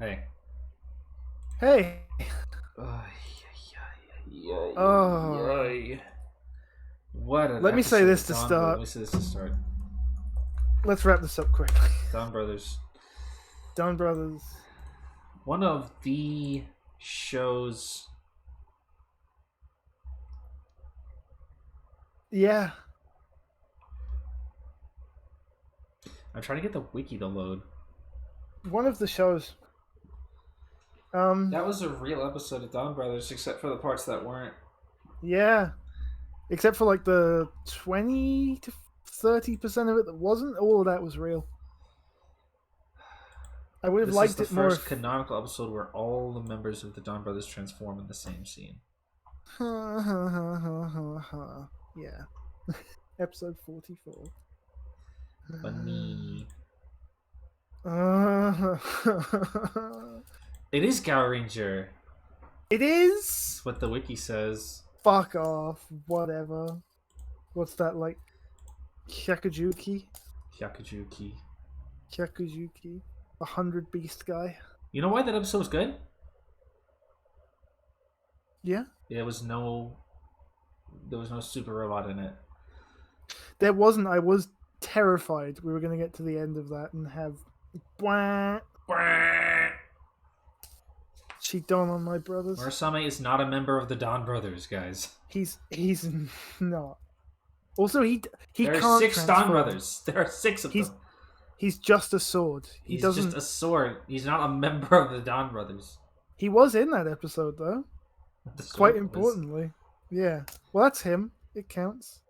Hey. Hey. Oh. What an Let me say episode this of to Dawn Brothers. Let start. me say this to start. Let's wrap this up quickly. Dawn Brothers. Donbrothers. One of the shows. Yeah. I'm trying to get the wiki to load. One of the shows. That was a real episode of Dawn Brothers, except for the parts that weren't. Yeah. Except for like the 20 to 30% of it that wasn't. All of that was real. I would have This liked is the it more. first canonical episode where all the members of the Dawn Brothers transform in the same scene. Yeah. Episode 44. Funny. It is Gower Ranger. It is? That's what the wiki says. Fuck off. Whatever. What's that like? Hyakujuki? Hyakujuki. 100 beast guy. You know why that episode was good? Yeah? There was no super robot in it. There wasn't. I was terrified we were going to get to the end of that and have Cheaton on my brothers. Murasame is not a member of the Dawn Brothers, guys. He's not. Also, he there can't are 6 transform. Dawn Brothers. There are 6 of them. He's just a sword. He's doesn't. just a sword. He's not a member of the Dawn Brothers. He was in that episode though. Quite importantly. Yeah. Well, that's him. It counts.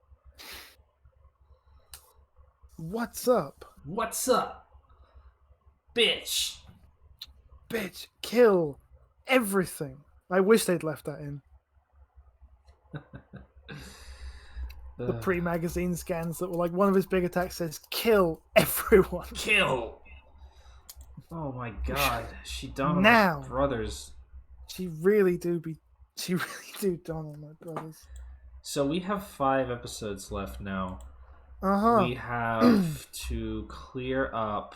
What's up? What's up? Bitch. Bitch. Kill. Everything. I wish they'd left that in. The pre-magazine scans that were like, one of his big attacks says, kill everyone. Kill. Oh my god. She done on Now. my brothers. She really do done on my brothers. So we have 5 episodes left now. Uh-huh. We have to clear up.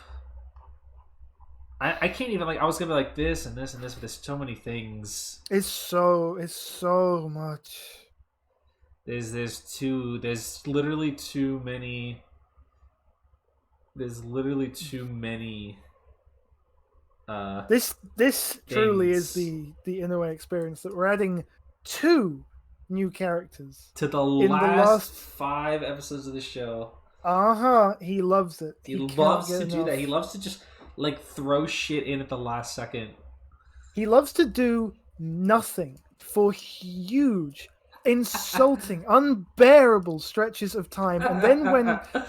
I can't even I was gonna be like this and this and this, but there's so many things. It's so much. There's literally too many. There's literally too many. This truly is things. the Inoue experience that we're adding 2 new characters To the in last 5 episodes of the show. He loves it. He loves to do that. He loves to just throw shit in at the last second. He loves to do nothing for huge, insulting, unbearable stretches of time, and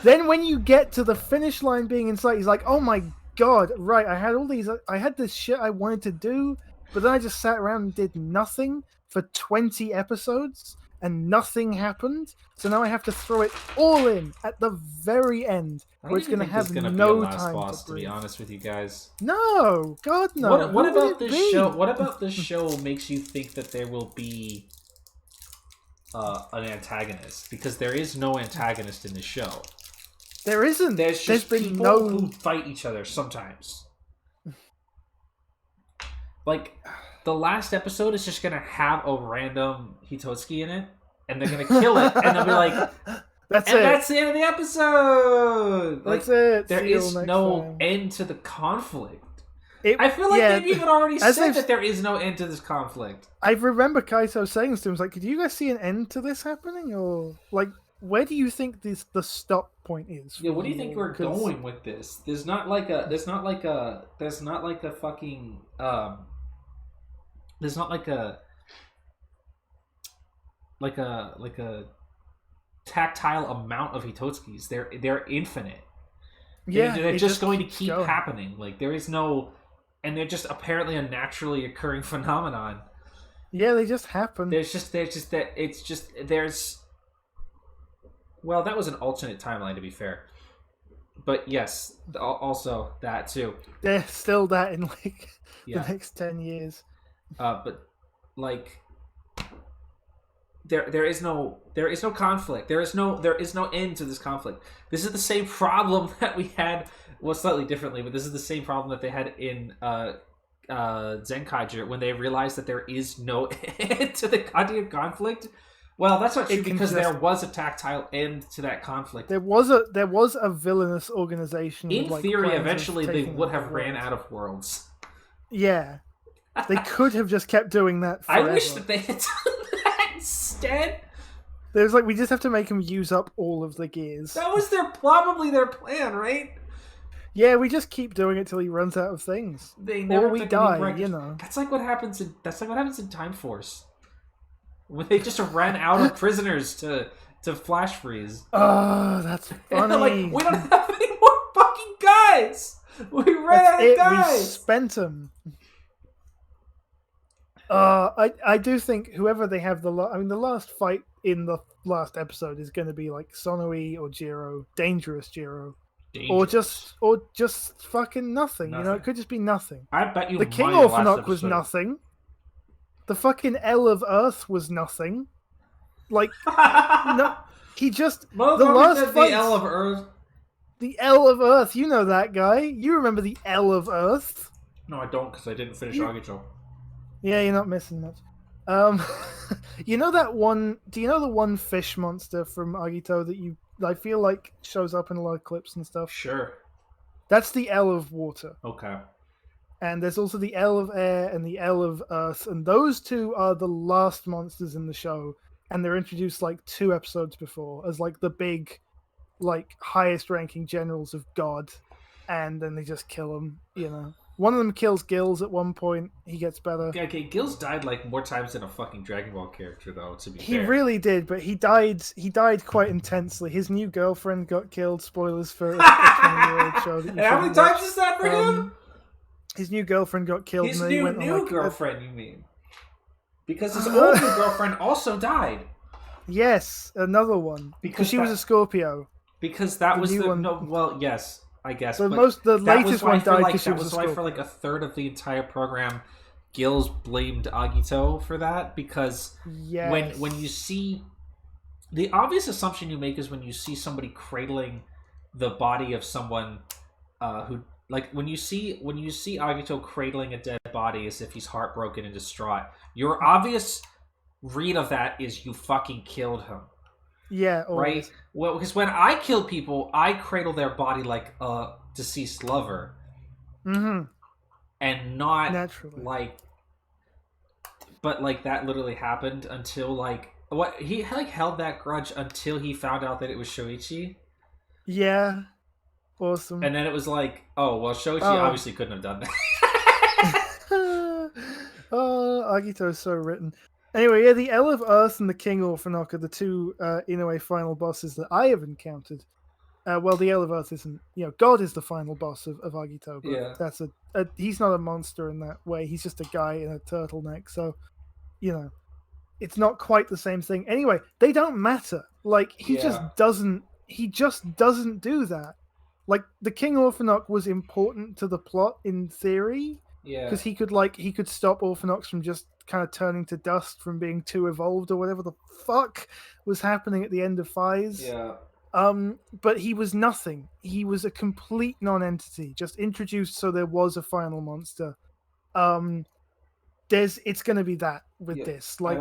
then when you get to the finish line being in sight, he's like, "Oh my god, right, I had this shit I wanted to do, but then I just sat around and did nothing for 20 episodes and nothing happened, so now I have to throw it all in at the very end, where it's going to have no time boss, to breathe." be honest with you guys. No, God no. What about this show? What about this show makes you think that there will be an antagonist? Because there is no antagonist in the show. There isn't. There's just people who fight each other sometimes. Like, the last episode is just gonna have a random Hitotsuki in it, and they're gonna kill it, and they'll be like, that's the end of the episode! That's it. There is no end to the conflict. I feel like they've even already said that there is no end to this conflict. I remember Kaito saying to him, like, "Did you guys see an end to this happening? Or, like, where do you think the stop point is?" Yeah, what do you think we're going with this? There's not like a fucking there's not like a tactile amount of Hitotsukis. They're infinite. Yeah, they're just going to keep happening. Like, there is no, and they're just apparently a naturally occurring phenomenon. Yeah, they just happen. Well, that was an alternate timeline, to be fair. But yes, also that too. There's still that in the next 10 years. But there is no conflict. There is no end to this conflict. This is the same problem that we had, well, slightly differently, but this is the same problem that they had in Zenkaiger when they realize that there is no end to the goddamn conflict. Well, that's not true because there was a tactile end to that conflict. There was a villainous organization. In with, theory, eventually they would have ran out of worlds. Yeah, they could have just kept doing that forever. I wish that they had done that instead. There's like, we just have to make them use up all of the gears. That was probably their plan, right? Yeah, we just keep doing it till he runs out of things, or we die. You know, that's like what happens in Time Force when they just ran out of prisoners to flash freeze. Oh, that's funny. Like, we don't have any more fucking guys. We ran out of guys. We spent them. I do think whoever they have the last fight in the last episode is going to be like Sonoi or Jiro, dangerous Jiro, or just fucking nothing. You know, it could just be nothing. I bet you the King Orphanok was nothing. The fucking L of Earth was nothing. Like no, he just the last fight. The L of Earth. The L of Earth. You know that guy. You remember the L of Earth? No, I don't, because I didn't finish Agito. Yeah, you're not missing much. You know that one? Do you know the one fish monster from Agito that I feel like shows up in a lot of clips and stuff? Sure. That's the L of water. Okay. And there's also the L of air and the L of earth, and those two are the last monsters in the show, and they're introduced like 2 episodes before as like the big, like highest ranking generals of God, and then they just kill them. You know. One of them kills Gills at one point. He gets better. Okay, Gills died like more times than a fucking Dragon Ball character, though. To be fair, he really did, but he died. He died quite intensely. His new girlfriend got killed. Spoilers for a 20-year-old show. That you and how many times is that for him? His new girlfriend got killed. His and new girlfriend, you mean? Because his old new girlfriend also died. Yes, another one. Because she was a Scorpio. Because that was the one. No, well, yes. I guess. The latest one died because she was a Scorpio. That was why for like a third of the entire program, Gills blamed Agito for that, because when you see... The obvious assumption you make is when you see somebody cradling the body of someone who... Like, when you see Agito cradling a dead body as if he's heartbroken and distraught, your obvious read of that is you fucking killed him. Yeah, always. Right? Well, because when I kill people, I cradle their body like a deceased lover. Mm-hmm. And not naturally. Like... But, like, that literally happened until, like... What? He, like, held that grudge until he found out that it was Shoichi? Yeah. Awesome. And then it was like, oh, well, Shoichi obviously couldn't have done that. Agito is so written. Anyway, yeah, the L of Earth and the King Orphanok are the 2 Inoue final bosses that I have encountered. Well, the L of Earth isn't... You know, God is the final boss of Agito, but that's he's not a monster in that way. He's just a guy in a turtleneck, so, you know, it's not quite the same thing. Anyway, they don't matter. Like, he just doesn't do that. Like, the King Orphanok was important to the plot in theory, because he could stop Orphanoks from just kind of turning to dust from being too evolved or whatever the fuck was happening at the end of Phase. Yeah. But he was nothing. He was a complete non-entity, just introduced so there was a final monster. It's going to be that with this. Like,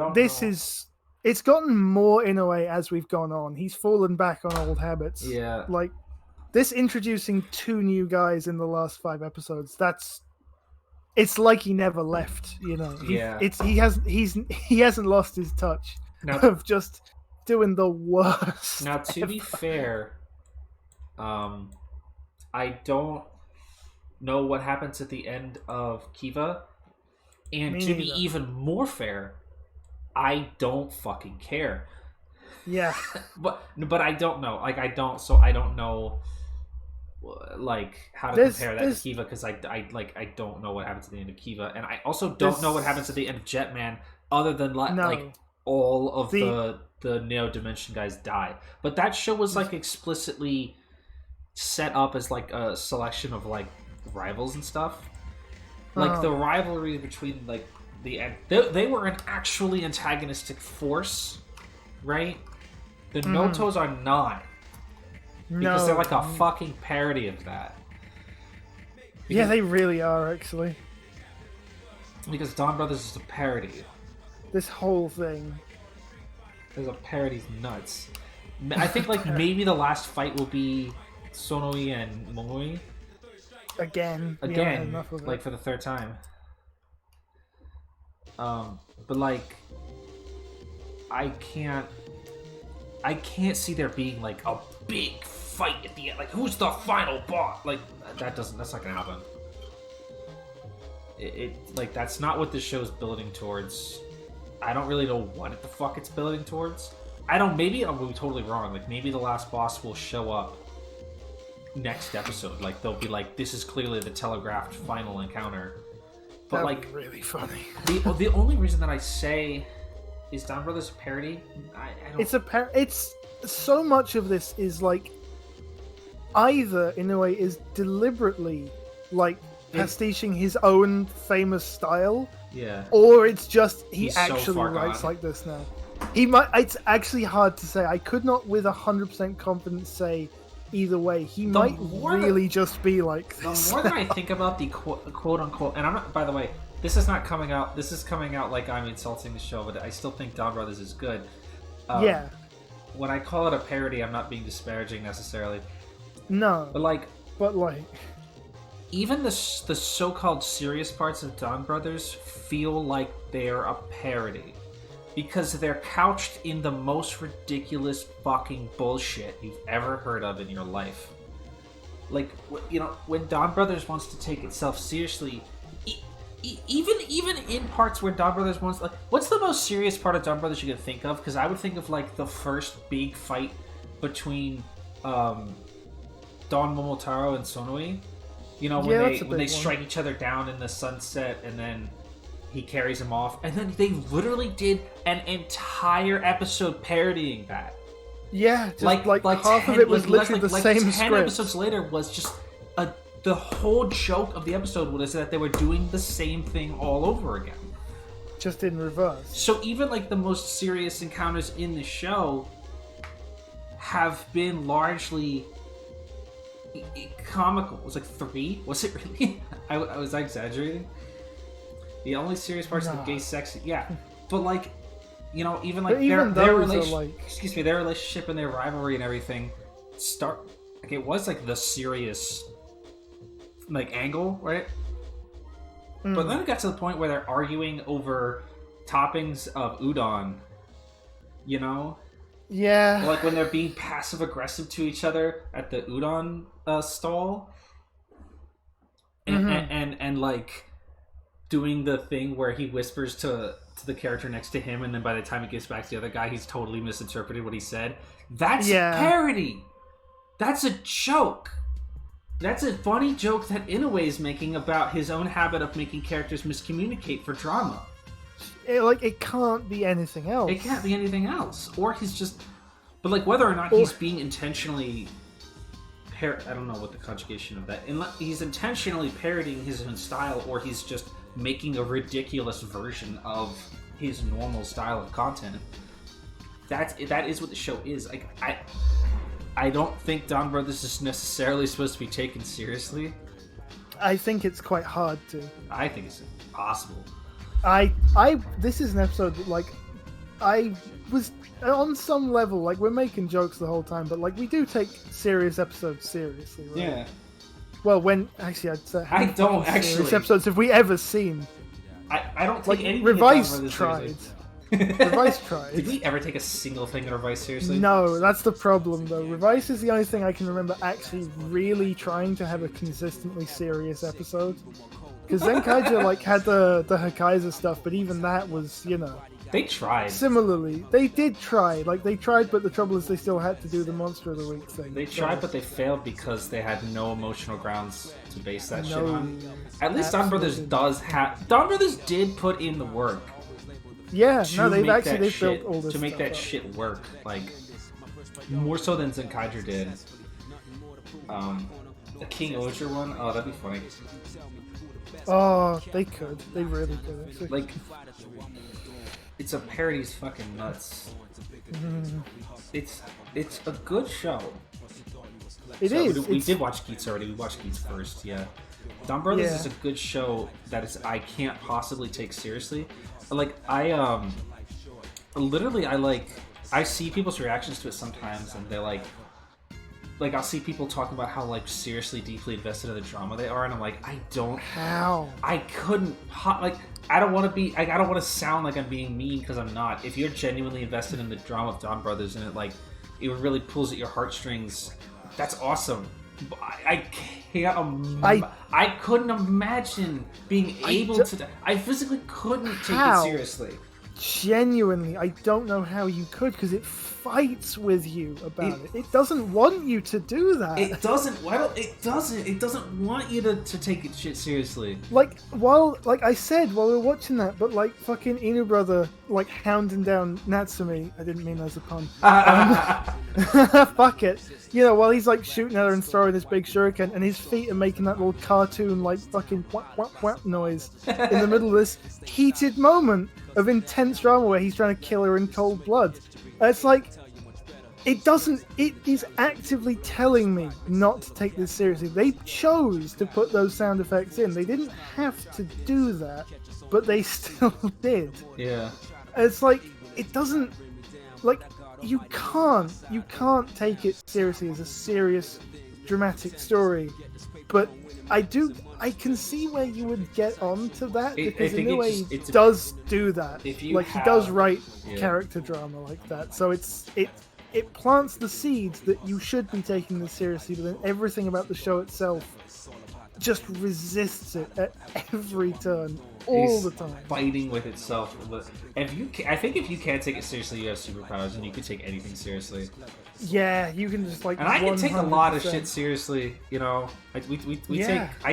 it's gotten more in a way as we've gone on. He's fallen back on old habits. Yeah. Like, this introducing 2 new guys in the last 5 episodes, it's like he never left, you know. He hasn't lost his touch of just doing the worst. Now, to be fair, I don't know what happens at the end of Kiva, and to be even more fair, I don't fucking care. Yeah, but I don't know. Like, I don't know. Like, how to compare that to Kiva, because I don't know what happens at the end of Kiva, and I also don't know what happens at the end of Jetman, other than like all of the Neo Dimension guys die. But that show was like explicitly set up as like a selection of like rivals and stuff. Like the rivalry between like they were an actually antagonistic force, right? The Notos are not. Because they're like a fucking parody of that. Yeah, they really are, actually. Because Donbrothers is a parody. This whole thing. There's a parody's nuts. I think like maybe the last fight will be Sonoi and Momoi. Again, like for the third time. But like, I can't see there being like a big fight at the end. Like, who's the final boss? Like, that's not gonna happen. It like that's not what this show's building towards. I don't really know what the fuck it's building towards. Maybe I'm totally wrong. Like, maybe the last boss will show up next episode. Like, they'll be like, this is clearly the telegraphed final encounter. But that'd like, be really funny. The only reason that I say is Donbrothers a parody. I don't. It's so much of this is like either in a way is deliberately like pastiching his own famous style. Yeah. Or it's just He's actually so far writes gone. like this now. He might. It's actually hard to say. I could not, with 100% confidence, say either way. He might really just be like this. The more that I think about the quote unquote, and I'm not. By the way, this is not coming out. This is coming out like I'm insulting the show, but I still think Donbrothers is good. Yeah. When I call it a parody, I'm not being disparaging necessarily. No. But like. Even the so-called serious parts of Donbrothers feel like they're a parody. Because they're couched in the most ridiculous fucking bullshit you've ever heard of in your life. Like, you know, when Donbrothers wants to take itself seriously, even in parts where Donbrothers wants... Like, what's the most serious part of Donbrothers you can think of? Because I would think of, like, the first big fight between Don Momotaro and Sonoi. You know, when they strike each other down in the sunset and then... he carries him off, and then they literally did an entire episode parodying that. Yeah, just like half 10, of it was literally the same 10 script. episodes later was just the whole joke of the episode was that they were doing the same thing all over again. Just in reverse. So even like the most serious encounters in the show have been largely comical. It was like 3? Was it really? Was I exaggerating? The only serious parts of the gay sex, yeah, but like, you know, even like their relationship and their rivalry and everything, like it was like the serious, like angle, right? But then it got to the point where they're arguing over toppings of udon, you know? Yeah. Like when they're being passive aggressive to each other at the udon stall, and like. Doing the thing where he whispers to the character next to him, and then by the time he gets back to the other guy, he's totally misinterpreted what he said. That's parody. That's a joke. That's a funny joke that Inoue is making about his own habit of making characters miscommunicate for drama. It can't be anything else. It can't be anything else. Or he's just... But like whether or not he's being intentionally... I don't know what the conjugation of that... He's intentionally parodying his own style, or he's just... making a ridiculous version of his normal style of content. That is what the show is. Like I don't think Donbrothers is necessarily supposed to be taken seriously. I think it's quite hard to. I think it's impossible. This is an episode that, like, I was on some level, like, we're making jokes the whole time, but like we do take serious episodes seriously, right? Yeah. Well, I'd say I don't actually. Serious episodes have we ever seen? I don't take anything. Revice tried. Revice tried. Did we ever take a single thing in Revice seriously? No, that's the problem though. Revice is the only thing I can remember actually really trying to have a consistently serious episode. Because Zenkaija like had the Hakaiza stuff, but even that was, you know. They tried. Similarly, they did try. Like, they tried, but the trouble is they still had to do the Monster of the Week thing. They tried, but they failed because they had no emotional grounds to base that shit on. At least Donbrothers does have... Donbrothers did put in the work. Yeah, no, they've built all this to make that up. shit work. Like, more so than Zenkaija did. The King Oger one? Oh, that'd be funny. Oh, they could. They really could, actually. Like... It's a parody's fucking nuts. It's a good show. It is. We did watch Geats already. We watched Geats first, yeah. Donbrothers Yeah. is a good show that is I can't possibly take seriously. Like literally I see people's reactions to it sometimes, and they're like I'll see people talk about how like seriously deeply invested in the drama they are, and I'm like, I couldn't like I don't want to be I don't want to sound like I'm being mean, because I'm not. If you're genuinely invested in the drama of Donbrothers and it really pulls at your heartstrings, that's awesome. But I couldn't imagine being able to. I physically couldn't take it seriously. Genuinely, I don't know how you could, because it fights with you about it. It doesn't want you to do that. It doesn't. Well, it doesn't. It doesn't want you to take it shit seriously. Like I said while we were watching that, but like fucking Inu brother, like hounding down Natsumi. I didn't mean that as a pun. Fuck it. You know, while he's like shooting at her and throwing this big shuriken, and his feet are making that little cartoon like fucking whap whap whap noise in the middle of this heated moment of intense drama where he's trying to kill her in cold blood. It's like, it is actively telling me not to take this seriously. They chose to put those sound effects in. They didn't have to do that, but they still did. Yeah. It's like, it doesn't, like, you can't take it seriously as a serious dramatic story, but I can see where you would get onto that, because in a way he does do that. He does write character drama like that, so it plants the seeds that you should be taking this seriously, but then everything about the show itself just resists it at every turn, all the time. Fighting with itself. I think if you can't take it seriously, you have superpowers, and you can take anything seriously. Yeah, you can just like. And I can take a lot of shit seriously. You know, I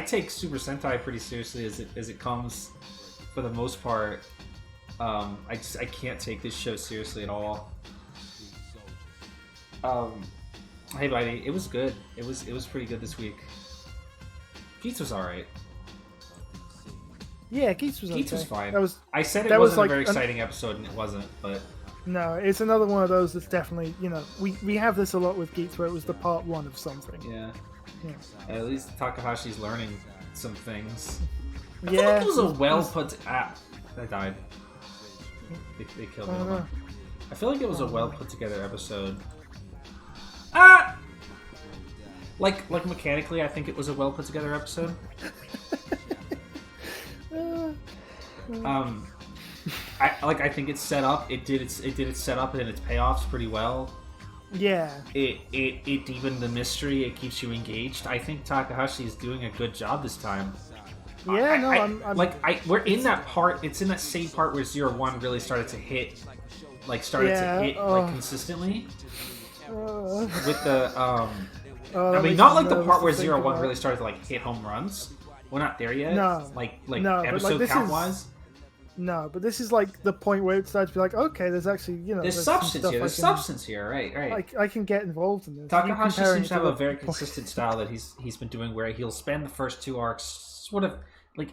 take Super Sentai pretty seriously as it comes, for the most part. I can't take this show seriously at all. Hey buddy, it was good. It was pretty good this week. Geats was alright. Yeah, Geats was fine. I said it wasn't a very exciting episode, and it wasn't, but... No, it's another one of those that's definitely, you know, we have this a lot with Geats, where it was the part one of something. Yeah. At least Takahashi's learning some things. Yeah. I feel like it was a well put... I died. They killed me. I feel like it was a well put together episode. Like mechanically, I think it was a well put together episode. I think it's set up. It did its setup and its payoffs pretty well. Yeah. It deepened the mystery. It keeps you engaged. I think Takahashi is doing a good job this time. Yeah, we're in that part. It's in that same part where 01 really started to hit, consistently. With the not like the part where 01 really started to like hit home runs. We're not there yet. No, episode count wise. No, but this is like the point where it starts to be like, okay, there's actually, you know, there's substance here. There's substance here, right? I can get involved in this. Takahashi seems to have a very consistent style that he's been doing, where he'll spend the first two arcs sort of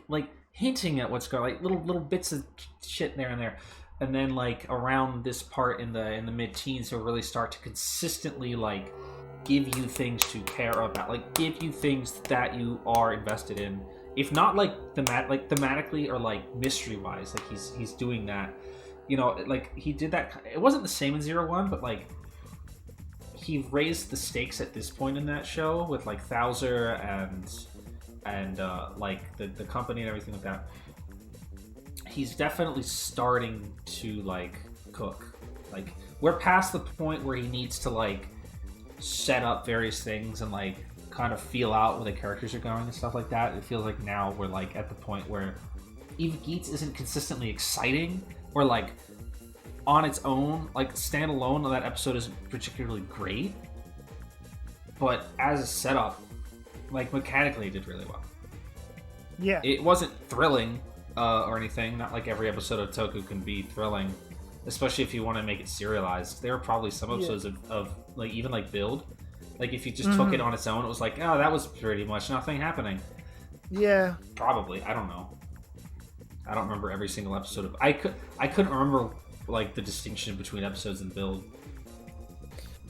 like hinting at what's going, like little bits of shit there and there, and then like around this part in the mid-teens, he'll really start to consistently like give you things to care about, like give you things that you are invested in. If not like thematically or like mystery wise, like he's doing that, you know, like he did that. It wasn't the same in 01, but like he raised the stakes at this point in that show with like Thouser and like the company and everything like that. He's definitely starting to like cook. Like we're past the point where he needs to like set up various things and like kind of feel out where the characters are going and stuff like that. It feels like now we're like at the point where even Geats isn't consistently exciting, or like on its own, like standalone, that episode isn't particularly great, but as a setup, like mechanically it did really well. Yeah, it wasn't thrilling or anything. Not like every episode of Toku can be thrilling, especially if you want to make it serialized. There are probably some episodes of like even like Build. Like, if you just took it on its own, it was like, oh, that was pretty much nothing happening. Yeah. Probably. I don't know. I don't remember every single episode of... I couldn't remember, like, the distinction between episodes and Build.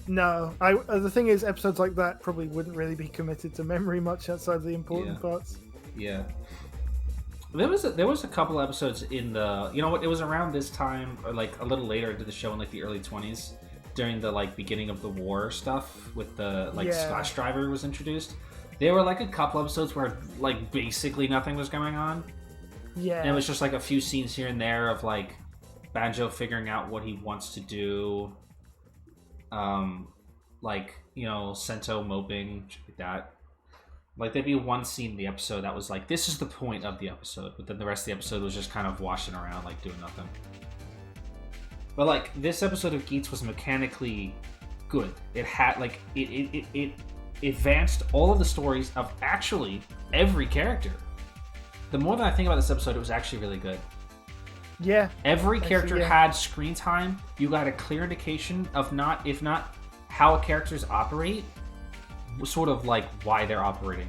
No. The thing is, episodes like that probably wouldn't really be committed to memory much outside the important parts. Yeah. There was a couple episodes in the, you know what, it was around this time or like a little later into the show in like the early 20s during the like beginning of the war stuff with the like Splash Driver was introduced. There were like a couple episodes where like basically nothing was going on. Yeah. And it was just like a few scenes here and there of like Banjo figuring out what he wants to do. Like, you know, Sento moping, shit like that. Like, there'd be one scene in the episode that was like, this is the point of the episode, but then the rest of the episode was just kind of washing around, like, doing nothing. But, like, this episode of Geats was mechanically good. It had, like, it advanced all of the stories of actually every character. The more that I think about this episode, it was actually really good. Yeah. Every character had screen time. You got a clear indication of if not how characters operate, sort of like why they're operating.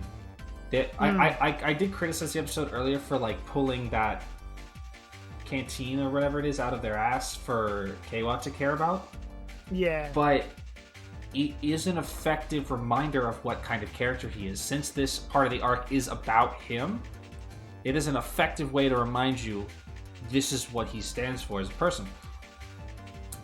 I did criticize the episode earlier for like pulling that canteen or whatever it is out of their ass for Keiwa to care about. Yeah. But it is an effective reminder of what kind of character he is. Since this part of the arc is about him, it is an effective way to remind you this is what he stands for as a person.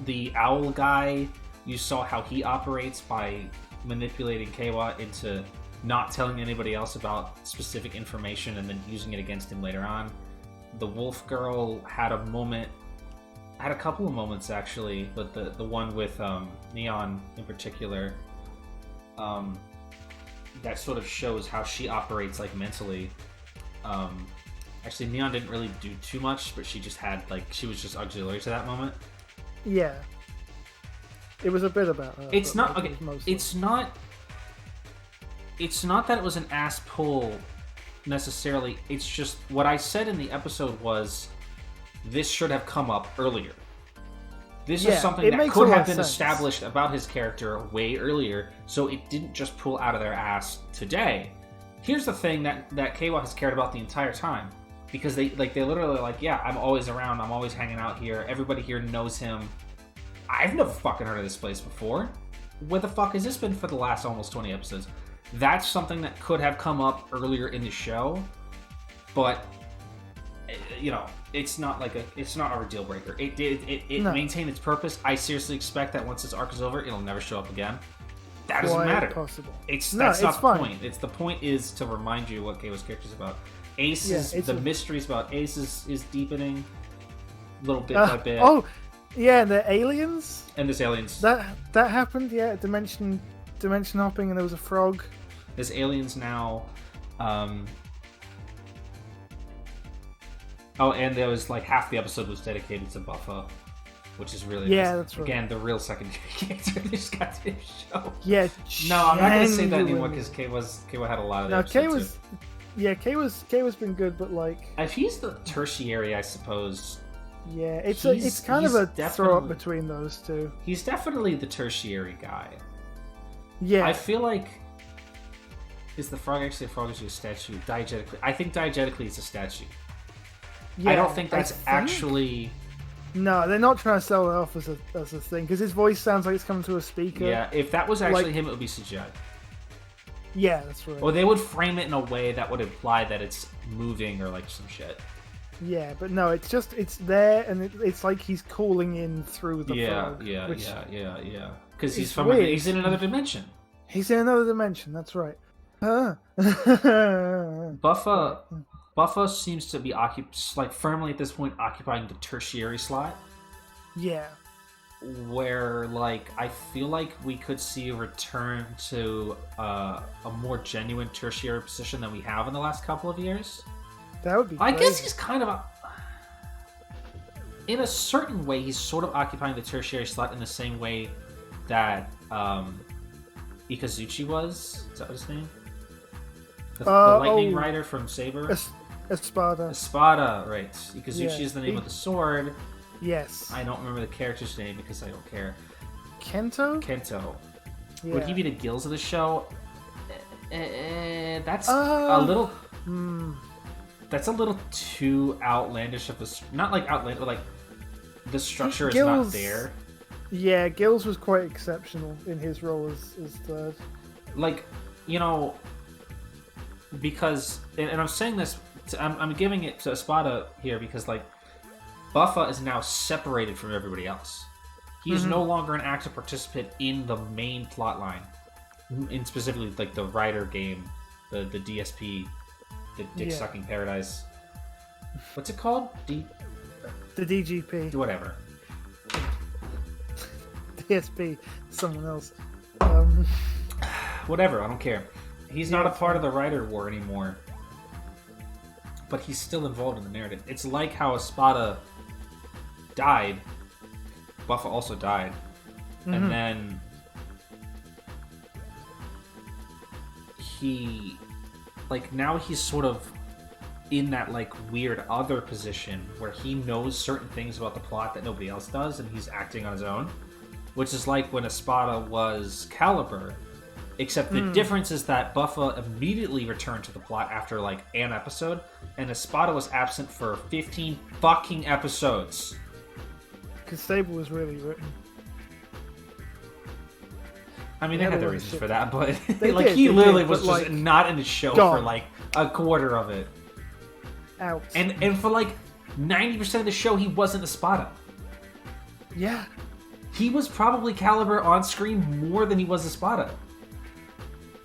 The owl guy, you saw how he operates by manipulating Keiwa into not telling anybody else about specific information and then using it against him later on. The wolf girl had a couple of moments actually, but the one with Neon in particular, that sort of shows how she operates like mentally. Actually, Neon didn't really do too much, but she just had she was just auxiliary to that moment. Yeah. It was a bit about her. It's not okay. It's not that it was an ass pull necessarily. It's just what I said in the episode was this should have come up earlier. This is something that could have been established about his character way earlier, so it didn't just pull out of their ass today. Here's the thing that Keiwa has cared about the entire time, because they literally yeah, I'm always around, I'm always hanging out here. Everybody here knows him. I've never fucking heard of this place before. Where the fuck has this been for the last almost 20 episodes? That's something that could have come up earlier in the show, but you know, it's not a deal breaker. It maintained its purpose. I seriously expect that once this arc is over, it'll never show up again. That doesn't matter. Possible. That's not the point. The point is to remind you what Keiwa's character's about. Mysteries about Ace is deepening, little bit by bit. Oh. Yeah, and the aliens. And there's aliens. That happened. Yeah, dimension hopping, and there was a frog. There's aliens now. Oh, and there was half the episode was dedicated to Buffa, which is really nice. That's right. Again, the real secondary character they just got to the show. Yeah. No, I'm not gonna say that anymore because Keiwa had a lot of. Keiwa's been good, but if he's the tertiary, I suppose. Yeah, it's kind of a throw up between those two. He's definitely the tertiary guy. Yeah. I feel like... Is the frog actually a frog or is it a statue? Diegetically. I think diegetically it's a statue. Yeah, I don't think that's actually... No, they're not trying to sell it off as a thing, because his voice sounds like it's coming to a speaker. Yeah, if that was actually him, it would be CGI. Yeah, that's right. Or they would frame it in a way that would imply that it's moving or some shit. Yeah, but no, it's there, and it's like he's calling in through the fog. Yeah. Because he's in another dimension. He's in another dimension, that's right. Buffa seems to be firmly at this point occupying the tertiary slot. Yeah. Where, I feel like we could see a return to a more genuine tertiary position than we have in the last couple of years. That would be I guess he's kind of in a certain way, he's sort of occupying the tertiary slot in the same way that Ikazuchi was. Is that what his name? The lightning rider from Saber? Espada, right. Ikazuchi is the name of the sword. Yes. I don't remember the character's name because I don't care. Kento. Yeah. Would he be the gills of the show? That's a little... That's a little too outlandish of a... Not outlandish, but the structure is not there. Yeah, Gills was quite exceptional in his role as third. because, and I'm saying this, I'm giving it to Espada here because like Buffa is now separated from everybody else. He is no longer an active participant in the main plot line, in specifically like the Rider game, the DSP, the Dick Sucking Paradise. What's it called? The DGP. Whatever. DSP. Someone else. Whatever. I don't care. He's not a part of the Rider War anymore, but he's still involved in the narrative. It's like how Espada died. Buffa also died, and then he, like, now he's sort of in that like weird other position where he knows certain things about the plot that nobody else does, and he's acting on his own, which is like when Espada was Caliber, except the difference is that Buffa immediately returned to the plot after like an episode, and Espada was absent for 15 fucking episodes. Because Sable was really written. I mean, they had their reasons for that, but like he literally was just like, not in the show for like a quarter of it. Out. And for like 90% of the show, he wasn't Espada. Yeah. He was probably Caliber on screen more than he was Espada.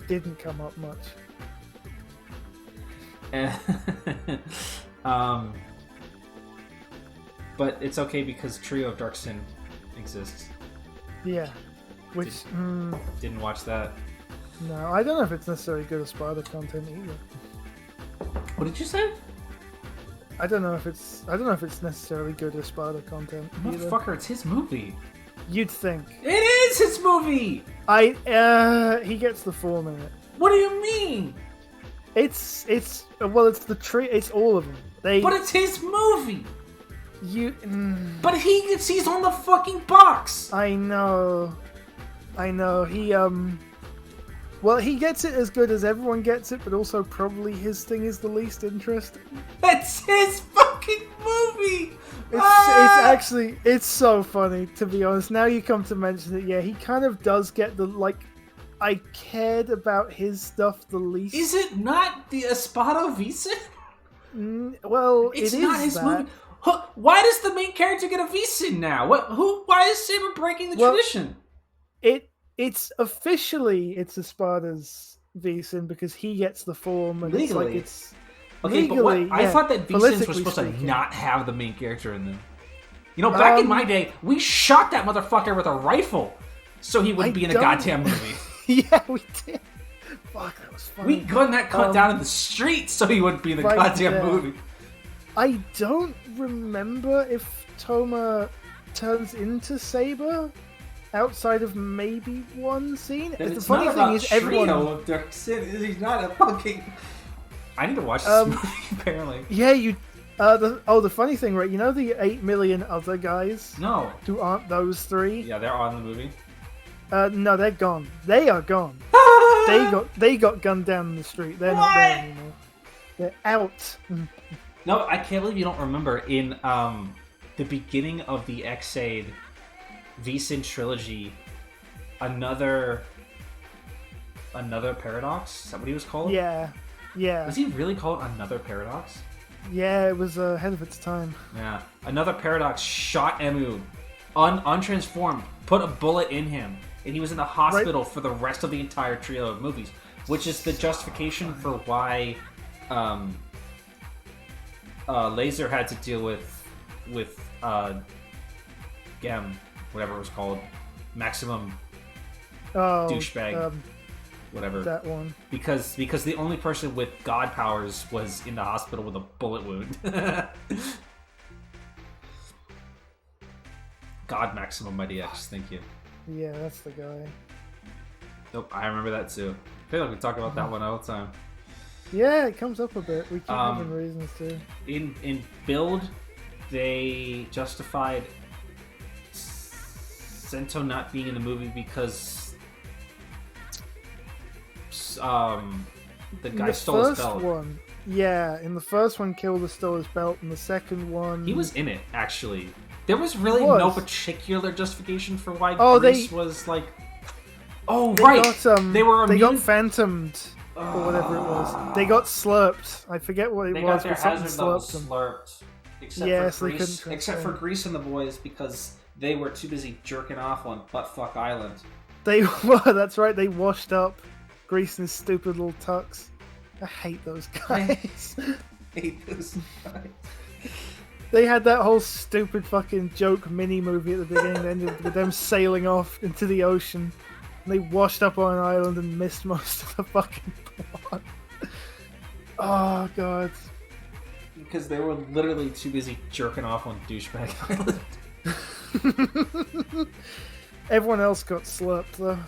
Didn't come up much. But it's okay because Trio of Dark Sin exists. Yeah. Which... Didn't watch that. No, I don't know if it's necessarily good Espada content either. What did you say? I don't know if it's necessarily good Espada content either. Motherfucker, it's his movie. You'd think. It is his movie! He gets the form in it. What do you mean? It's all of them. But it's his movie! But he's on the fucking box! I know. He gets it as good as everyone gets it, but also probably his thing is the least interesting. That's his fucking movie! It's so funny, to be honest. Now you come to mention it, yeah, he kind of does get the, like, I cared about his stuff the least. Is it not the Espada Visa? Well, it's it not is his that. movie. Why does the main character get a V-Sin now? Why is Saber breaking the tradition? It's officially Espada's V-Sin because he gets the form and legally. it's okay, legally, but I thought that V-Sins were supposed to not have the main character in them. You know, back in my day, we shot that motherfucker with a rifle so he wouldn't be in a goddamn movie. Yeah, we did. Fuck, that was funny. We gunned that cunt down in the street so he wouldn't be in the goddamn movie. I don't remember if Toma turns into Saber outside of maybe one scene. The funny thing is, everyone. Of Dark Sin. He's not a fucking. I need to watch this movie. Apparently. Yeah, you. The funny thing, right? You know the 8 million other guys. No. Who aren't those three? Yeah, they're on the movie. No, they're gone. They are gone. They got gunned down in the street. They're not there anymore. They're out. No, I can't believe you don't remember in the beginning of the X-Aid V-Sin trilogy, another Paradox? Is that what he was called? Yeah. Was he really called Another Paradox? Yeah, it was ahead of its time. Yeah. Another Paradox shot Emu, untransformed, put a bullet in him, and he was in the hospital for the rest of the entire trio of movies, which is the justification for why Laser had to deal with Gem, whatever it was called, Maximum douchebag, whatever that one. Because the only person with god powers was in the hospital with a bullet wound. God Maximum by DX, thank you. Yeah, that's the guy. Nope, I remember that too. I feel like we talk about that one all the time. Yeah, it comes up a bit. We keep having reasons to. In Build, they justified Sento not being in the movie because the guy stole his belt. In the first one, Kilda stole his belt, and the second one... He was in it, actually. There was really no particular justification for why Grease was like... Oh, they right! Got, they were immune... They got phantomed. or whatever it was. They got slurped. I forget what it they was, got their but something hazard levels slurped them. slurped. Except for Grease and the boys, because they were too busy jerking off on Buttfuck Island. They were, that's right, they washed up Grease and his stupid little tux. I hate those guys. I hate those guys. They had that whole stupid fucking joke mini movie at the beginning that ended with them sailing off into the ocean. And they washed up on an island and missed most of the fucking plot. Oh, God. Because they were literally too busy jerking off on Douchebag Island. Everyone else got slurped, though.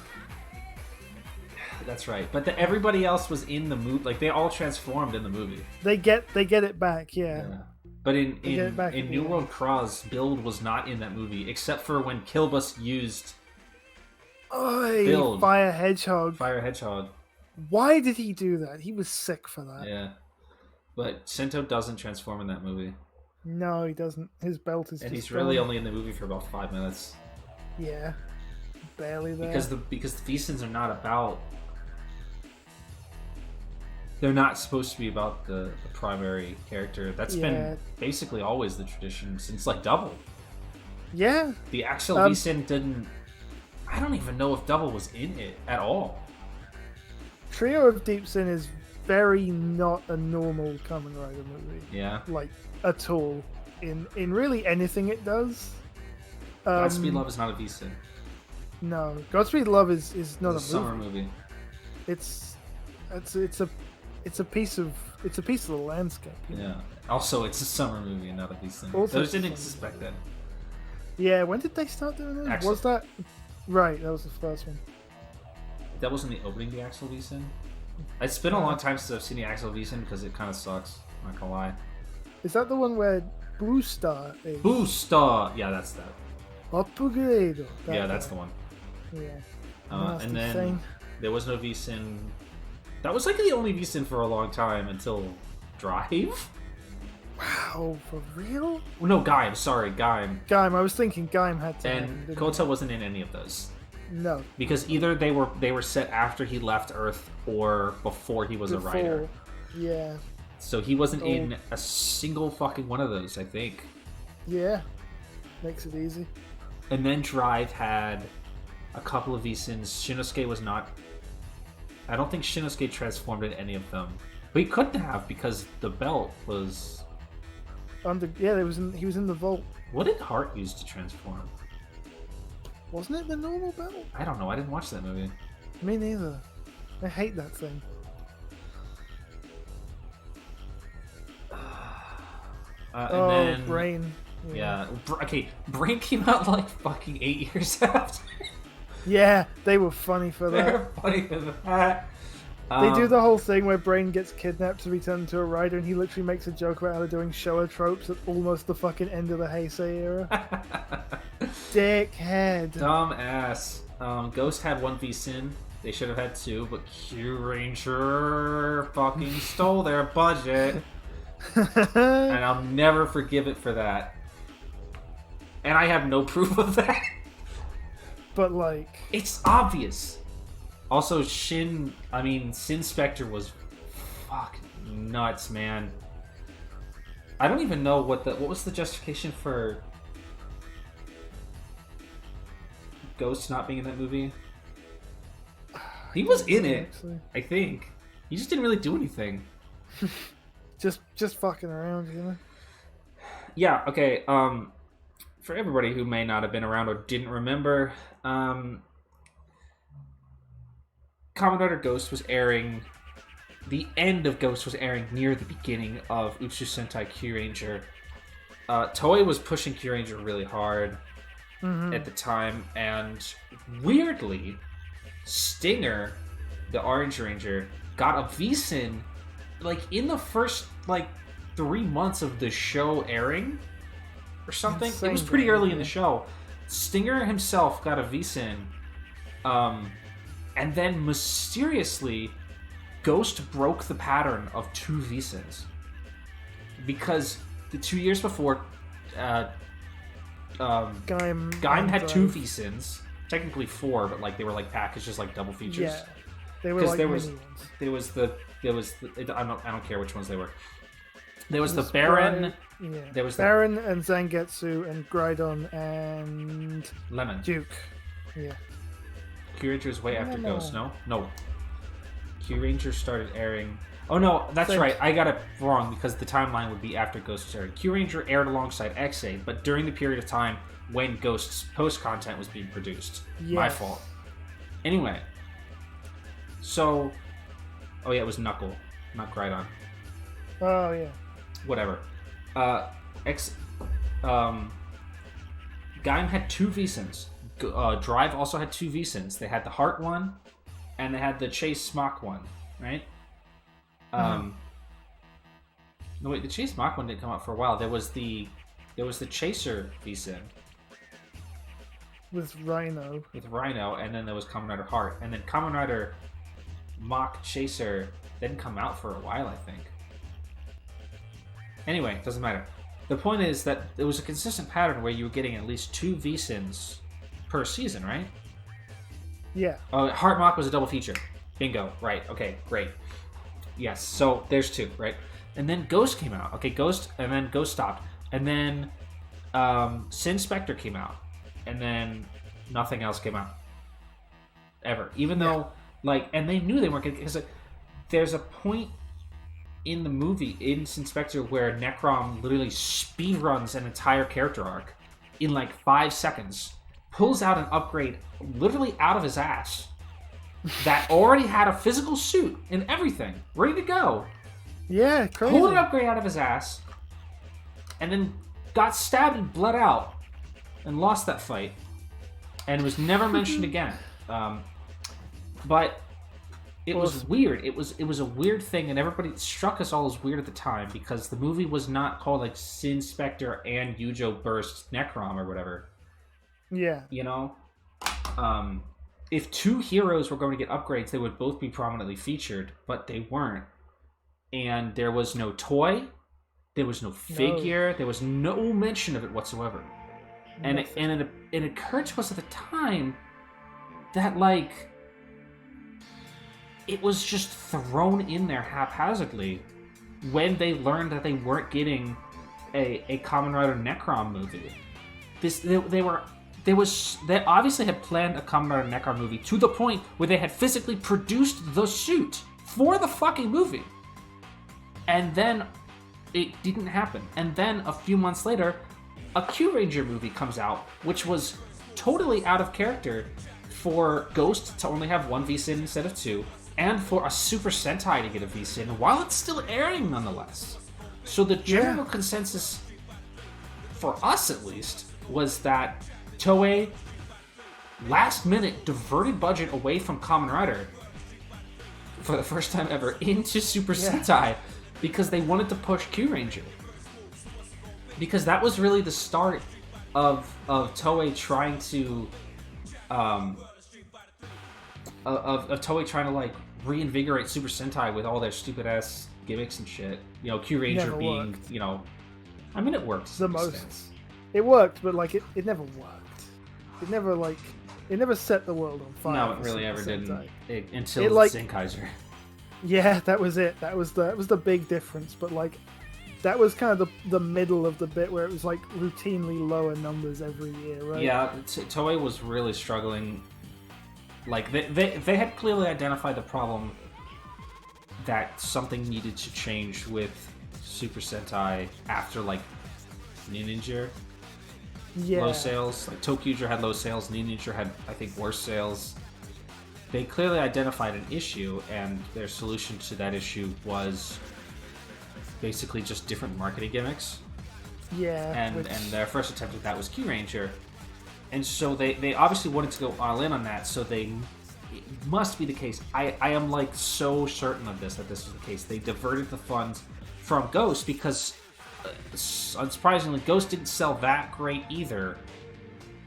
That's right. But everybody else was in the movie. Like, they all transformed in the movie. They get it back, yeah. But in New World Cross, Build was not in that movie, except for when Kilbus used Build. Fire Hedgehog. Fire Hedgehog. Why did he do that? He was sick for that. Yeah. But Sento doesn't transform in that movie. No, he doesn't. His belt is. And he's really only in the movie for about 5 minutes. Yeah, barely there. Because the V-Sins are not about. They're not supposed to be about the primary character. That's been basically always the tradition since like Double. Yeah. The actual V-Sin didn't. I don't even know if Double was in it at all. Trio of Deep Sin is very not a normal Kamen Rider movie. Yeah. Like, at all. In really anything it does. Godspeed Love is not a V-Sin. No. Godspeed Love is not a summer movie. It's a piece of the landscape. Yeah. Also, it's a summer movie and not a V-Sin. Those didn't suspect that. Yeah, when did they start doing that? Was that... Right, that was the first one. That wasn't the opening, the Axel V-Sin? It's been a long time since I've seen the Axel V-Sin because it kind of sucks. I'm not gonna lie. Is that the one where Blue Star is? Blue Star! Yeah, that's that. Upgrade. Yeah, that's the one. Yeah. And then there was no V-Sin. That was like the only V-Sin for a long time until Drive? Wow, for real? No, Gaim. Sorry, Gaim. Gaim. I was thinking Gaim had to. And Kota wasn't in any of those. No. Because either they were set after he left Earth or before he was a writer. Yeah. So he wasn't in a single fucking one of those, I think. Yeah. Makes it easy. And then Drive had a couple of V-Sins. Shinosuke was not... I don't think Shinosuke transformed in any of them. But he couldn't have because the belt was... he was in the vault. What did Heart use to transform? Wasn't it the normal belt? I don't know. I didn't watch that movie. Me neither. I hate that thing. And then, Brain. Yeah. Okay, Brain came out like fucking 8 years after. Yeah, they were funny for that. They were funny for that. They do the whole thing where Brain gets kidnapped to be turned into a rider, and he literally makes a joke about how they're doing Showa tropes at almost the fucking end of the Heisei era. Dickhead. Dumb ass. Ghost had one V-Sin. They should have had two, but Q Ranger fucking stole their budget. And I'll never forgive it for that. And I have no proof of that. But, like... It's obvious. Also, Sin Spectre was fucking nuts, man. I don't even know what was the justification for Ghost not being in that movie? He was in it, actually. I think. He just didn't really do anything. just fucking around, you know? Yeah, okay. For everybody who may not have been around or didn't remember, Kamen Rider Ghost was airing... The end of Ghost was airing near the beginning of Utsu Sentai Q-Ranger. Toei was pushing Q-Ranger really hard at the time, and weirdly, Stinger, the Orange Ranger, got a V-Sin in the first 3 months of the show airing or something. It was pretty early in the show. Stinger himself got a V-Sin, and then mysteriously Ghost broke the pattern of 2 V-Sins because the 2 years before Gaim had 2 V-Sins, technically 4, but they were packaged as double features. Yeah. They were like there mini was ones. I don't care which ones they were. There was the Baron. Yeah. There was Baron and Zangetsu and Grydon and Lemon. Duke. Yeah. Kyuranger was way after Ghost. No. Kyuranger started airing. Oh no, that's right. I got it wrong because the timeline would be after Ghost started. Kyuranger aired alongside XA, but during the period of time when Ghost's post content was being produced. Yes. My fault. Anyway, so it was Knuckle, not Grydon. Oh yeah. Whatever. Gaim had 2 VSINs. Drive also had 2 VSINs. They had the Heart one, and they had the Chase Smock one, right? No wait, the Chase Mach one didn't come out for a while. There was the Chaser VSIN with Rhino. And then there was Kamen Rider Heart, and then Kamen Rider Mach Chaser didn't come out for a while, I think. Anyway, doesn't matter. The point is that there was a consistent pattern where you were getting at least 2 VSINs per season, right? Yeah. Heart Mach was a double feature. Bingo. Right. Okay. Great. Yes. So there's 2, right? And then Ghost came out. Okay, Ghost, and then Ghost stopped. And then Sin Spectre came out. And then nothing else came out. Ever. Even though, and they knew they weren't going to... Because there's a point in the movie, in Sin Spectre, where Necrom literally speedruns an entire character arc in 5 seconds. Pulls out an upgrade literally out of his ass that already had a physical suit and everything ready to go. Yeah, crazy. Pulled an upgrade out of his ass, and then got stabbed and bled out, and lost that fight, and was never mentioned again. But it was weird. It was a weird thing, and everybody struck us all as weird at the time because the movie was not called Sin Spectre and Yujo Burst Necrom or whatever. Yeah. You know? If 2 heroes were going to get upgrades, they would both be prominently featured, but they weren't. And there was no toy, there was no figure, there was no mention of it whatsoever. And it occurred to us at the time that, it was just thrown in there haphazardly when they learned that they weren't getting a Kamen Rider Necrom movie. They obviously had planned a Kamen Rider Necrom movie to the point where they had physically produced the suit for the fucking movie. And then it didn't happen. And then a few months later, a Kyuranger movie comes out, which was totally out of character for Ghost to only have 1 VSIN instead of 2, and for a Super Sentai to get a VSIN while it's still airing nonetheless. So the general consensus, for us at least, was that Toei last minute diverted budget away from Kamen Rider for the first time ever into Super Sentai because they wanted to push Kyuranger. Because that was really the start of Toei trying to reinvigorate Super Sentai with all their stupid ass gimmicks and shit. You know, Kyuranger being worked. I mean, it worked the most. It worked, but it never worked. It never set the world on fire. No, it really ever didn't until Zenkaiser. Yeah, that was it. That was the big difference. But that was kind of the middle of the bit where it was routinely lower numbers every year, right? Yeah, Toei was really struggling. They had clearly identified the problem that something needed to change with Super Sentai after Ninja. Yeah. Low sales. Tokyuger had low sales. Ninja had, I think, worse sales. They clearly identified an issue, and their solution to that issue was basically just different marketing gimmicks. Yeah. And their first attempt at that was Kyuranger. And so they obviously wanted to go all in on that, so it must be the case. I am so certain of this, that this was the case. They diverted the funds from Ghost because, unsurprisingly, Ghost didn't sell that great either.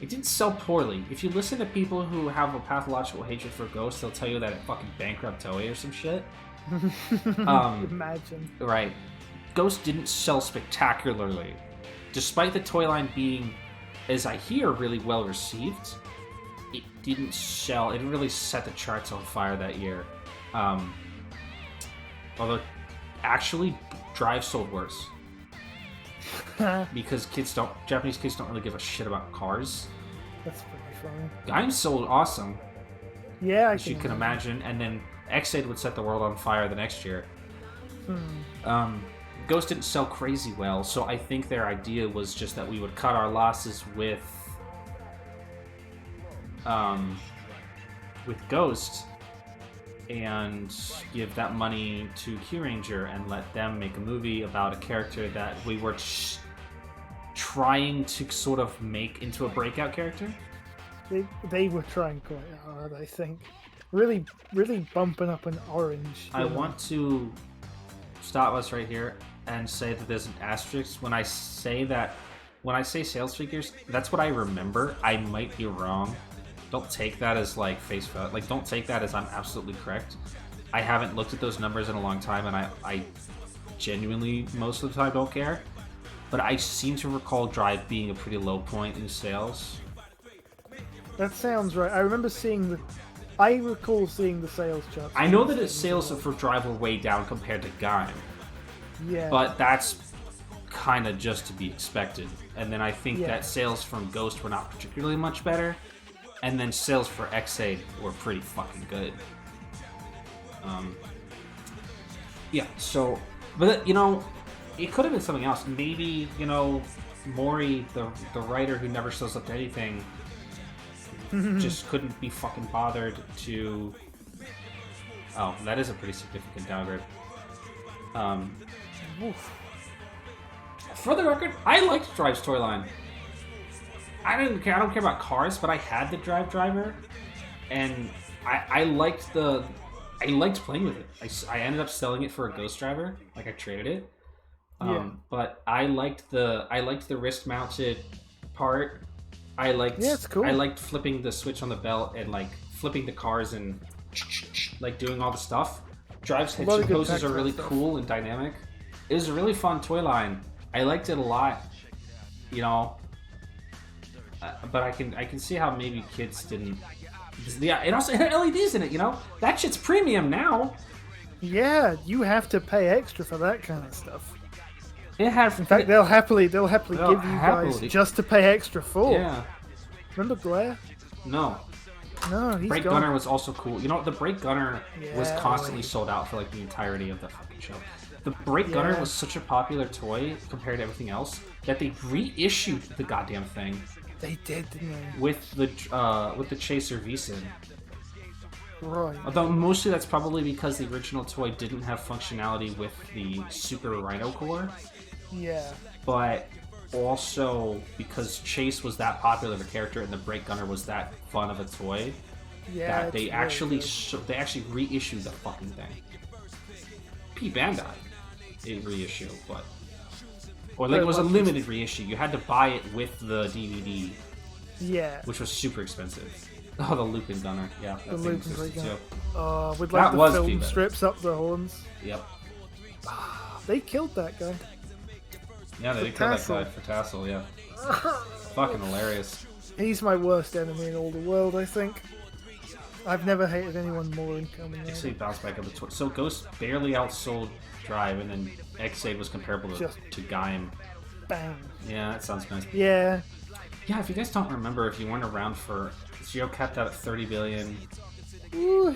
It didn't sell poorly. If you listen to people who have a pathological hatred for Ghost, they'll tell you that it fucking bankrupt Toei or some shit. Imagine. Right. Ghost didn't sell spectacularly. Despite the toy line being, as I hear, really well received, it didn't sell. It really set the charts on fire that year. Although, actually, Drive sold worse. Because Japanese kids don't really give a shit about cars. That's pretty funny. Gaim sold awesome. Yeah, as you can imagine. And then X8 would set the world on fire the next year. Ghost didn't sell crazy well, so I think their idea was just that we would cut our losses with Ghost and give that money to Kyuranger and let them make a movie about a character that we were trying to sort of make into a breakout character. They were trying quite hard, I think. Really, really bumping up an orange. I want to stop us right here and say that there's an asterisk when I say sales figures. That's what I remember. I might be wrong. Don't take that as like face value. Like, don't take that as I'm absolutely correct. I haven't looked at those numbers in a long time, and I genuinely most of the time don't care. But I seem to recall Drive being a pretty low point in sales. That sounds right. I recall seeing the sales charts. I know that its sales for Drive were way down compared to Gaim. Yeah. But that's kind of just to be expected. And then I think that sales from Ghost were not particularly much better. And then sales for X8 were pretty fucking good. Yeah, so... But, you know, it could have been something else. Maybe, you know, Mori, the writer who never shows up to anything, just couldn't be fucking bothered to... Oh, that is a pretty significant downgrade. For the record, I liked Drive's storyline. I don't care about cars, but I had the Drive driver, and I liked playing with it. I ended up selling it for a Ghost driver, like I traded it. But I liked the wrist mounted part. It's cool. I liked flipping the switch on the belt and like flipping the cars and like doing all the stuff. Drive's head poses are really cool and dynamic. It was a really fun toy line. I liked it a lot, you know. But I can see how maybe kids didn't. Yeah, it also had LEDs in it, you know. That shit's premium now. Yeah, you have to pay extra for that kind of stuff. In fact, they'll happily give you guys just to pay extra for. Yeah. Remember Glare? No, he's Brake gone. Gunner was also cool. You know, the Brake Gunner was constantly sold out for like the entirety of the fucking show. The Brake Gunner was such a popular toy compared to everything else that they reissued the goddamn thing. They did, didn't they? With the Chaser V-Sin. Right. Although mostly that's probably because the original toy didn't have functionality with the Super Rhino Core. Yeah. But also because Chase was that popular of a character and the Brake Gunner was that fun of a toy, that they actually reissued the fucking thing. P Bandai, a reissue, but it was a limited reissue. You had to buy it with the DVD. Yeah. Which was super expensive. Oh, the Lupin Gunner. Yeah, that the thing Lupin existed Gunner. too. With like the film strips up the horns. Yep. They killed that guy. Yeah, they did kill that guy for Tassel, yeah. Fucking hilarious. He's my worst enemy in all the world, I think. I've never hated anyone more in Kamen Rider. X8 bounced back up to 20. So Ghost barely outsold Drive, and then X8 was comparable to Gaim. Bang. Yeah, that sounds nice. Yeah. Yeah, if you guys don't remember, if you weren't around for... Geo capped out at 30 billion. Ooh.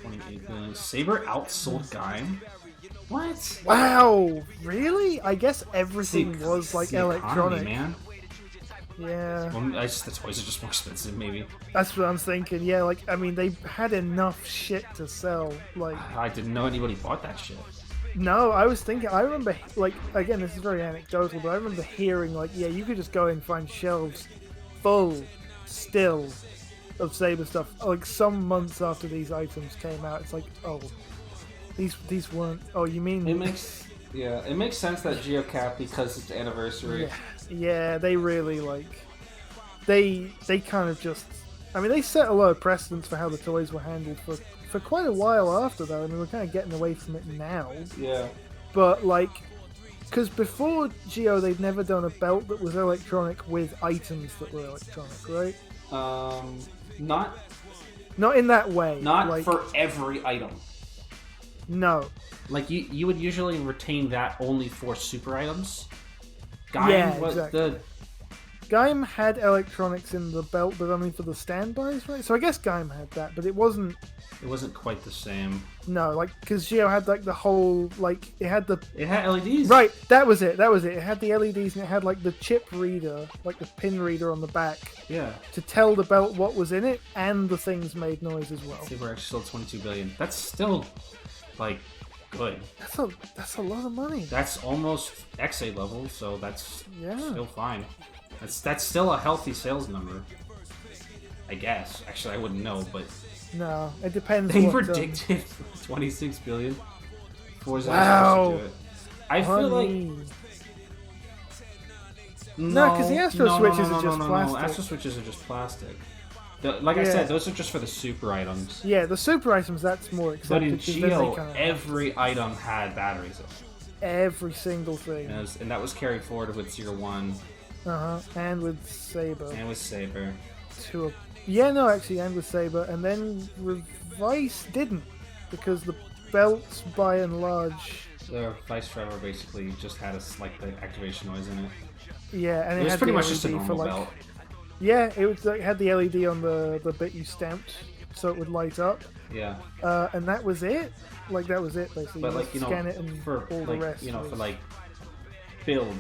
28 billion. Saber outsold Gaim? What? Wow! Really? I guess everything was like electronic. Economy, man. Yeah. Well, the toys are just more expensive, maybe. That's what I'm thinking. Yeah, like I mean, they had enough shit to sell. Like I didn't know anybody bought that shit. No, I was thinking. I remember, like, again, this is very anecdotal, but I remember hearing, like, yeah, you could just go and find shelves full, still, of Saber stuff. Like some months after these items came out, it's like, oh, these weren't. Oh, you mean? It makes sense that GeoCap because it's the anniversary. Yeah, they really they kind of just. I mean, they set a lot of precedents for how the toys were handled for quite a while after that. I mean, we're kind of getting away from it now. Yeah. But, like, because before Geo, they'd never done a belt that was electronic with items that were electronic, right? Not Not in that way. Not like, for every item. No. Like, you would usually retain that only for super items. Yeah, was exactly. Gaim had electronics in the belt, but only for the standbys, right? So I guess Gaim had that, but it wasn't... It wasn't quite the same. No, like, because Geo had, like, the whole, like, it had the... It had LEDs. Right, that was it. It had the LEDs, and it had, like, the chip reader, like the pin reader on the back. Yeah. To tell the belt what was in it, and the things made noise as well. See, we're actually still 22 billion. That's still, like, good. That's a lot of money. That's almost XA level, so that's still fine. That's still a healthy sales number, I guess. Actually, I wouldn't know, but no, it depends. They predicted 26 billion. Wow. I feel like no, because the Astro Switches are just plastic. No, Astro Switches are just plastic. I said, those are just for the super items. Yeah, the super items, that's more accepted. But in Geo, every item had batteries in it. Every single thing. And that was carried forward with 01. And with Saber. And with Saber. And with Saber. And then Vice didn't. Because the belts, by and large... The Vice driver basically just had the activation noise in it. Yeah, and it was had pretty the much LED just a normal belt. Yeah, it had the LED on the bit you stamped, so it would light up. Yeah. And that was it. Like, that was it, basically. But, scan it and for all the rest. For, build...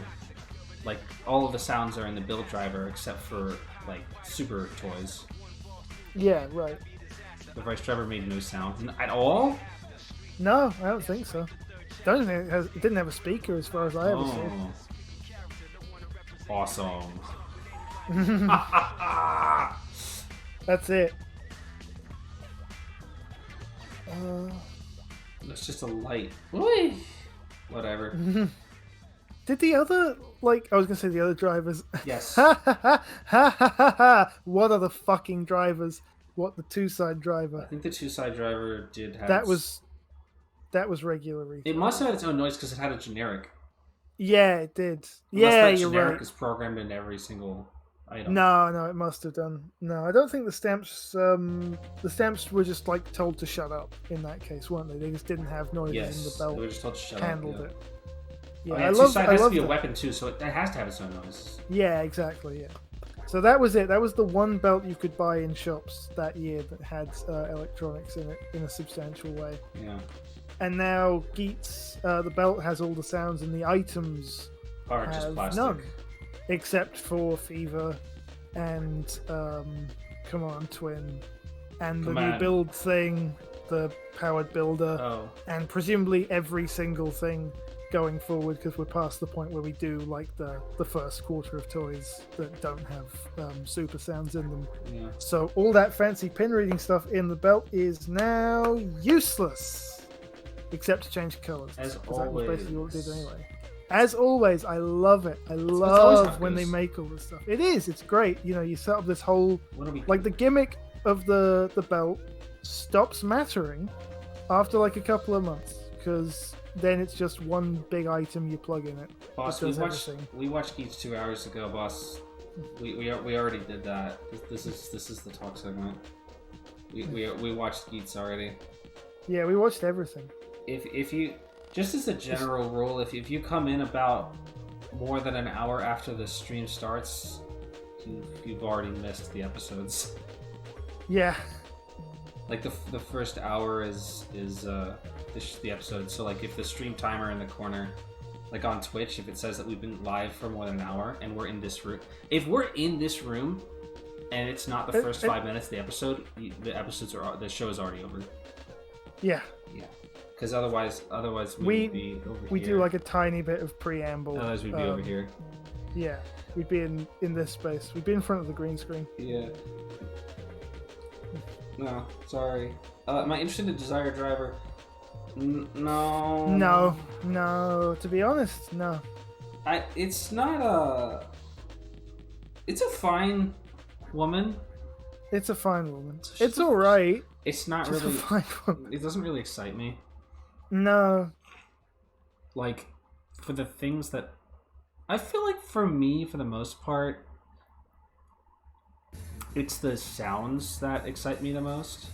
Like, all of the sounds are in the build driver except for, super toys. Yeah, right. The Vice driver made no sound at all? No, I don't think so. Don't think it didn't have a speaker as far as I ever saw. Awesome. That's it. It's just a light. Whee! Whatever. Did the other, I was going to say the other drivers. Yes. What are the fucking drivers? What, the two-side driver? I think the two-side driver did have... That was regular retail. It must have had its own noise because it had a generic. Yeah, it did. Unless that you're generic right. is programmed in every single item. No, it must have done. No, I don't think the stamps were just, told to shut up in that case, weren't they? They just didn't have noises in the belt. They were just told to shut handled up. it. Yeah, I love it. It has to be a weapon too, so it has to have its own noise. Yeah, exactly. Yeah. So that was it. That was the one belt you could buy in shops that year that had electronics in it in a substantial way. Yeah. And now Geats, the belt has all the sounds, and the items are just plastic. None, except for Fever and Come On Twin, and the new build thing, the powered builder, and presumably every single thing going forward, because we're past the point where we do the first quarter of toys that don't have super sounds in them. Yeah. So all that fancy pin reading stuff in the belt is now useless, except to change colors. As always. That was basically what it did anyway. As always, I love it. I love when they make all this stuff. It is. It's great. You set up this whole the gimmick of the belt stops mattering after a couple of months, because then it's just one big item you plug in it. Boss, we watched Geats 2 hours ago, boss. We already did that. This is the talk segment. We watched Geats already. Yeah, we watched everything. If you, just as a general rule, if you come in about more than an hour after the stream starts, you've already missed the episodes. Yeah. The first hour is the episode. So if the stream timer in the corner, on Twitch, if it says that we've been live for more than an hour and we're in this room, if we're in this room and it's not the first 5 minutes of the episode, the show is already over. Yeah. Yeah. Because otherwise we'd be over here. We do a tiny bit of preamble. Otherwise we'd be over here. Yeah. We'd be in this space. We'd be in front of the green screen. Yeah. No, sorry. Am I interested in the Desire Driver? No. No. To be honest, no. It's not a... It's a fine woman. It's a fine woman. It's alright. It's not really... a fine woman. It doesn't really excite me. No. For the things that... I feel for me, for the most part, it's the sounds that excite me the most.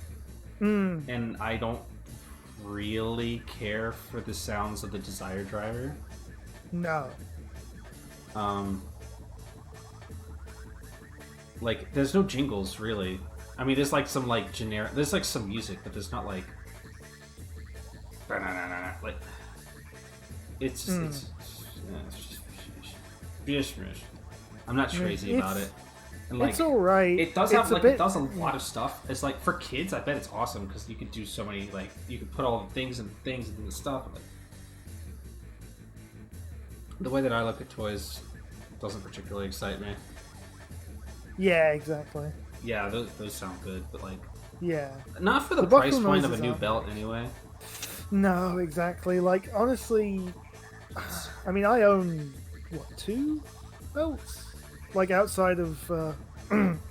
And I don't really care for the sounds of the Desire Driver. No. Like, there's no jingles, really. I mean, there's, like, some, like, generic... There's, like, some music, but there's not, like... Like... It's just... I'm not crazy about it. And, like, it's alright. It does have, like, it does a lot of stuff. It's, like, for kids, I bet it's awesome, because you could do so many, like... You could put all the things and the stuff. Like, the way that I look at toys doesn't particularly excite me. Yeah, exactly. Yeah, those sound good, but like... Yeah. Not for the price point of a new belt, anyway. No, exactly. Like, honestly... I mean, I own, what, 2 belts? Like, outside of...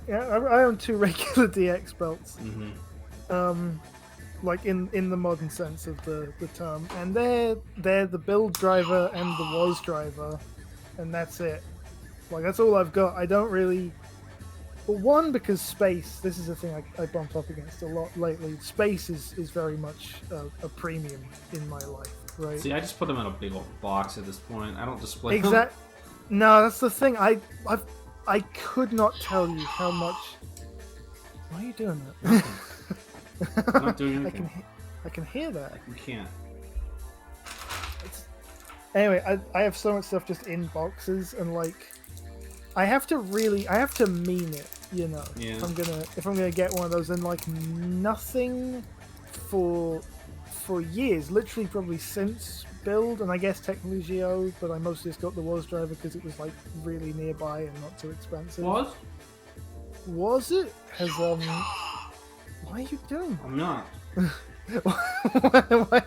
yeah, I own 2 regular DX belts. Like, in the modern sense of the term. And they're the build driver and the was driver. And that's it. Like, that's all I've got. I don't really... Well, one, because space, this is a thing I bump up against a lot lately. Space is very much a premium in my life, right? See, I just put them in a big old box at this point. I don't display them. No, that's the thing. I could not tell you how much... Why are you doing that? I'm not doing anything. I can hear that. You can't. Anyway, I have so much stuff just in boxes, and like... I have to mean it, you know. Yeah. If I'm gonna get one of those, and like nothing for years, literally probably since build, and I guess technically Geo, but I mostly just got the was driver because it was like really nearby and not too expensive. Was it? Has why are you doing? I'm not. Why?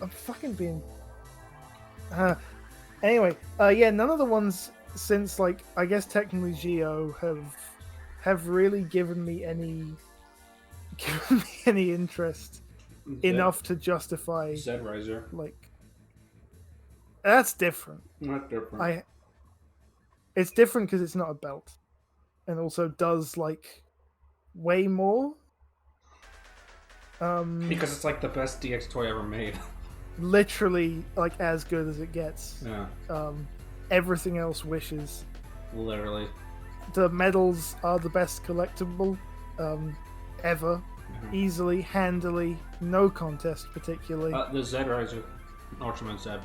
I'm fucking being. Anyway, yeah, none of the ones since, like, I guess technically Geo have really given me any interest enough to justify Z-Riser. Like, that's different. Not different. It's different because it's not a belt, and also does like way more. Because it's like the best DX toy ever made. Literally, like, as good as it gets. Yeah. Everything else wishes. Literally. The medals are the best collectible ever. Easily, handily, no contest particularly. The Z-Riser. Ultraman Z.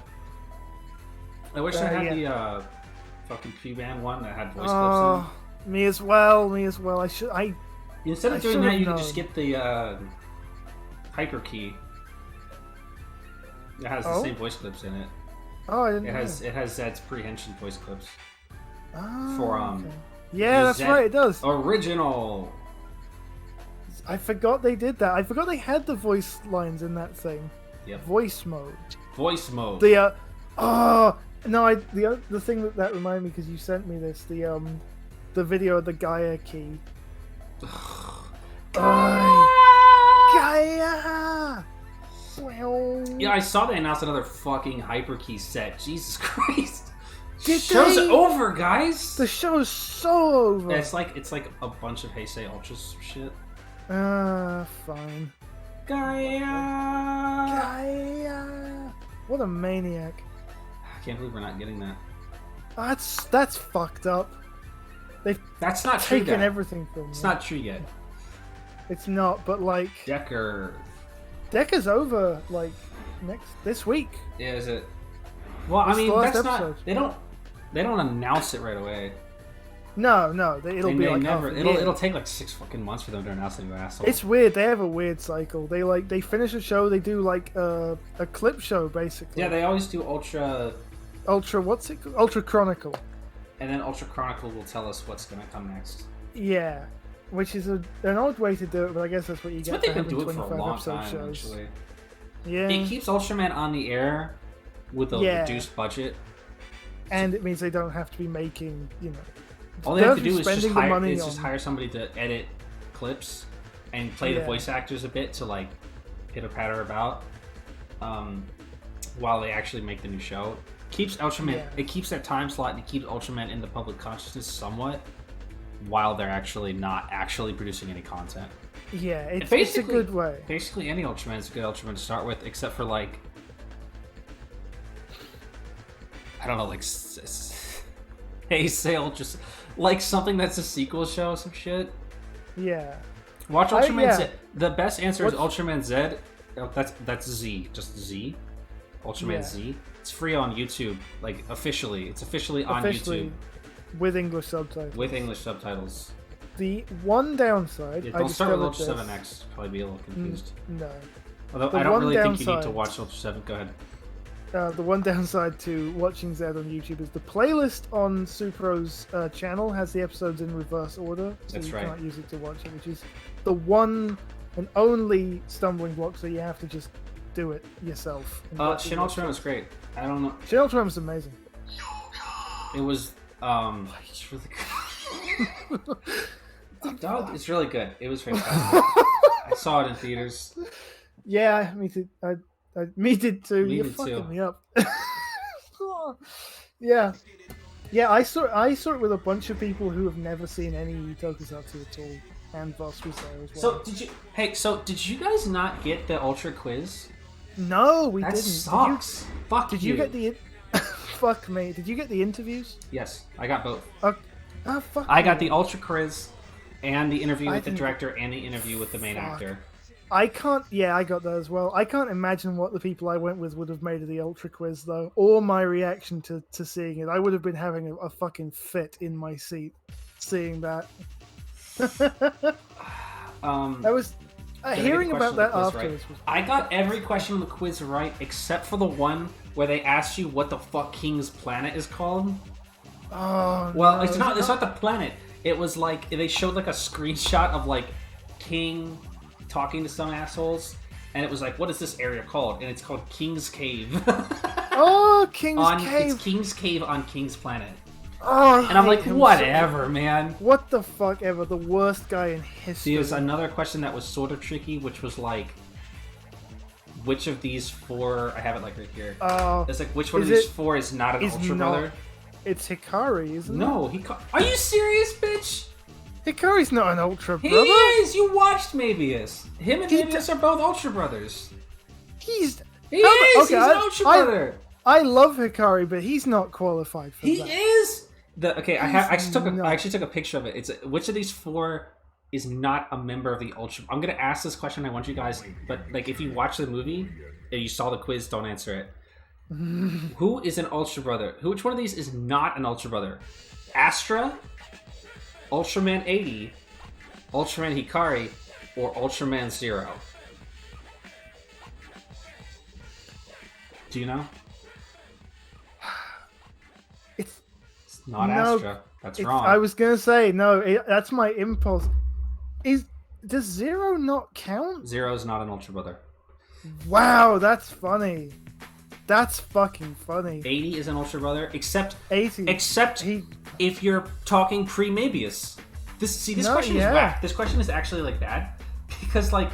I wish I had the fucking P-Band one that had voice clips in it. Me as well. Instead of doing that, you can just get the Hyper Key. It has the same voice clips in it. Oh, I didn't know. It has Zed's prehension voice clips. Oh, for okay. Yeah, that's right, it does. Original. I forgot they did that. I forgot they had the voice lines in that thing. Yep. Voice mode. Voice mode. The the thing that reminded me, because you sent me this, the video of the Gaia key. Gaia! Yeah, I saw they announced another fucking Hyperkey set. Jesus Christ! Show's over, guys. The show's so over. It's like a bunch of Heisei Ultras shit. Fine. Gaia! What a maniac! I can't believe we're not getting that. That's fucked up. That's not taken true yet. Everything from me. It's not true yet. It's not, but like Decker's over like this week. Yeah, is it? Well, I mean, that's not. They don't announce it right away. No, it'll be like it'll take like 6 fucking months for them to announce a new asshole. It's weird. They have a weird cycle. They finish a show. They do like a clip show basically. Yeah, they always do Ultra. What's it called? Ultra Chronicle. And then Ultra Chronicle will tell us what's gonna come next. Yeah, which is an odd way to do it, but I guess that's what you get. But they've been doing it for a long time, actually. Yeah. It keeps Ultraman on the air with a reduced budget. And it means they don't have to be making, all they have to do is just hire somebody to edit clips and play the voice actors a bit to like pitter-patter about while they actually make the new show. Keeps Ultraman. It keeps their time slot and it keeps Ultraman in the public consciousness somewhat. while they're actually not actually producing any content. Yeah, it's a good way. Basically, any Ultraman is a good Ultraman to start with, except for like, I don't know, like Hey Sail, just like something that's a sequel show, some shit. Yeah. Watch Ultraman Z. The best answer is Ultraman Z. Oh, that's Z, just Z. Ultraman Z. It's free on YouTube, like officially. It's officially on YouTube. With English subtitles. With English subtitles. The one downside. Yeah, don't start with Ultra 7X. Probably be a little confused. No. Although I don't really think you need to watch Ultra 7. Go ahead. The one downside to watching Z on YouTube is the playlist on Supro's channel has the episodes in reverse order, so you can't use it to watch it, which is the one and only stumbling block. So you have to just do it yourself. Shin Ultraman was great. I don't know. Shin Ultraman was amazing. It was it's really good. It's really good. It was fantastic. I saw it in theaters. Yeah, me too. Me did too. Me You're did fucking too. me up. Yeah. I saw it with a bunch of people who have never seen any Tokusatsu at all, and Voss was there as well. So did you guys not get the Ultra quiz? No, we that didn't. Sucks. Did you get the? Fuck me. Did you get the interviews? Yes, I got both. Fuck. I got the Ultra quiz, and the interview with the director, and the interview with the main actor. I can't. Yeah, I got that as well. I can't imagine what the people I went with would have made of the Ultra quiz, though, or my reaction to seeing it. I would have been having a fucking fit in my seat seeing that. That was hearing about that afterwards. Right? I got every question on the quiz right, except for the one where they asked you what the fuck King's planet is called. Oh, well, no, it's not the planet. It was like they showed like a screenshot of like King talking to some assholes, and it was like, what is this area called? And it's called King's Cave. Oh, King's Cave. It's King's Cave on King's planet. Oh, and I'm like, whatever, man. What the fuck ever? The worst guy in history. See, there's another question that was sort of tricky, which was like, which of these four? I have it like right here. It's like, which one of these four is not an Ultra Brother? It's Hikari, isn't it? No, Are you serious, bitch? Hikari's not an Ultra Brother. He is! You watched Mabius. Him and Mabius are both Ultra Brothers. He's an Ultra Brother. I love Hikari, but he's not qualified for that. He is! I actually took a picture of it. It's which of these four is not a member of the Ultra... I'm going to ask this question. I want you guys... But like, if you watch the movie and you saw the quiz, don't answer it. Who is an Ultra Brother? Which one of these is not an Ultra Brother? Astra, Ultraman 80, Ultraman Hikari, or Ultraman Zero? Do you know? It's not Astra. That's wrong. I was gonna say no. That's my impulse. Does Zero not count? Zero is not an Ultra Brother. Wow, that's funny. That's fucking funny. 80 is an Ultra Brother, except 80. Except if you're talking pre-Mabius. This question is whack. This question is actually like bad because like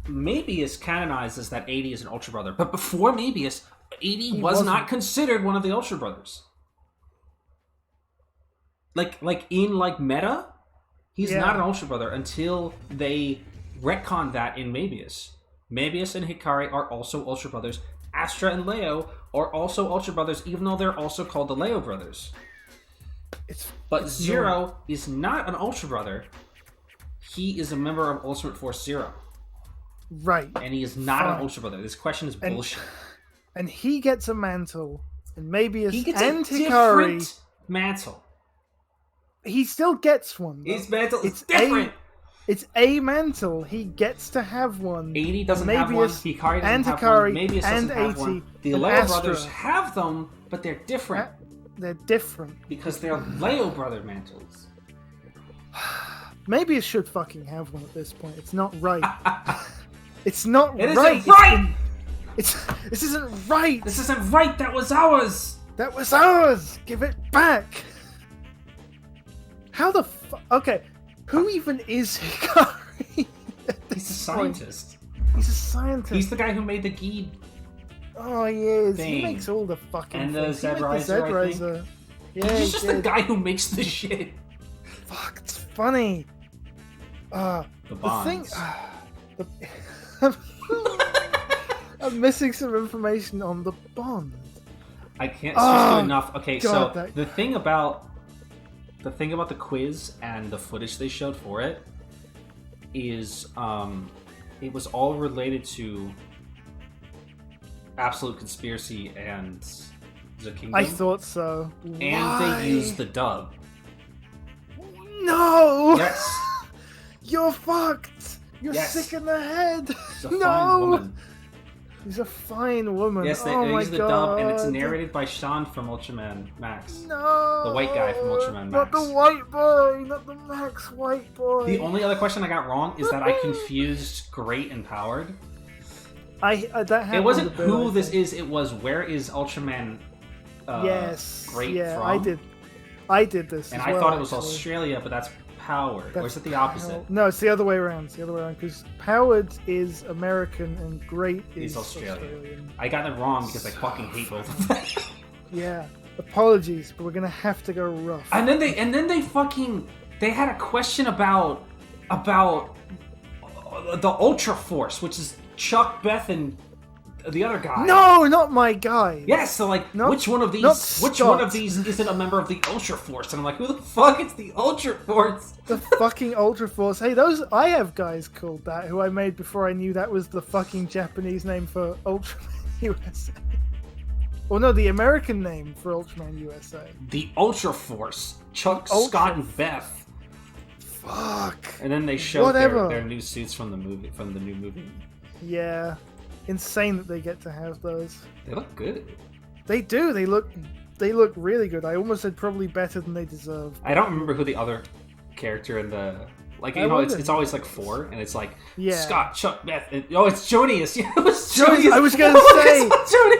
Mabius canonizes that 80 is an Ultra Brother, but before Mabius, 80 was not considered one of the Ultra Brothers. Like in meta, he's not an Ultra Brother until they retconned that in Mabius. Mabius and Hikari are also Ultra Brothers. Astra and Leo are also Ultra Brothers, even though they're also called the Leo Brothers. But Zero is not an Ultra Brother. He is a member of Ultimate Force Zero. Right. And he is not an Ultra Brother. This question is bullshit. And he gets a mantle. And maybe he gets and a Hikari. Different mantle. He still gets one. Though. His mantle is different. It's a mantle. He gets to have one. 80 doesn't have one. Hikari doesn't have one. Mabius doesn't have one. The Leo Brothers have them, but they're different. They're different. Because they're Leo Brother mantles. Mabius should fucking have one at this point. It's not right. It's not right. It isn't right! This isn't right! This isn't right! That was ours! That was ours! Give it back! How the fuck? Okay. Who even is Hikari? He's a scientist. He's a scientist. He's the guy who made the Geed. Oh, he is. He makes all the fucking and the things. Z-Riser, Yeah, he's just the guy who makes the shit. fuck, it's funny. The bonds. I'm missing some information on the Bond. I can't stress you enough. Okay, God, so the thing about the quiz and the footage they showed for it is it was all related to Absolute Conspiracy and the Kingdom. I thought so. And they used the dub. No! Yes! You're fucked! You're sick in the head! She's a fine woman. She's a fine woman. Yes, they use the dub, and it's narrated by Sean from Ultraman Max. No! The white guy from Ultraman Max. Not the white boy! Not the Max white boy! The only other question I got wrong is that I confused Great and Powered. That it wasn't who this is, it was where is Ultraman Great from? I did this. And I thought it was Australia, but that's Powered. Or is it the opposite? No, it's the other way around. It's the other way around, because Powered is American and Great is Australian. I got it wrong because I fucking hate both of them. Yeah. Apologies, but we're gonna have to go rough. And then they had a question about the Ultra Force, which is Chuck, Beth, and the other guy. No, not my guy. Yes, so which one of these isn't a member of the Ultra Force? And I'm like, who the fuck is the Ultra Force? The fucking Ultra Force. Hey, I have guys called that who I made before I knew that was the fucking Japanese name for Ultraman USA. Well, no, the American name for Ultraman USA. The Ultra Force. Chuck, Scott, and Beth. Fuck. And then they showed their new suits from the new movie. Yeah. Insane that they get to have those. They look good. They do. They look really good. I almost said probably better than they deserve. I don't remember who the other character in the it's always like 4, and it's like Scott, Chuck, Beth, and it's Jonius. Yeah, it was Jonius. I was gonna say,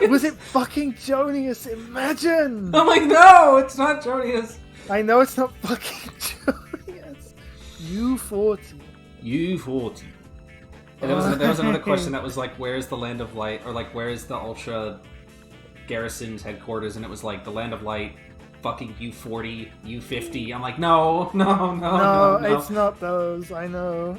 was it fucking Jonius? Imagine. I'm like, no, it's not Jonius. I know it's not fucking Jonius. U40. And there was another question that was like, where's the Land of Light? Or like, where is the Ultra Garrison's headquarters? And it was like, the Land of Light, fucking U40, U50. I'm like, no. No, it's not those. I know.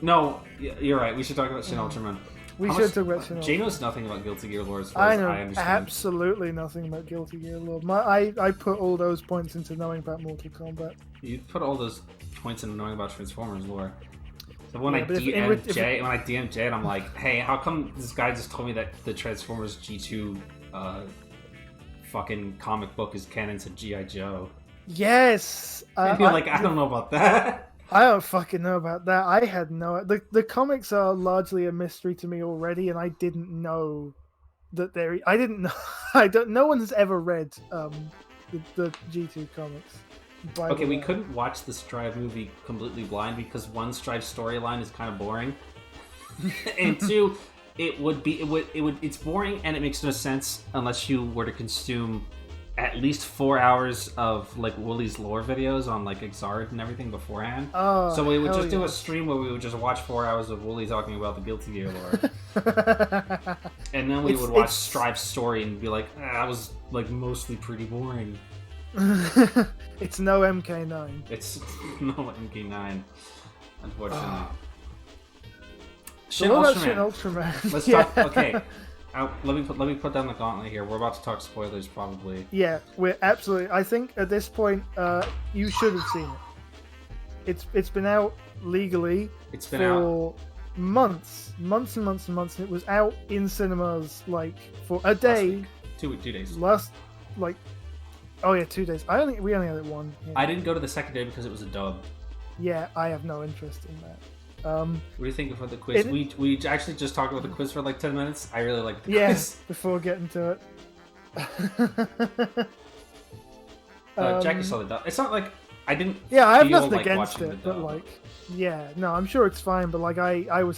No, you're right. We should talk about Shin Ultraman. We should talk about Shin Ultraman. Jay knows nothing about Guilty Gear Lore as far as I understand. Absolutely nothing about Guilty Gear Lore. I put all those points into knowing about Mortal Kombat. You put all those points into knowing about Transformers lore. So when I DM'd Jay, and I'm like, hey, how come this guy just told me that the Transformers G2 fucking comic book is canon to G.I. Joe? Yes! I don't know about that. I don't fucking know about that. I had no... The comics are largely a mystery to me already, and I didn't know that they're... I didn't know... no one has ever read the G2 comics. Okay, we couldn't watch the Strive movie completely blind because one, Strive's storyline is kind of boring, and two, it's boring and it makes no sense unless you were to consume at least 4 hours of like Wooly's lore videos on like Exard and everything beforehand. Oh, so we would just do a stream where we would just watch 4 hours of Wooly talking about the Guilty Gear lore, and then we would watch Strive's story and be like, that was like mostly pretty boring. It's no MK9. It's no MK9, unfortunately. Shin Ultraman. Let's talk. Okay, let me put down the gauntlet here. We're about to talk spoilers, probably. Yeah, we're absolutely. I think at this point, you should have seen it. It's been out legally. It's been out months and months and months. It was out in cinemas like for a day. 2 days. Oh yeah, 2 days. We only had it one. Yeah. I didn't go to the second day because it was a dub. Yeah, I have no interest in that. What do you think of the quiz? We actually just talked about the quiz for like 10 minutes. I really like the quiz. Yes, before getting to it. Jackie saw the dub. It's not like I didn't. Yeah, I have nothing against it, but I'm sure it's fine. But like, I'm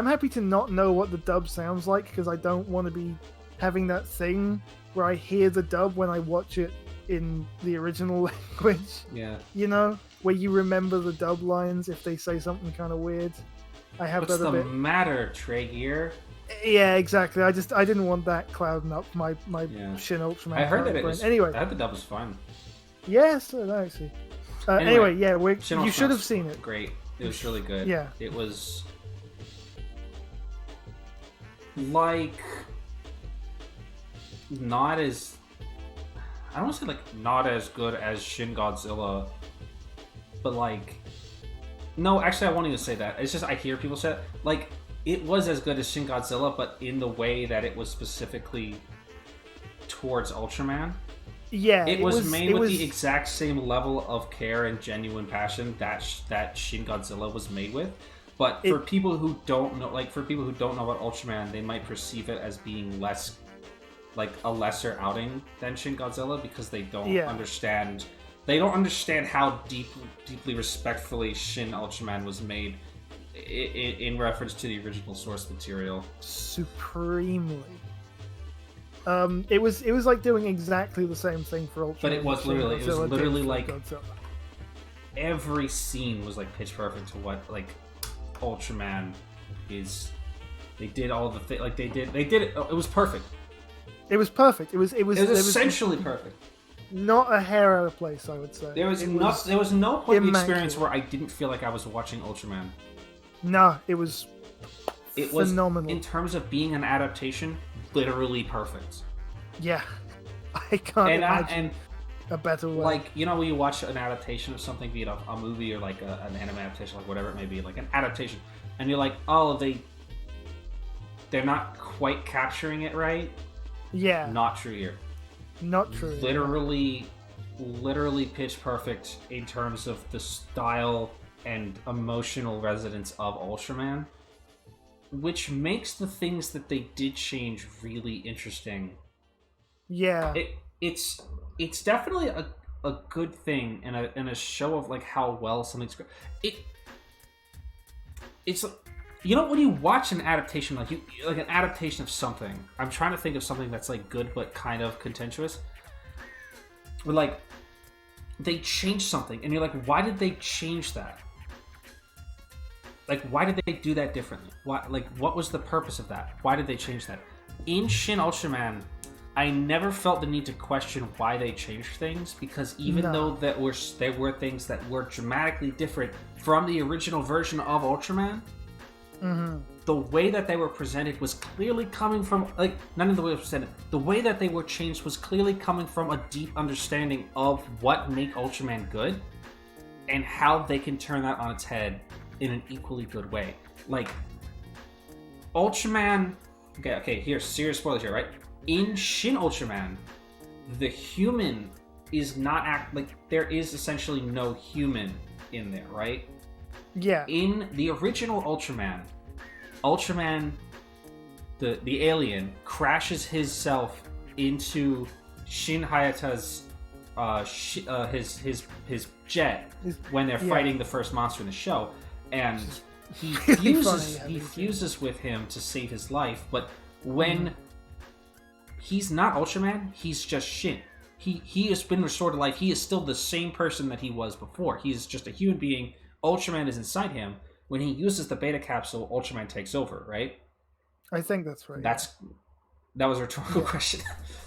happy to not know what the dub sounds like because I don't want to be having that thing where I hear the dub when I watch it in the original language. Yeah. You know, where you remember the dub lines if they say something kind of weird. I have What's that a bit. What's the matter, Traeger? Yeah, exactly. I didn't want that clouding up my Shin Ultraman. I heard that it was. Anyway, I heard the dub was fine. Yes, actually. Anyway, yeah, you should have seen it. Great. It was really good. Yeah. It was like not as I don't want to say like not as good as Shin Godzilla, but like no, actually I won't even say that. It's just I hear people say it. Like it was as good as Shin Godzilla, but in the way that it was specifically towards Ultraman. Yeah, it was made with the exact same level of care and genuine passion that Shin Godzilla was made with. But for people who don't know, about Ultraman, they might perceive it as being less, like a lesser outing than Shin Godzilla because they don't understand. They don't understand how deeply respectfully Shin Ultraman was made in reference to the original source material. Supremely. It was like doing exactly the same thing for Ultraman. But it was literally like Godzilla. Every scene was like pitch perfect to what like Ultraman is. They did all the things like they did it. It was perfect. It was perfect. It was essentially perfect. Not a hair out of place, I would say. There was no point in the experience where I didn't feel like I was watching Ultraman. No, it was phenomenal. In terms of being an adaptation, literally perfect. Yeah, I can't imagine a better way. Like, you know, when you watch an adaptation of something, be it a movie or like an anime adaptation, like whatever it may be, like an adaptation, and you're like, oh, they're not quite capturing it right. Yeah. Not true here. Not true. Literally pitch perfect in terms of the style and emotional resonance of Ultraman, which makes the things that they did change really interesting. Yeah. It's definitely a good thing and a show of like how well something's it's you know when you watch an adaptation like an adaptation of something, I'm trying to think of something that's like good but kind of contentious. Or like they changed something and you're like, why did they change that? Like, why did they do that differently? What was the purpose of that? Why did they change that? In Shin Ultraman, I never felt the need to question why they changed things, because even though there were things that were dramatically different from the original version of Ultraman, the way that they were presented was clearly coming from, like, none of the way it was presented. The way that they were changed was clearly coming from a deep understanding of what make Ultraman good, and how they can turn that on its head in an equally good way. Like, Ultraman... Okay, here's serious spoilers here, right? In Shin Ultraman, the human is not there is essentially no human in there, right? Yeah. In the original Ultraman, the alien, crashes himself into Shin Hayata's his jet when they're fighting the first monster in the show, and he fuses with him to save his life. But when he's not Ultraman, he's just Shin. He has been restored to life. He is still the same person that he was before. He's just a human being. Ultraman is inside him. When he uses the beta capsule, Ultraman takes over, right? I think that's right. That was a rhetorical question.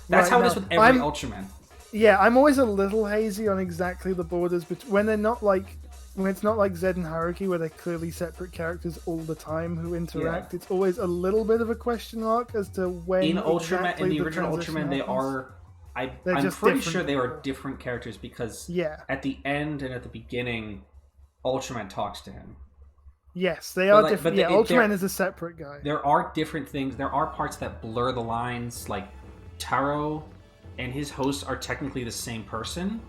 That's how it is with every Ultraman. Yeah, I'm always a little hazy on exactly the borders, but when it's not like Zed and Haruki, where they're clearly separate characters all the time who interact, it's always a little bit of a question mark as to when in the original Ultraman happens. They are. I'm pretty sure they are different characters because at the end and at the beginning, Ultraman talks to him. Yes, they are different. But Ultraman is a separate guy. There are different things. There are parts that blur the lines, like Taro and his host are technically the same person.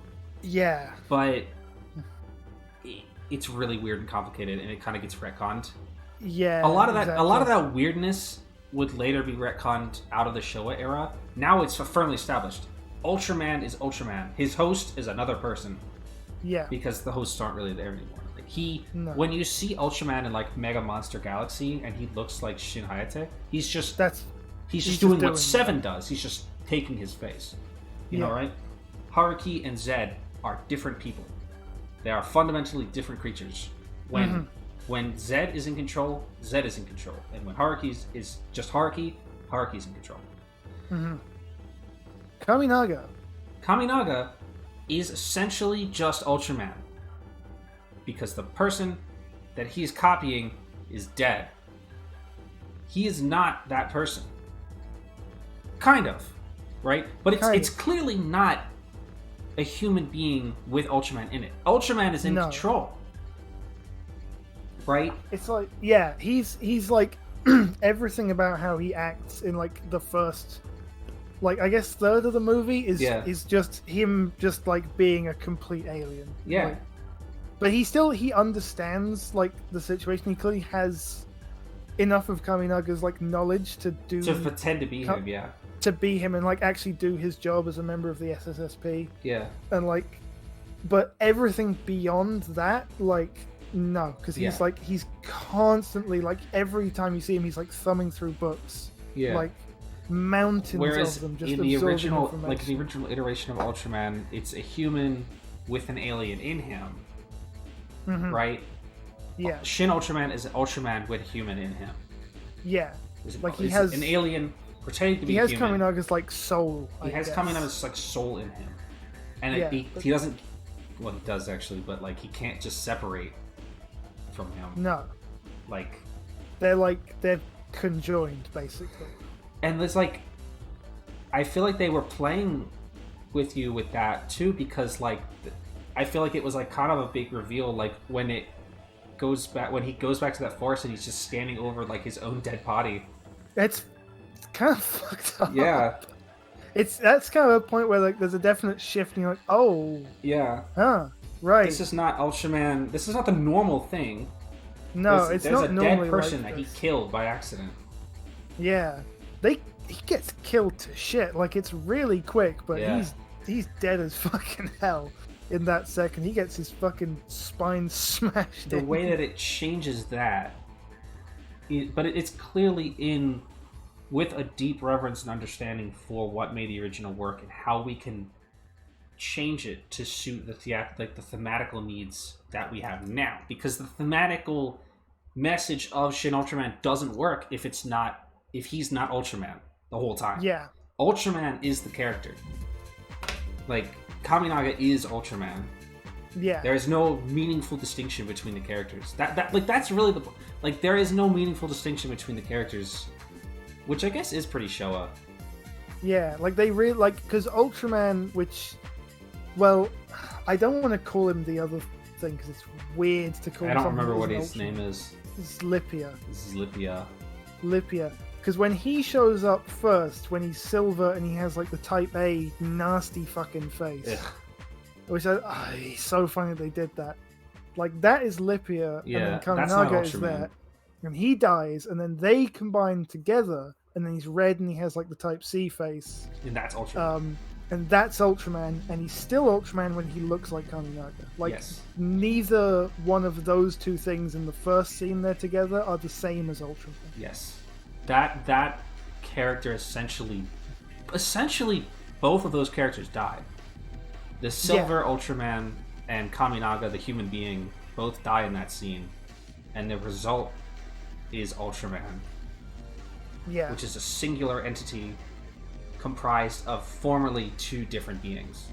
Yeah. But it's really weird and complicated, and it kind of gets retconned. Yeah. A lot of that weirdness would later be retconned out of the Showa era. Now it's firmly established. Ultraman is Ultraman. His host is another person. Yeah. Because the hosts aren't really there anymore. Like when you see Ultraman in like Mega Monster Galaxy and he looks like Shin Hayate, he's just doing what Seven does. He's just taking his face. You know, right? Haruki and Zed are different people. They are fundamentally different creatures. When Zed is in control, Zed is in control. And when Haruki is just Haruki, Haruki's in control. Kaminaga is essentially just Ultraman. because the person that he's copying is dead. He is not that person. Kind of, right? But it's clearly not a human being with Ultraman in it. Ultraman is in control. Right? It's like, yeah, he's like everything about how he acts in like the first, like I guess third of the movie is just him just like being a complete alien. Yeah. Like, but he understands like the situation. He clearly has enough of Kaminaga's like knowledge to pretend to be him, yeah. To be him and like actually do his job as a member of the SSSP. Yeah. And like, but everything beyond that, like, no, because he's constantly like every time you see him, he's like thumbing through books. Yeah. Like mountains of them. Just in the original, like the original iteration of Ultraman, it's a human with an alien in him, right? Yeah. Shin Ultraman is an Ultraman with a human in him. Yeah. Like he has an alien pretending to be human. He has Kaminaga's like soul. He has Kaminaga's like soul in him, and he doesn't. Well, he does actually, but like he can't just separate from him. No. Like they're conjoined basically. And there's like, I feel like they were playing with you with that too, because like, I feel like it was like kind of a big reveal, like when he goes back to that forest and he's just standing over like his own dead body. It's kind of fucked up. Yeah. That's kind of a point where like there's a definite shift and you're like, oh. Yeah. Huh. Right. This is not Ultraman. This is not the normal thing. No, there's not normally a dead person like that he killed by accident. Yeah. He gets killed to shit. Like it's really quick, but he's dead as fucking hell in that second. He gets his fucking spine smashed. The way that it changes that, but it's clearly in with a deep reverence and understanding for what made the original work and how we can change it to suit the thematical needs that we have now. Because the thematical message of Shin Ultraman doesn't work if he's not Ultraman the whole time. Yeah. Ultraman is the character. Like, Kaminaga is Ultraman. Yeah. There is no meaningful distinction between the characters. That's really the... Like, there is no meaningful distinction between the characters, which I guess is pretty Showa. Yeah, like, they really... Like, because Ultraman, which... Well, I don't want to call him the other thing, because it's weird to call him... I don't remember what his name is. It's Lipia. This is Lipia. Lipia. Because when he shows up first, when he's silver and he has like the Type A nasty fucking face, which it's so funny they did that. Like that is Lipia, and then Kaminaga is there, and he dies, and then they combine together, and then he's red and he has like the Type C face, and that's Ultraman. And that's Ultraman, and he's still Ultraman when he looks like Kaminaga. Like neither one of those two things in the first scene they're together are the same as Ultraman. Yes. That character essentially both of those characters died. The Silver Ultraman and Kaminaga, the human being, both die in that scene, and the result is Ultraman. Yeah. Which is a singular entity comprised of formerly two different beings.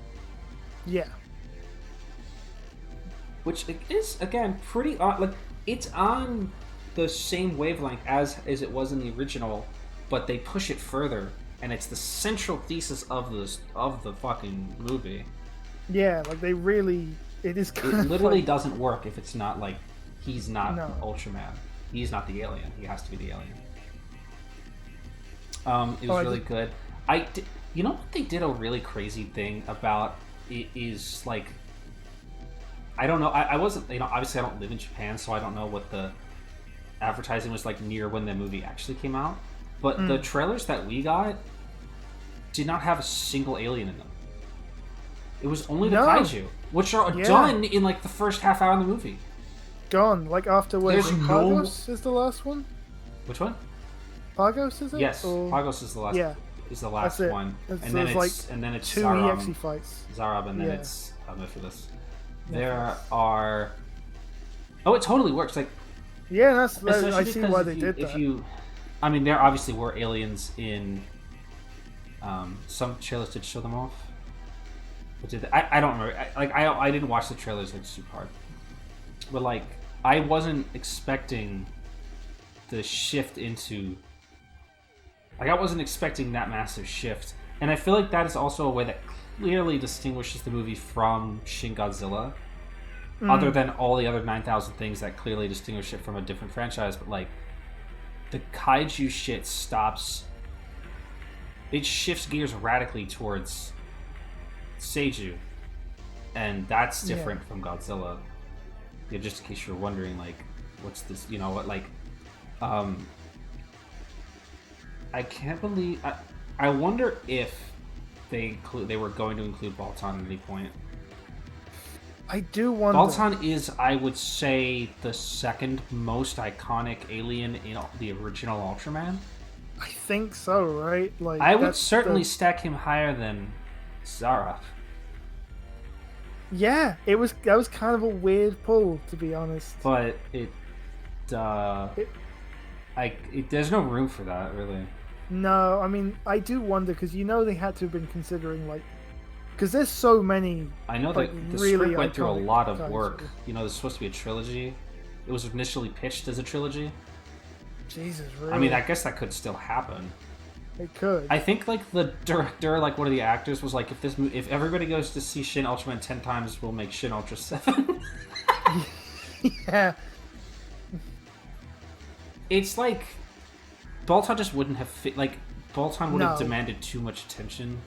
Yeah. Which is again pretty odd. Like it's on the same wavelength as it was in the original, but they push it further, and it's the central thesis of the fucking movie. Yeah, like they really, it is. It literally doesn't work if it's not like he's not Ultraman. He's not the alien. He has to be the alien. It was really good. You know what they did a really crazy thing about it is like, I don't know. I wasn't, obviously I don't live in Japan, so I don't know what the advertising was like near when the movie actually came out, but the trailers that we got did not have a single alien in them. It was only the kaiju, which are done in like the first half hour of the movie. Gone, like afterwards. Pagos is the last one. Which one? Pagos is it? Yes, Pagos is the last. Yeah, is the last one, and then it's two Zarab, EXE fights. Zarab, and then it's Mephiles. There are. Oh, it totally works. Like. Yeah, I see why they did that. I mean, there obviously were aliens in some trailers did show them off. But I don't remember. I didn't watch the trailers like super hard. but like I wasn't expecting the shift into. Like I wasn't expecting that massive shift, and I feel like that is also a way that clearly distinguishes the movie from Shin Godzilla. Other than all the other 9,000 things that clearly distinguish it from a different franchise, but like the kaiju shit stops. It shifts gears radically towards Seiju, and that's different from Godzilla. Yeah, just in case you're wondering, like, what's this? You know what? Like, I can't believe. I wonder if they were going to include Baltan at any point. I do wonder. Baltan is, I would say, the second most iconic alien in the original Ultraman. I think so, right? Like I would certainly stack him higher than Zara. Yeah, that was kind of a weird pull, to be honest. But there's no room for that, really. No, I mean, I do wonder because they had to have been considering like, because there's so many. I know like, that the really script went through a lot of types. work. There's supposed to be a trilogy. It was initially pitched as a trilogy. Jesus, really? I mean, I guess that could still happen. It could. I think like the director, like one of the actors, was like, if everybody goes to see Shin Ultraman 10 times, we'll make Shin Ultra 7. Yeah. It's like Baltan just wouldn't have fit. Like Baltan would have No. demanded too much attention.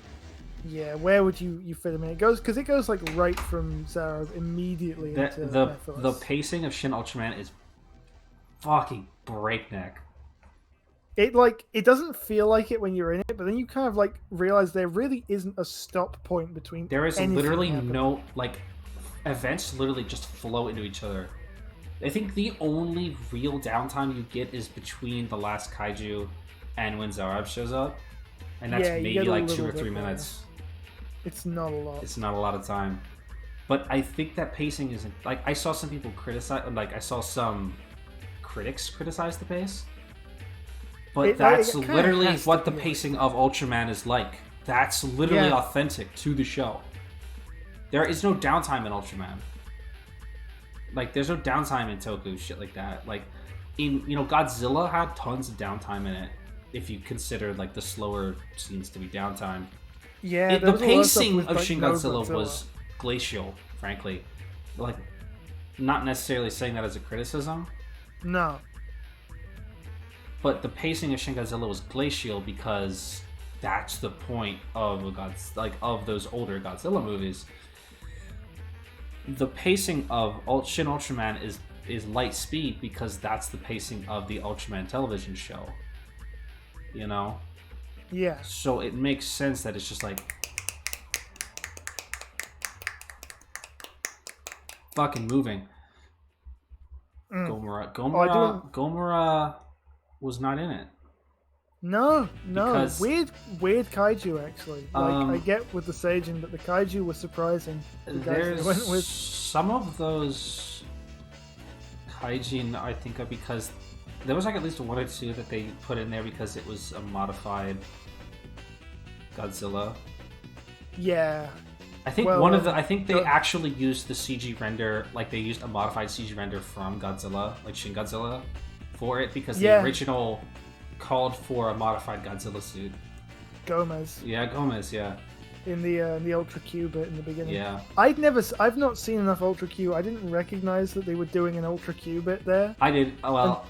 Yeah, where would you fit him in? It goes like right from Zara immediately into The Nephilis. pacing of Shin Ultraman is fucking breakneck. It doesn't feel like it when you're in it, but then you kind of like realize there really isn't a stop point between. There is anything literally happening. no like events literally just flow into each other. I think the only real downtime you get is between the last kaiju and when Zarab shows up, and that's Yeah, you maybe get a like 2 little or bit 3 there. minutes. It's not a lot. It's not a lot of time, but I think that pacing isn't like I saw some people criticize. Like I saw some critics criticize the pace, but that's it kinda literally has to what the be. pacing of Ultraman is like. That's literally Yeah. authentic to the show. There is no downtime in Ultraman. Like there's no downtime in Toku, shit like that. Like in Godzilla had tons of downtime in it. If you consider like the slower scenes to be downtime. Yeah, The there was a lot of stuff pacing with, of like, Shin no Godzilla was glacial, frankly. Like, not necessarily saying that as a criticism, No. but the pacing of Shin Godzilla was glacial because that's the point of of those older Godzilla movies. The pacing of Shin Ultraman is light speed because that's the pacing of the Ultraman television show. Yeah. So it makes sense that it's just like fucking moving. Gomora was not in it. No. Because- Weird kaiju actually. Like I get with the Seijin, but the kaiju was surprising. The guys they There's went with. some of those kaijin I think are because there was like at least one or two that they put in there because it was a modified Godzilla. Yeah. I think Well, I think they the- actually used the CG render, like they used a modified CG render from Godzilla, like Shin Godzilla, for it because Yeah. the original called for a modified Godzilla suit. Gomez Yeah, Gomez. Yeah, in the Ultra Q bit in the beginning. yeah. I've not seen enough Ultra Q. I didn't recognize that they were doing an Ultra Q bit there I did. Well,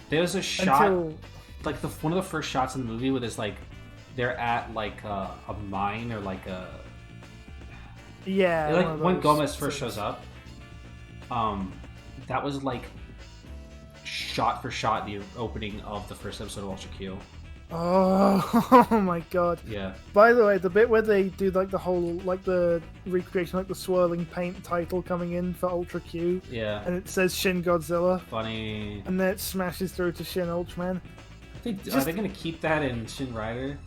there's a shot. until Like one of the first shots in the movie where there's like they're at like a mine or like a yeah. like one of when those Gomez first scenes. shows up. That was like shot for shot the opening of the first episode of Ultra Q. Oh, oh my god. Yeah, By the way, the bit where they do like the whole like the recreation, like the swirling paint title coming in for Ultra Q, yeah. and it says Shin Godzilla, Funny. and then it smashes through to Shin Ultraman. Are they gonna keep that in Shin Rider?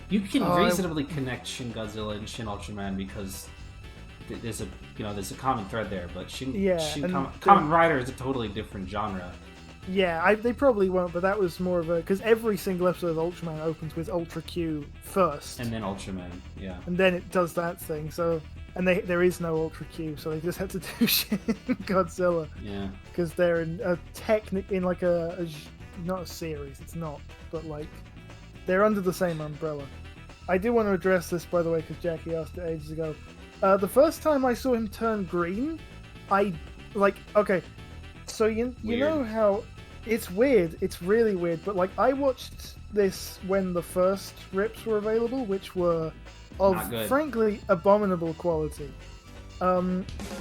You can reasonably connect Shin Godzilla and Shin Ultraman because there's a common thread there, but Kamen Rider is a totally different genre. Yeah, they probably won't, but that was more of a because every single episode of Ultraman opens with Ultra Q first, And then Ultraman, yeah. and then it does that thing. So and there is no Ultra Q, so they just had to do Shin Godzilla. Yeah. Because they're in like not a series, it's not, but like they're under the same umbrella. I do want to address this, by the way, because Jackie asked it ages ago. The first time I saw him turn green, okay, so you know how it's weird, it's really weird, but like I watched this when the first rips were available, which were of frankly abominable quality,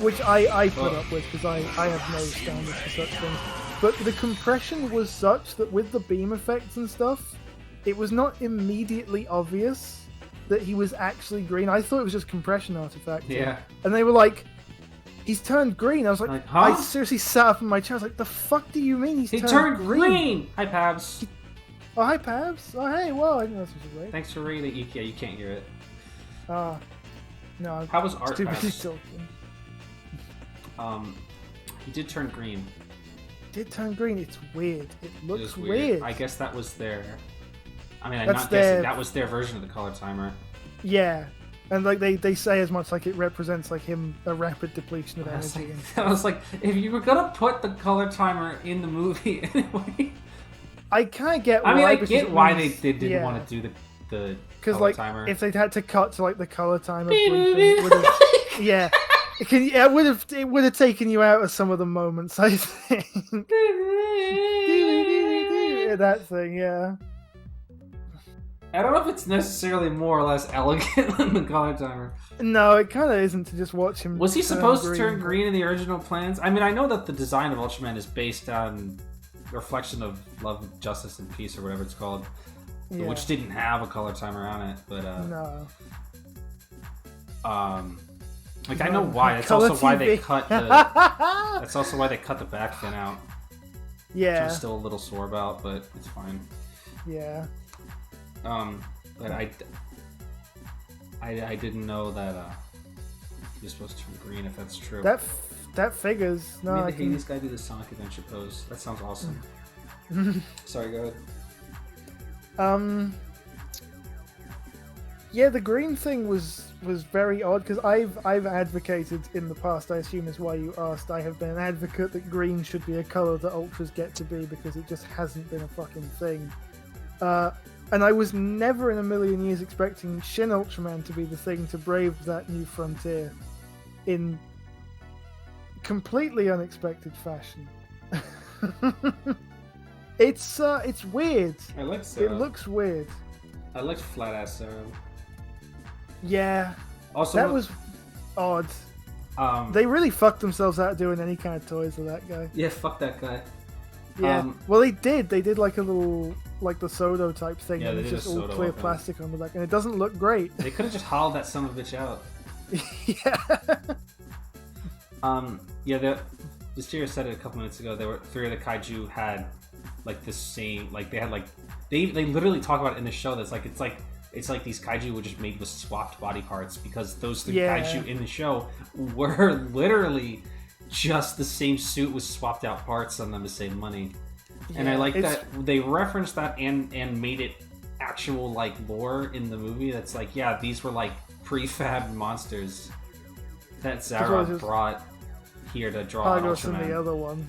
which I put up with because I have no standards for such things. But the compression was such that with the beam effects and stuff, it was not immediately obvious that he was actually green. I thought it was just compression artifact. Yeah. And they were like, he's turned green. I was like huh? I seriously sat up in my chair. I was like, the fuck do you mean he turned green? Hi, Pabs. Oh, hi, Pabs. Oh, hey, well, I didn't know this was great. Thanks for reading. Yeah, you can't hear it. No. How was Art too Pabs? busy talking. He did turn green. Did turn green. It's weird. It looks weird. I guess that was their... I mean, I'm That's not guessing. That was their version of the color timer. Yeah. And like they say as much like it represents like him a rapid depletion of energy. I was like, if you were gonna put the color timer in the movie anyway, I kind of get. Why, I get why they didn't want to do the because color like timer. If they'd had to cut to like the color timer, yeah, it would have taken you out of some of the moments. I think that thing, yeah. I don't know if it's necessarily more or less elegant than the color timer. No, it kind of isn't to just watch him. Was he supposed to turn green in the original plans? I mean, I know that the design of Ultraman is based on a reflection of Love, Justice, and Peace, or whatever it's called, which didn't have a color timer on it. But no. Like I know why. That's also why they cut the. That's also why they cut the back fin out. Yeah. Which I'm still a little sore about, but it's fine. Yeah. But I didn't know that you're supposed to turn green if that's true. That figures. No, I mean, this guy do the Sonic Adventure pose. That sounds awesome. Sorry, go ahead. Yeah, the green thing was very odd because I've advocated in the past. I assume is why you asked. I have been an advocate that green should be a color that Ultras get to be because it just hasn't been a fucking thing. And I was never in a million years expecting Shin Ultraman to be the thing to brave that new frontier in completely unexpected fashion. It's weird. It looks weird. I liked Flat Ass Sarah. Yeah. Also, that was odd. They really fucked themselves out doing any kind of toys with that guy. Yeah, fuck that guy. Yeah. Well, they did. They did like a little, like the Sodo type thing. Yeah, and it's just all clear plastic on the back, and it doesn't look great. They could have just hauled that son of a bitch out. Yeah. Yeah. The Steer said it a couple minutes ago. There were 3 of the kaiju had like the same, like they had like they literally talk about it in the show. That's like it's like these kaiju were just made with swapped body parts because those 3 kaiju in the show were literally just the same suit with swapped out parts on them to save money. Yeah, and I like that they referenced that and made it actual like lore in the movie. That's like, yeah, these were like prefab monsters that Zara brought here to draw Pagos Ultraman. and the other one.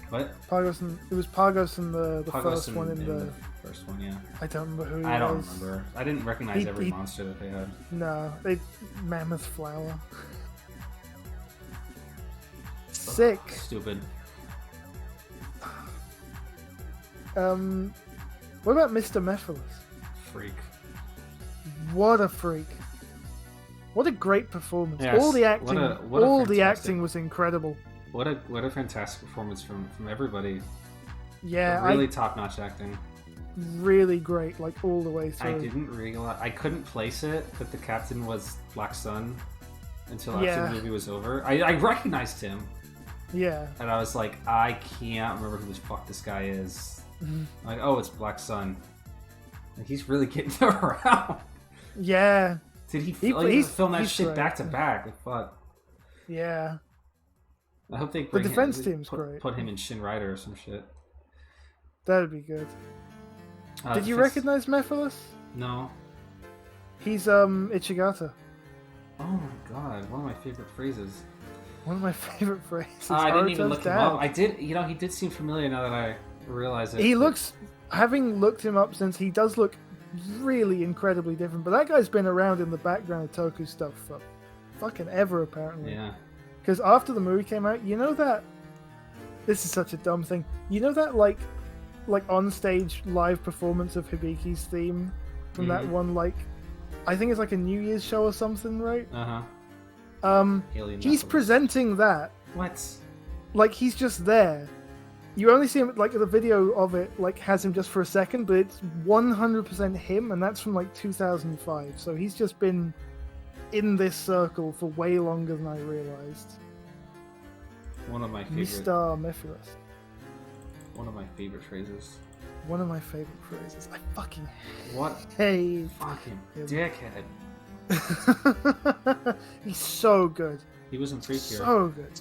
What? It was Pagos in the Pagos first one in the first one, yeah. I don't remember who he I don't was. remember. I didn't recognize every monster that they had. No, Mammoth Flower. Sick. Ugh, stupid. What about Mr. Mephiles? Freak. What a freak. What a great performance. Yes, all the acting the acting was incredible. What a fantastic performance from everybody. Yeah, really top-notch acting. Really great, like all the way through. I didn't realize, I couldn't place it that the captain was Black Sun until after the movie was over. I recognized him. Yeah. And I was like, I can't remember who the fuck this guy is. Like, oh, it's Black Sun. Like, he's really getting around. Yeah. Did he film that shit back to back? Like, fuck. Yeah. I hope they the defense team's great. Put him in Shin Rider or some shit. That'd be good. Did you recognize Mephiles? No. He's Ichigata. Oh my god, one of my favorite phrases. One of my favorite phrases. I didn't even look him dad. up. I did, you know, he did seem familiar now that I realize it. He looks, having looked him up since, he does look really incredibly different. But that guy's been around in the background of Toku stuff for fucking ever, apparently. Yeah. Because after the movie came out, you know that... This is such a dumb thing. You know that, like on-stage live performance of Hibiki's theme from that one, like... I think it's like a New Year's show or something, right? Uh-huh. He's presenting that. What? Like, he's just there. You only see him, like, the video of it, like, has him just for a second, but it's 100% him, and that's from, like, 2005. So he's just been in this circle for way longer than I realized. One of my favorite... Mr. Mephiles. One of my favorite phrases. One of my favorite phrases. I fucking What? hate Fucking him. dickhead. He's so good. He was in Precure. So good.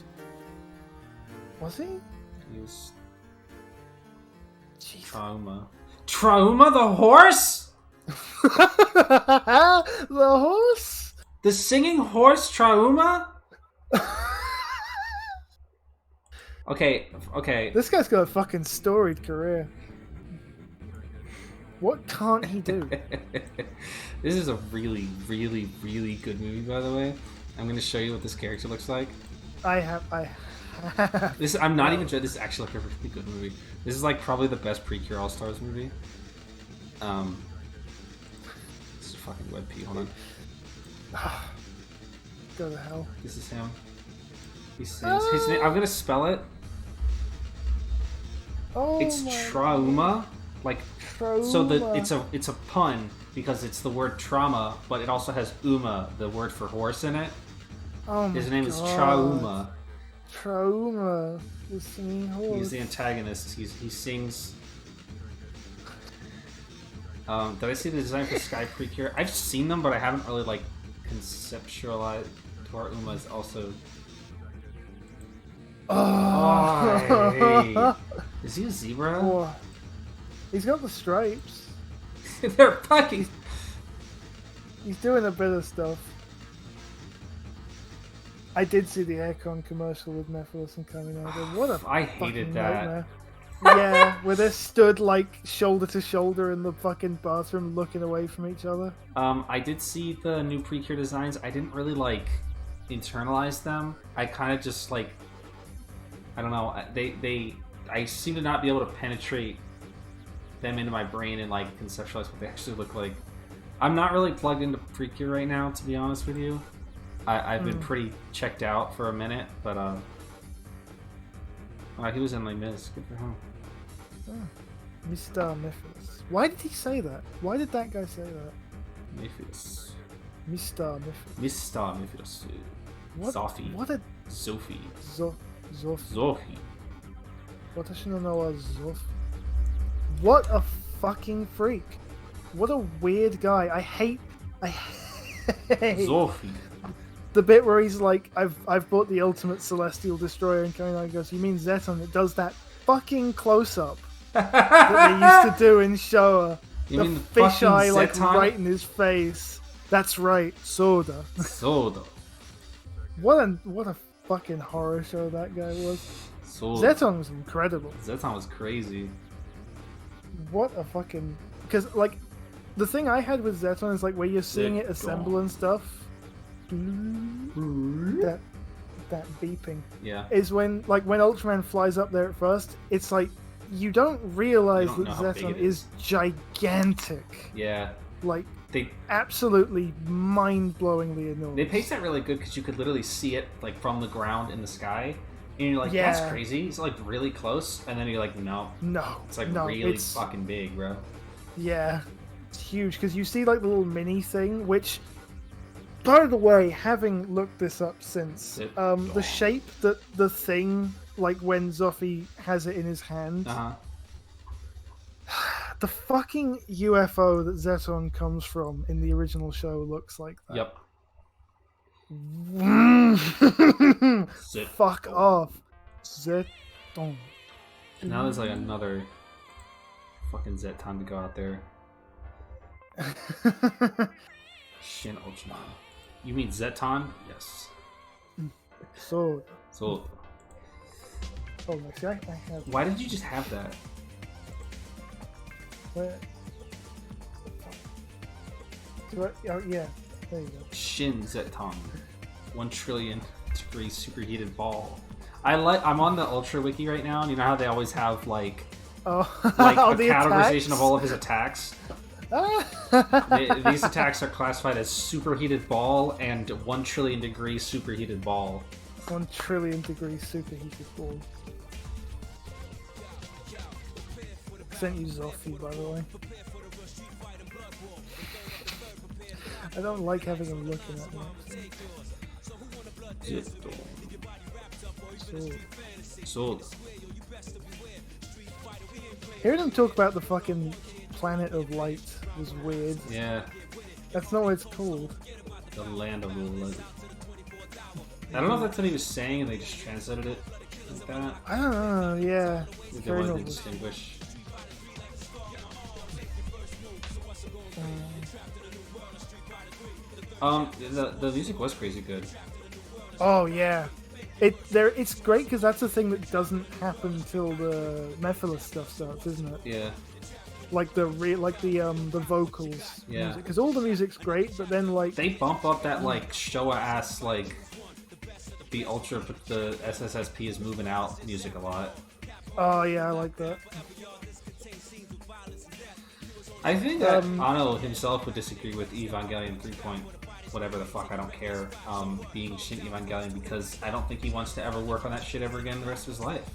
Was he? He was... Jeez. Trauma. Trauma the horse? The horse? The singing horse Trauma? Okay. This guy's got a fucking storied career. What can't he do? This is a really, really, really good movie, by the way. I'm going to show you what this character looks like. I have. I'm not even joking. This is actually like a really good movie. This is like probably the best Precure All Stars movie. This is a fucking web pee. Hold on. Go to hell. This is him. He sings. His name. I'm gonna spell it. Oh, It's my Trauma. Like Trauma. so it's a pun because it's the word trauma, but it also has uma, the word for horse, in it. Oh my His name is God. Trauma. Trauma. The singing horse. He's the antagonist. He sings. Did I see the design for Sky Precure? I've seen them, but I haven't really like conceptualized. Tor Uma is also. Oh. Is he a zebra? Oh. He's got the stripes. They're fucking. He's doing a bit of stuff. I did see the aircon commercial with Mephiles and Kamen Rider. What a I hated fucking that. nightmare. Yeah, where they stood like shoulder to shoulder in the fucking bathroom looking away from each other. I did see the new Precure designs. I didn't really like internalize them. I kind of just like, I don't know. I seem to not be able to penetrate them into my brain and like conceptualize what they actually look like. I'm not really plugged into Precure right now, to be honest with you. I've been pretty checked out for a minute, but he was in Les Mis. Good for him. Oh, Mr. Mephiles. Why did he say that? Why did that guy say that? Mephiles. Mr. Mephiles. Mr. Mephiles. What? Sophie. What a Sophie. Zof. Sophie. Watashi no no wa Zof. What a fucking freak. What a weird guy. I hate Sophie. the bit where he's like, I've bought the ultimate celestial destroyer, and Kamen Rider goes, you mean Zeton? It does that fucking close-up that they used to do in Showa. You mean the fisheye fucking like Zeton? right in his face. That's right, Soda. Soda. What a fucking horror show that guy was. Soda. Zeton was incredible. Zeton was crazy. What a fucking... Because, like, the thing I had with Zeton is, like, where you're seeing it assemble and stuff. That beeping. Yeah. Is when Ultraman flies up there at first, it's like, you don't realize You don't know how that big Zeton it is gigantic. Yeah. Like, They absolutely mind-blowingly enormous. they paced that really good because you could literally see it like from the ground in the sky, and you're like, that's Yeah. crazy. It's like really close, and then you're like, no, No. it's like no, really it's, fucking big, bro. Yeah. It's huge, because you see like the little mini thing, which, by the way, having looked this up since, the shape that the thing, like when Zoffy has it in his hand, the fucking UFO that Zeton comes from in the original show looks like that. Yep. Fuck off. Zeton. Now there's like another fucking Zeton to go out there. Shin Ultraman. You mean Zeton? Yes. So. So. Oh, my God. I have. Why did you just have that? Where? Oh, yeah. There you go. Shin Zeton. 1 trillion degree superheated ball. I'm on the Ultra Wiki right now, and you know how they always have like Oh, like oh, a categorization of all of his attacks. These attacks are classified as superheated ball and 1 trillion degree superheated ball. 1 trillion degree superheated ball. Sent you Zoffy, by the way. I don't like having him looking at me. Sword. Hearing him talk about the fucking planet of light was weird. Yeah. That's not what it's called. The land of light. I don't know if that's what he was saying and they just translated it like that. I don't know, yeah. They Very wanted to novel. distinguish. The music was crazy good. Oh yeah, it's great because that's a thing that doesn't happen till the Mephiles stuff starts, isn't it? Yeah. Like the vocals. Yeah. Because all the music's great, but then like They bump up that like Showa ass like the SSSP is moving out music a lot. oh yeah, I like that. I think that Ano himself would disagree with Evangelion 3. Whatever the fuck, I don't care, being Shin Evangelion, because I don't think he wants to ever work on that shit ever again the rest of his life.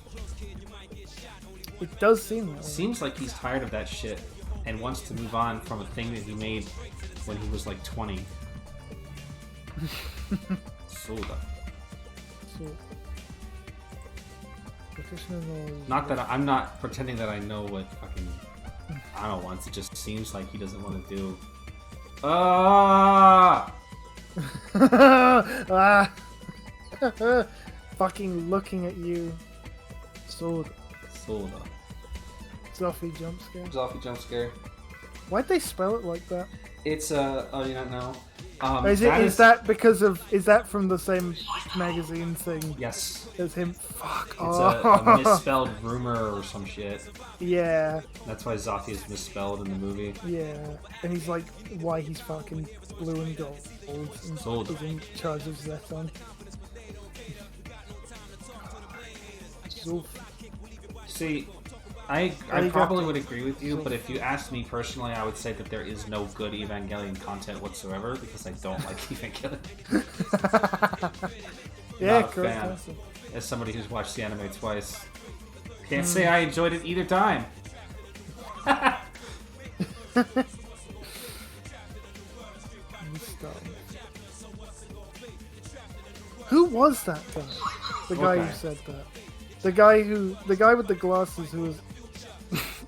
It does seem that way. Seems like he's tired of that shit and wants to move on from a thing that he made when he was like 20. Soda. So, Not that I'm not pretending that I know what fucking Ano wants, it just seems like he doesn't want to do. Fucking looking at you. Soda. Zoffy jump scare. Zoffy jump scare. Why'd they spell it like that? It's oh, you don't know. Is that from the same magazine thing Yes. as him? Fuck. It's a misspelled rumor or some shit. Yeah. That's why Zoffy is misspelled in the movie. Yeah. And he's like, why he's fucking blue and gold and Sold. he's in charge of Zeton. Zoof. See, I probably would agree with you, but if you asked me personally, I would say that there is no good Evangelion content whatsoever because I don't like Evangelion. Yeah, Not a fan. As somebody who's watched the anime twice, can't say I enjoyed it either time. Who was that guy? The guy who said that. The guy with the glasses who was.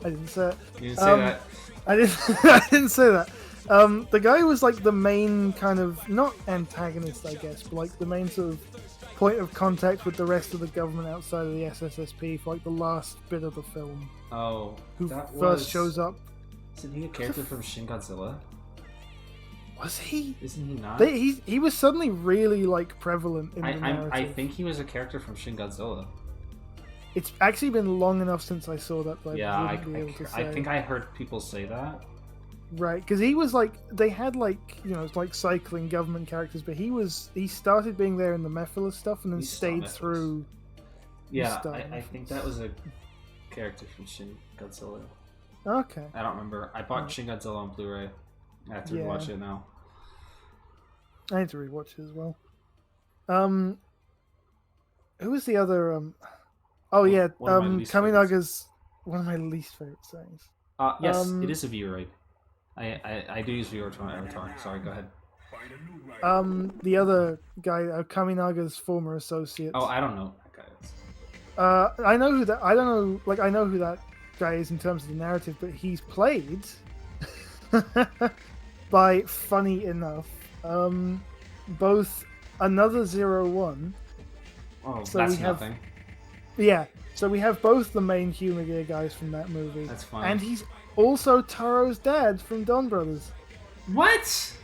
I didn't say it. You didn't say that. I didn't. I didn't say that. The guy who was like the main kind of not antagonist, I guess, but like the main sort of point of contact with the rest of the government outside of the SSSP for like the last bit of the film. Oh, who that first shows up? Isn't he a character from Shin Godzilla? Was he? Isn't he not? He was suddenly really like prevalent in the narrative. I think he was a character from Shin Godzilla. It's actually been long enough since I saw that, but yeah, I wouldn't be able to say. I think I heard people say that. Right, because he was like, they had like, you know, like cycling government characters, but he started being there in the Mephiles stuff and then stayed through. Yeah, I think that was a character from Shin Godzilla. Okay. I don't remember. I bought Shin Godzilla on Blu-ray. I have to rewatch it now. I need to rewatch it as well. Who was the other? Oh yeah, Kaminaga's one of my least favorite sayings. Yes, it is a Vieroid. I do use Vieroid from Avatar. Sorry, go ahead. The other guy, Kaminaga's former associate. Oh, I don't know who that guy is. I know who that. I don't know. Like I know who that guy is in terms of the narrative, but he's played by, funny enough, both Another 01. Oh, so that's nothing. Yeah, so we have both the main Humor Gear guys from that movie. That's fine. And he's also Taro's dad from Donbrothers. What?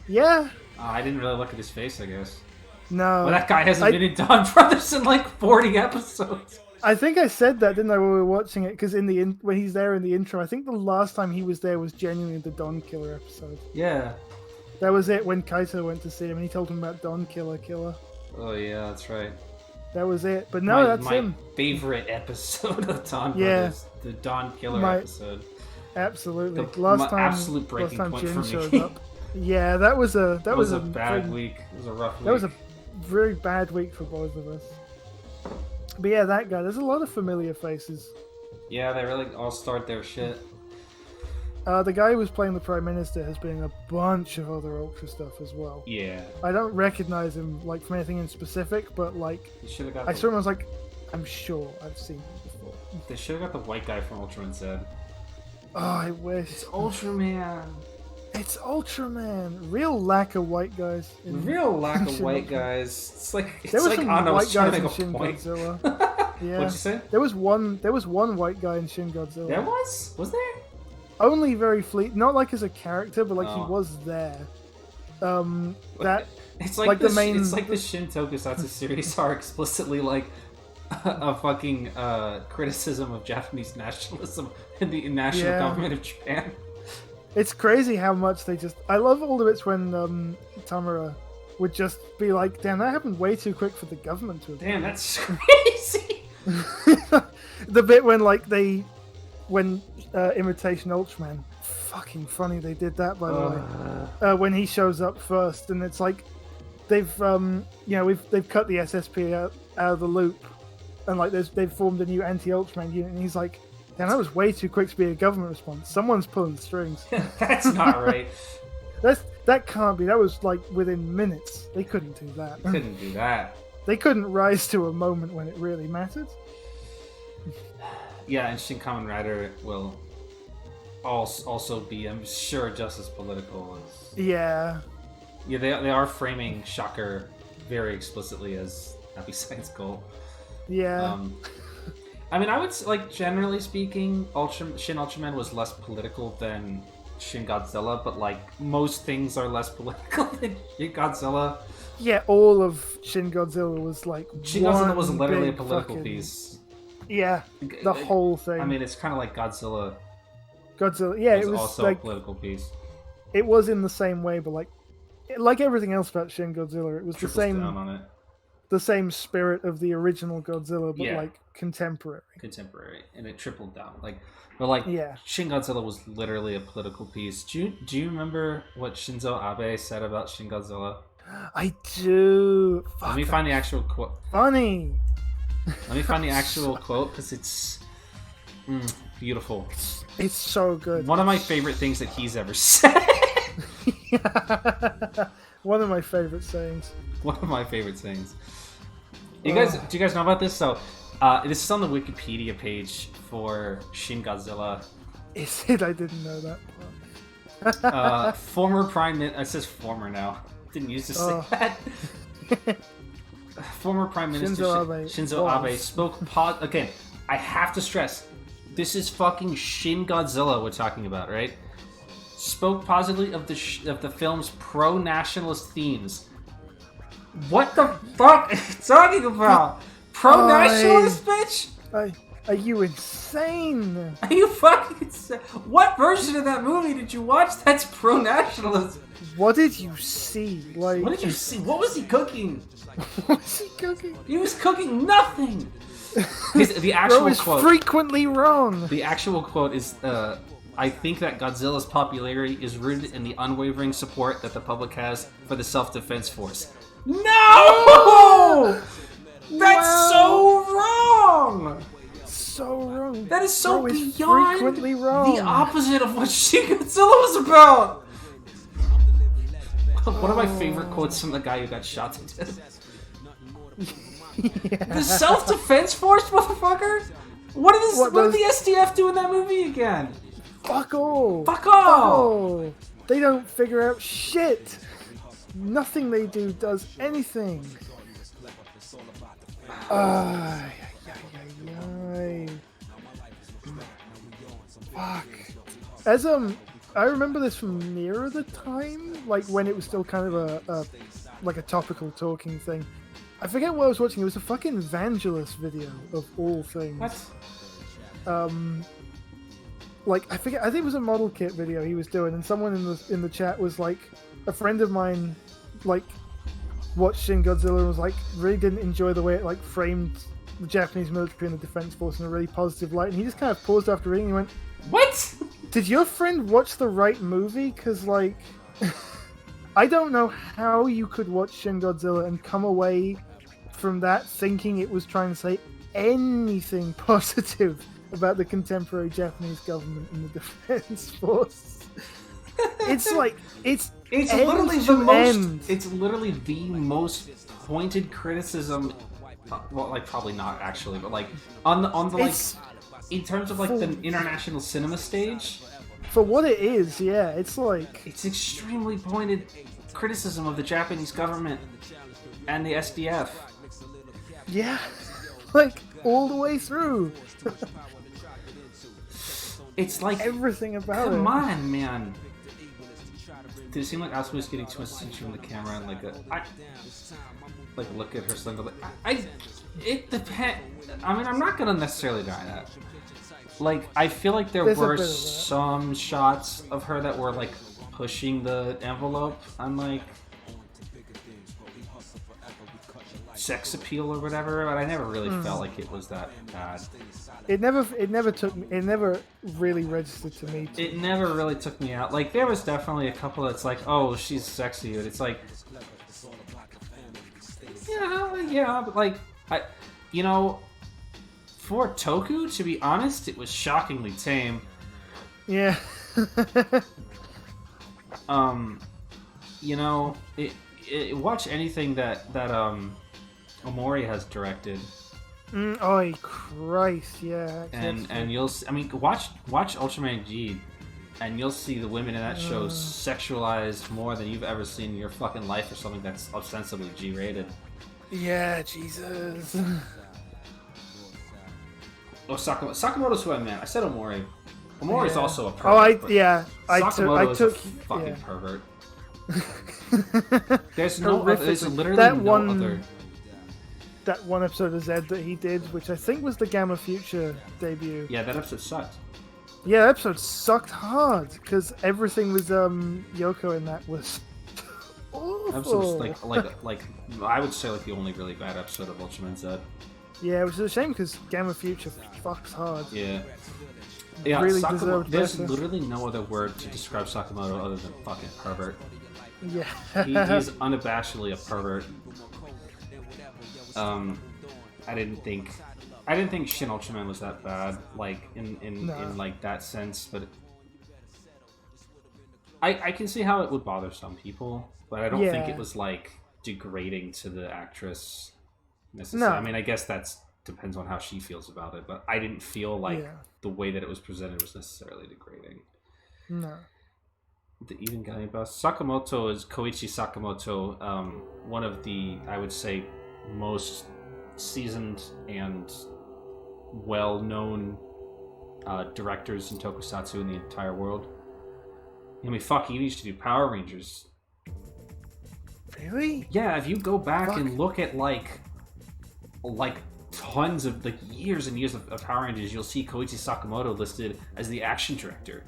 Yeah. I didn't really look at his face, I guess. No. Well, that guy hasn't been in Donbrothers in like 40 episodes. I think I said that, didn't I, when we were watching it? Because when he's there in the intro, I think the last time he was there was genuinely the Don Killer episode. Yeah. That was it, when Kaito went to see him and he told him about Don Killer. Oh, yeah, that's right. That was it. But no, that's him. My favorite episode of Donbrothers. Yeah. The Don Killer episode. Absolutely. Absolute breaking point Jin for me. showed up. Yeah, that was a bad week. It was a rough week. That was a very bad week for both of us. But yeah, that guy. There's a lot of familiar faces. Yeah, they really all start their shit. The guy who was playing the Prime Minister has been in a bunch of other Ultra stuff as well. Yeah. I don't recognize him like from anything in specific, but like I saw him. I was like, I'm sure I've seen him before. They should have got the white guy from Ultraman Z. Oh, I wish. It's Ultraman. It's Ultraman. Real lack of white guys. Real lack of white guys. It's like there was some white guys in a Shin point. Godzilla. Yeah. What'd you say? There was one white guy in Shin Godzilla. There was? Was there? Only very not like as a character, but like he was there. That it's like the main. It's like the Shin Tokusatsu series are explicitly like a fucking criticism of Japanese nationalism and the national government of Japan. It's crazy how much they just. I love all the bits when Tamura would just be like, "Damn, that happened way too quick for the government to have." Damn, that's crazy. The bit when Imitation Ultraman, fucking funny they did that, by the way. When he shows up first, and it's like they've they've cut the SSP out of the loop, and like they've formed a new anti-Ultraman unit, and he's like, damn, that was way too quick to be a government response. Someone's pulling the strings. That's not right. That can't be. That was like within minutes. They couldn't do that. They couldn't do that. They couldn't rise to a moment when it really mattered. Yeah, and Shin Kamen Rider will also be, I'm sure, just as political as... Yeah. Yeah, they are framing Shocker very explicitly as Happy Science Goal. Yeah. I mean, I would, like, generally speaking, Shin Ultraman was less political than Shin Godzilla, but, like, most things are less political than Shin Godzilla. Yeah, all of Shin Godzilla was, like, Shin Godzilla was literally a political piece. Yeah, the whole thing. I mean, it's kind of like Godzilla. Yeah, it was also like, a political piece. It was in the same way, but like everything else about Shin Godzilla, it was Triples the same. Down on it. The same spirit of the original Godzilla, but Yeah. like contemporary. And it tripled down. Shin Godzilla was literally a political piece. Do you remember what Shinzo Abe said about Shin Godzilla? I do. Let me find the actual quote. Funny. Let me find the actual quote because it's beautiful. It's so good. One of my favorite things that he's ever said. One of my favorite sayings. One of my favorite sayings. Do you guys know about this? So, this is on the Wikipedia page for Shin Godzilla. Is it? I didn't know that. Former Prime Minister. It says former now. Didn't used to say that. Former Prime Minister Shinzo Abe spoke. Again, I have to stress, this is fucking Shin Godzilla we're talking about, right? Spoke positively of the film's pro-nationalist themes. What the fuck are you talking about? Pro-nationalist, bitch? Are you insane? Are you fucking insane? What version of that movie did you watch that's pro-nationalist? What did you see? Like, what did you see? What was he cooking? What was he cooking? He was cooking nothing. The actual Bro is quote frequently wrong. The actual quote is, I think that Godzilla's popularity is rooted in the unwavering support that the public has for the self-defense force. No! That's so wrong! So wrong. That is so Bro beyond frequently wrong. the opposite of what Shin Godzilla was about! One of my favorite quotes from the guy who got shot to death. The self-defense force, motherfucker? What did the SDF do in that movie again? Fuck all. Fuck all. They don't figure out shit. Nothing they do does anything. Fuck. As I remember this from nearer the time, like when it was still kind of a topical talking thing. I forget what I was watching. It was a fucking Vangelis video of all things. What? Like I forget. I think it was a model kit video he was doing, and someone in the chat was like, a friend of mine, like, watched Shin Godzilla and was like, really didn't enjoy the way it like framed the Japanese military and the defense force in a really positive light, and he just kind of paused after reading and went, What? did your friend watch the right movie? Because, like, I don't know how you could watch Shin Godzilla and come away from that thinking it was trying to say anything positive about the contemporary Japanese government and the defense force. It's like, it's literally the most. It's literally the most pointed criticism. Well, like probably not actually, but like on the like in terms of like the international cinema stage. For what it is, yeah, it's like it's extremely pointed criticism of the Japanese government and the SDF. Yeah, like all the way through. It's like everything about it. Come on, man. Did it seem like Asuka was getting too much attention from the camera and like look at her son? It depends. I mean, I'm not gonna necessarily deny that. Like, I feel like there were some shots of her that were like pushing the envelope on like sex appeal or whatever, but I never really felt like it was that bad. It never really registered to me. It never really took me out. Like, there was definitely a couple that's like, oh, she's sexy, but it's like, yeah, but like, for Toku, to be honest, it was shockingly tame. Yeah. Watch anything that Omori has directed. Oh Christ, yeah. And you'll see, I mean, watch Ultraman G, and you'll see the women in that show sexualized more than you've ever seen in your fucking life, or something that's ostensibly G-rated. Yeah, Jesus. Oh, Sakamoto's who I meant. I said Omori. Omori's also a pervert. I took fucking pervert. There's literally no other. That one episode of Zed that he did, which I think was the Gamma Future debut. Yeah, that episode sucked. Yeah, that episode sucked hard because everything with Yoko in that was awful. That episode was like I would say like the only really bad episode of Ultraman Zed. Yeah, which is a shame because Gamma Future fucks hard. Yeah. Really there's literally no other word to describe Sakamoto other than fucking pervert. Yeah. He's unabashedly a pervert. I didn't think Shin Ultraman was that bad, like in like that sense, but I can see how it would bother some people, but I don't think it was like degrading to the actress necessarily. I mean, I guess that depends on how she feels about it, but I didn't feel like the way that it was presented was necessarily degrading. No. The even guy about Sakamoto is Koichi Sakamoto, one of the, I would say, most seasoned and well-known directors in tokusatsu in the entire world. I mean, fuck, he used to do Power Rangers. Really? Yeah, if you go back and look at like tons of like years and years of Power Rangers, you'll see Koichi Sakamoto listed as the action director.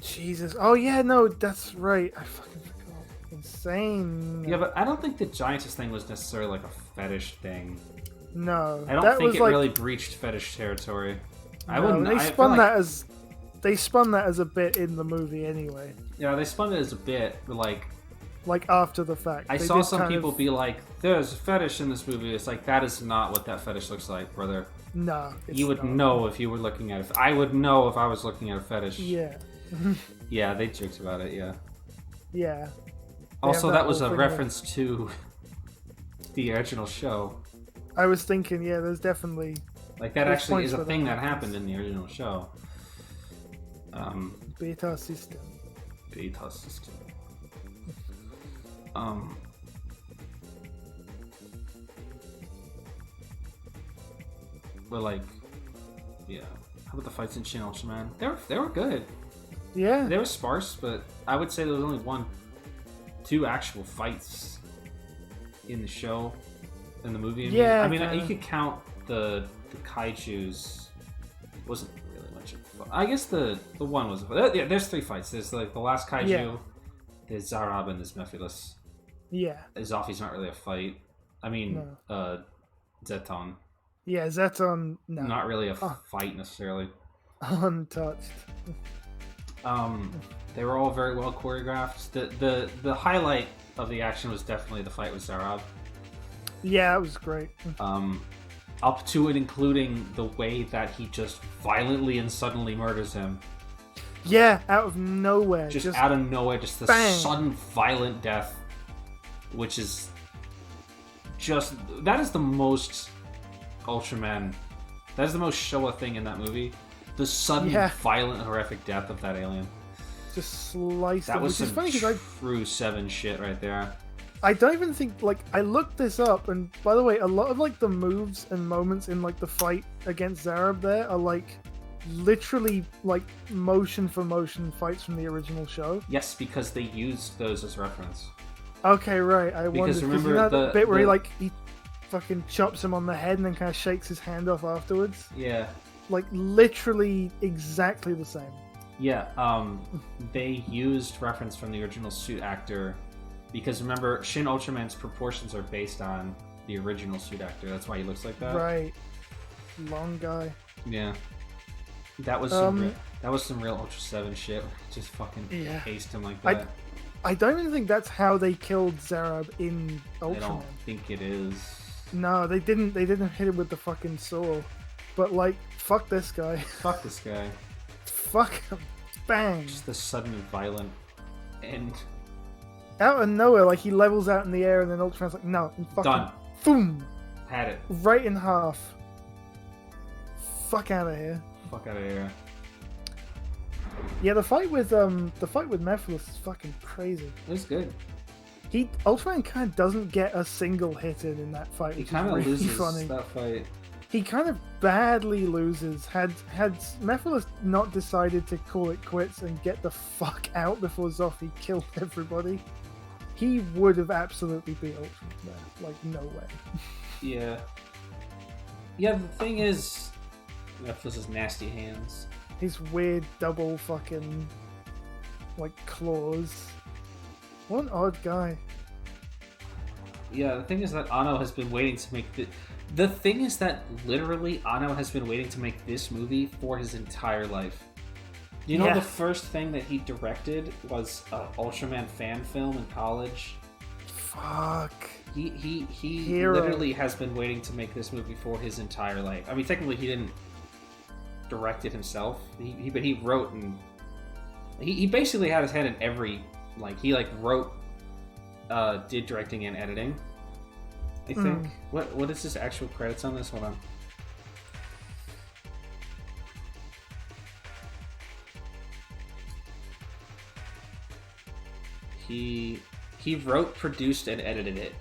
Jesus. Oh yeah, no, that's right. I fucking forgot. Insane. Yeah, but I don't think the Giantess thing was necessarily like a fetish thing. No. I don't think it really breached fetish territory. No, I wouldn't. They spun that as a bit in the movie anyway. Yeah, they spun it as a bit, but like after the fact. I saw some people be like, "There's a fetish in this movie." It's like, that is not what that fetish looks like, brother. No, you would know if you were looking at it. I would know if I was looking at a fetish. Yeah. Yeah, they joked about it. Yeah. Yeah. Also, that was a reference to the original show. I was thinking, yeah, there's definitely like that actually is a thing that happened in the original show. Beta system. But like, yeah. How about the fights in Shin Ultraman? They were good. Yeah. They were sparse, but I would say there was only 2 actual fights in the show, in the movie. Yeah. I mean, you could count the kaijus. It wasn't really much of a fight. I guess the one was. Yeah, there's 3 fights. There's like the last kaiju. Yeah. There's Zarab and there's Mephiles. Yeah. Zoffy's not really a fight. I mean, Zeton. Yeah, Zeton. No. Not really a fight necessarily. Untouched. They were all very well choreographed. The highlight of the action was definitely the fight with Zarab. Yeah, it was great. Up to and including the way that he just violently and suddenly murders him. Yeah, out of nowhere. Just out of nowhere, just the bang. sudden violent death, which is just... That is the most Ultraman... That is the most Showa thing in that movie. The sudden, violent, horrific death of that alien. Just sliced. That was some funny true 7 shit right there. I don't even think, like, I looked this up, and by the way, a lot of, like, the moves and moments in, like, the fight against Zarab there are, like, literally, like, motion for motion fights from the original show. Yes, because they used those as reference. Okay, right. I wondered, because remember you know the bit where he fucking chops him on the head and then kind of shakes his hand off afterwards? Yeah. Like, literally exactly the same. Yeah, they used reference from the original suit actor, because remember, Shin Ultraman's proportions are based on the original suit actor. That's why he looks like that. Right. Long guy. Yeah. That was some real Ultra 7 shit. Just fucking cased him like that. I don't even think that's how they killed Zarab in Ultraman. I don't think it is. No, they didn't hit him with the fucking saw. But, like, fuck this guy. Fuck this guy. Fuck him. Bang. Just the sudden and violent end. Out of nowhere, like, he levels out in the air and then Ultraman's like, no. And fucking done. Boom. Had it. Right in half. Fuck out of here. Fuck out of here. Yeah, the fight with Mephiles is fucking crazy. It was good. Ultraman kind of doesn't get a single hit in that fight. He kind of really loses funny. that fight. He kind of badly loses. Had Mephiles not decided to call it quits and get the fuck out before Zoffy killed everybody, he would have absolutely beat Ultraman there. Like, no way. Yeah. Yeah, the thing is, Mephiles' nasty hands. His weird double fucking, like, claws. What an odd guy. Yeah, the thing is that Anno has been waiting to make the thing is that literally Anno has been waiting to make this movie for his entire life. You know, the first thing that he directed was an Ultraman fan film in college. Fuck. He literally has been waiting to make this movie for his entire life. I mean, technically he didn't direct it himself. But he wrote, and he basically had his hand in every, like, he like wrote, did directing and editing, I think. What is his actual credits on this? Hold on. He wrote, produced, and edited it.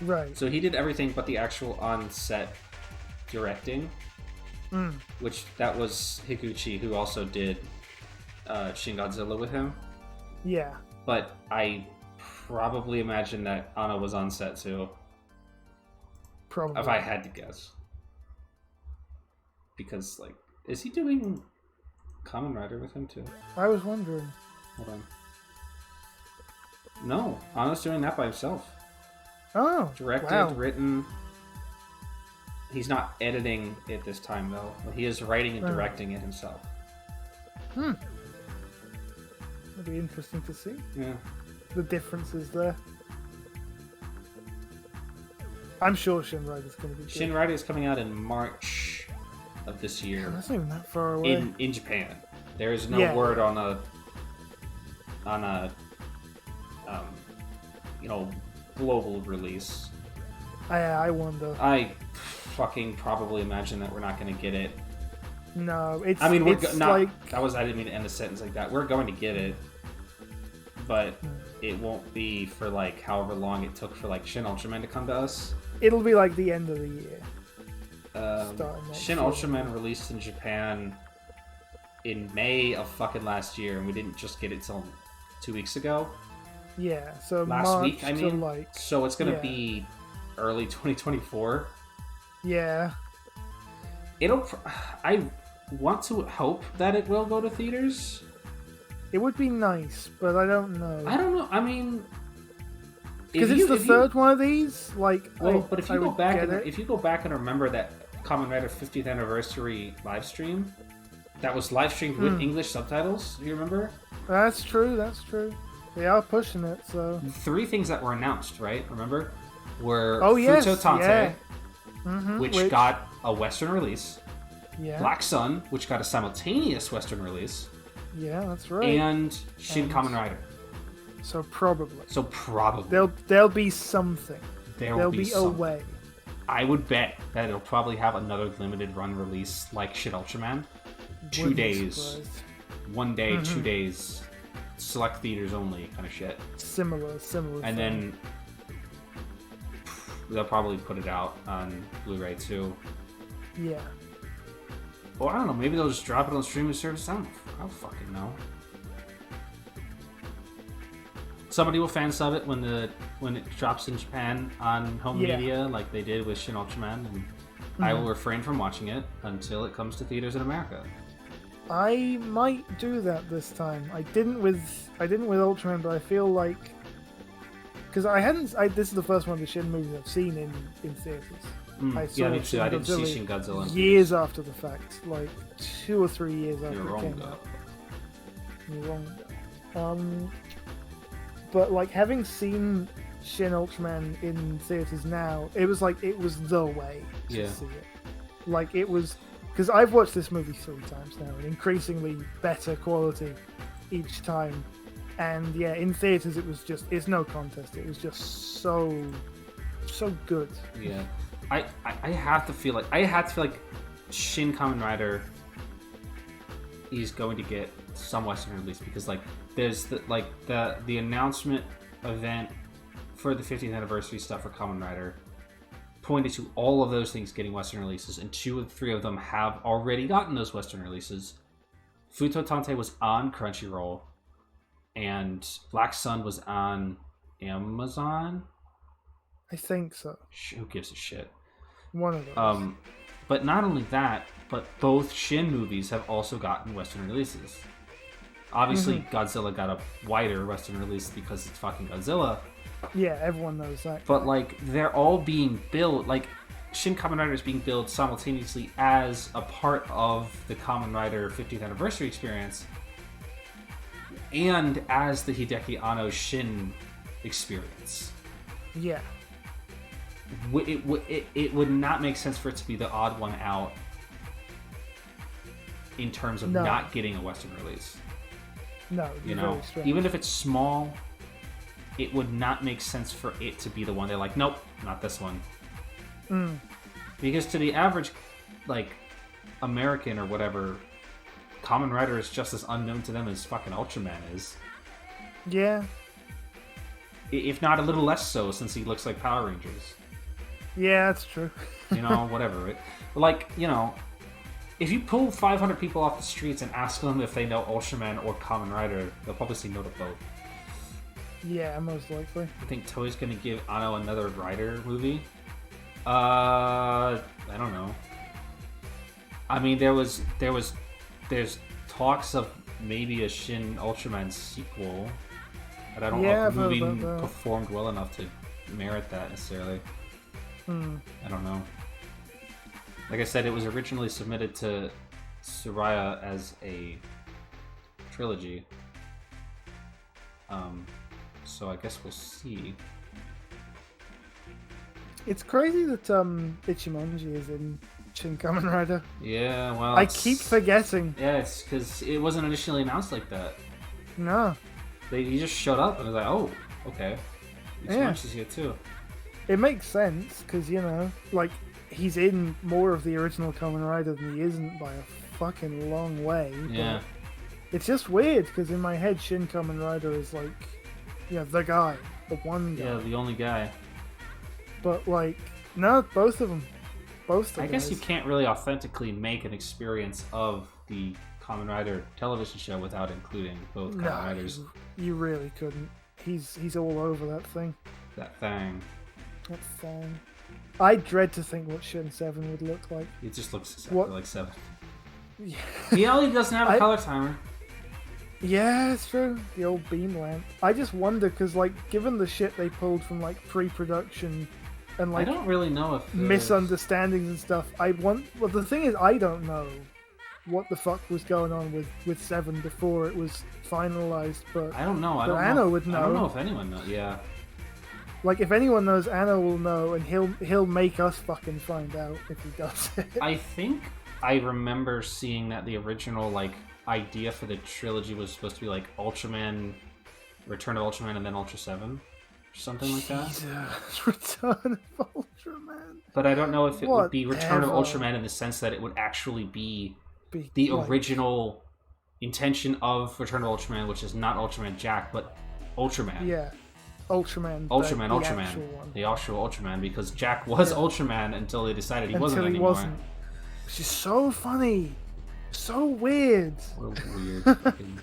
Right. So he did everything but the actual on-set directing. Which, that was Higuchi, who also did Shin Godzilla with him. Yeah. But I probably imagine that Anna was on set too. Probably. If I had to guess. Because, like, is he doing Kamen Rider with him too? I was wondering. Hold on. No, Anna's doing that by himself. Oh, Directed, written. He's not editing it this time, though. He is writing and directing it himself. That'd be interesting to see. Yeah. The differences there. I'm sure Shin Rider's going to be good. Shin Rider is coming out in March of this year. God, that's not even that far away. In Japan. There is no word on a global release. I wonder. I fucking probably imagine that we're not going to get it. No, it's. I mean, I didn't mean to end the sentence like that. We're going to get it, but it won't be for like however long it took for like Shin Ultraman to come to us. It'll be like the end of the year. Shin Ultraman released in Japan in May of fucking last year, and we didn't just get it till 2 weeks ago. Yeah, so Last March week, I mean. to So it's gonna be early 2024. Yeah. I want to hope that it will go to theaters. It would be nice, but I don't know. I don't know. I mean, because it's the third one of these. Like, but if you go back and remember that Kamen Rider 50th anniversary live stream, that was live streamed with English subtitles. Do you remember? That's true. They are pushing it. So 3 things that were announced, right? Remember, were yes, Futo Tante, which got a Western release. Yeah. Black Sun, which got a simultaneous Western release. Yeah, that's right. And Shin Kamen Rider. So probably. There'll be something. There'll be a way. I would bet that it'll probably have another limited run release like Shin Ultraman. 2 days. 1 day, 2 days. Select theaters only kind of shit. Similar. And then they'll probably put it out on Blu-ray too. Yeah. Or I don't know, maybe they'll just drop it on streaming service. I don't fucking know. Somebody will fan sub it when it drops in Japan on home media, like they did with Shin Ultraman, and I will refrain from watching it until it comes to theaters in America. I might do that this time. I didn't with Ultraman, but I feel like because this is the first one of the Shin movies I've seen in theaters. Me too. I didn't see Shin Godzilla years after the fact, like 2 or 3 years after You're it came wrong, out. You're wrong. But like having seen Shin Ultraman in theaters now, it was the way to see it. Like it was because I've watched this movie 3 times now, and increasingly better quality each time. And yeah, in theaters it's no contest. It was just so good. Yeah. I have to feel like Shin Kamen Rider is going to get some Western release because like there's the announcement event for the 50th anniversary stuff for Kamen Rider pointed to all of those things getting Western releases, and 2 of 3 of them have already gotten those Western releases. Futo Tante was on Crunchyroll, and Black Sun was on Amazon. I think so. Who gives a shit? One of those. But not only that, but both Shin movies have also gotten Western releases. Obviously, Godzilla got a wider Western release because it's fucking Godzilla. Yeah, everyone knows that. But like, they're all being billed. Like, Shin Kamen Rider is being billed simultaneously as a part of the Kamen Rider 50th anniversary experience, and as the Hideki Anno Shin experience. Yeah. It would not make sense for it to be the odd one out in terms of not getting a Western release. No, you know, even if it's small, it would not make sense for it to be the one. They're like, nope, not this one. Because to the average, like, American or whatever, Kamen Rider is just as unknown to them as fucking Ultraman is. Yeah. If not a little less so, since he looks like Power Rangers. Yeah, that's true. You know, whatever. But like, you know, if you pull 500 people off the streets and ask them if they know Ultraman or Kamen Rider, they'll probably say no to both. Yeah, most likely. I think Toei's gonna give Anno another Rider movie. I don't know. I mean, there's talks of maybe a Shin Ultraman sequel, but I don't know if the movie performed well enough to merit that necessarily. I don't know. Like I said, it was originally submitted to Suraya as a trilogy. So I guess we'll see. It's crazy that Ichimonji is in Shin Kamen Rider. Yeah, well, I keep forgetting. Yeah, it's because it wasn't initially announced like that. No. He just showed up and was like, oh, okay. Ichimonji's here too. It makes sense, because, you know, like, he's in more of the original Kamen Rider than he isn't by a fucking long way. Yeah. It's just weird, because in my head, Shin Kamen Rider is like, yeah, the guy. The one guy. Yeah, the only guy. But, like, no, both of them. Both of them. I guess you can't really authentically make an experience of the Kamen Rider television show without including both Kamen Riders. You really couldn't. He's all over that thing. That thing. That thing. I dread to think what Shin 7 would look like. It just looks exactly like 7. Yeah. He only doesn't have a color timer. Yeah, it's true. The old beam lamp. I just wonder, because, like, given the shit they pulled from, like, pre-production and, like, I don't really know if misunderstandings and stuff, well, the thing is, I don't know what the fuck was going on with 7 before it was finalized, but I don't know. But Anno would know. I don't know if anyone knows. Yeah. Like, if anyone knows, Anno will know, and he'll make us fucking find out if he does it. I think I remember seeing that the original, like, idea for the trilogy was supposed to be, like, Ultraman, Return of Ultraman, and then Ultra 7, or something like that. Jesus, Return of Ultraman. But I don't know if it would be Return of Whatever. Ultraman in the sense that it would actually be Be the like- original intention of Return of Ultraman, which is not Ultraman Jack, but Ultraman. Yeah. Ultraman. Ultraman, the Ultraman. actual one. The actual Ultraman, because Jack was Ultraman until they decided he wasn't Until he anymore. wasn't. Which is so funny. So weird. What a weird fucking...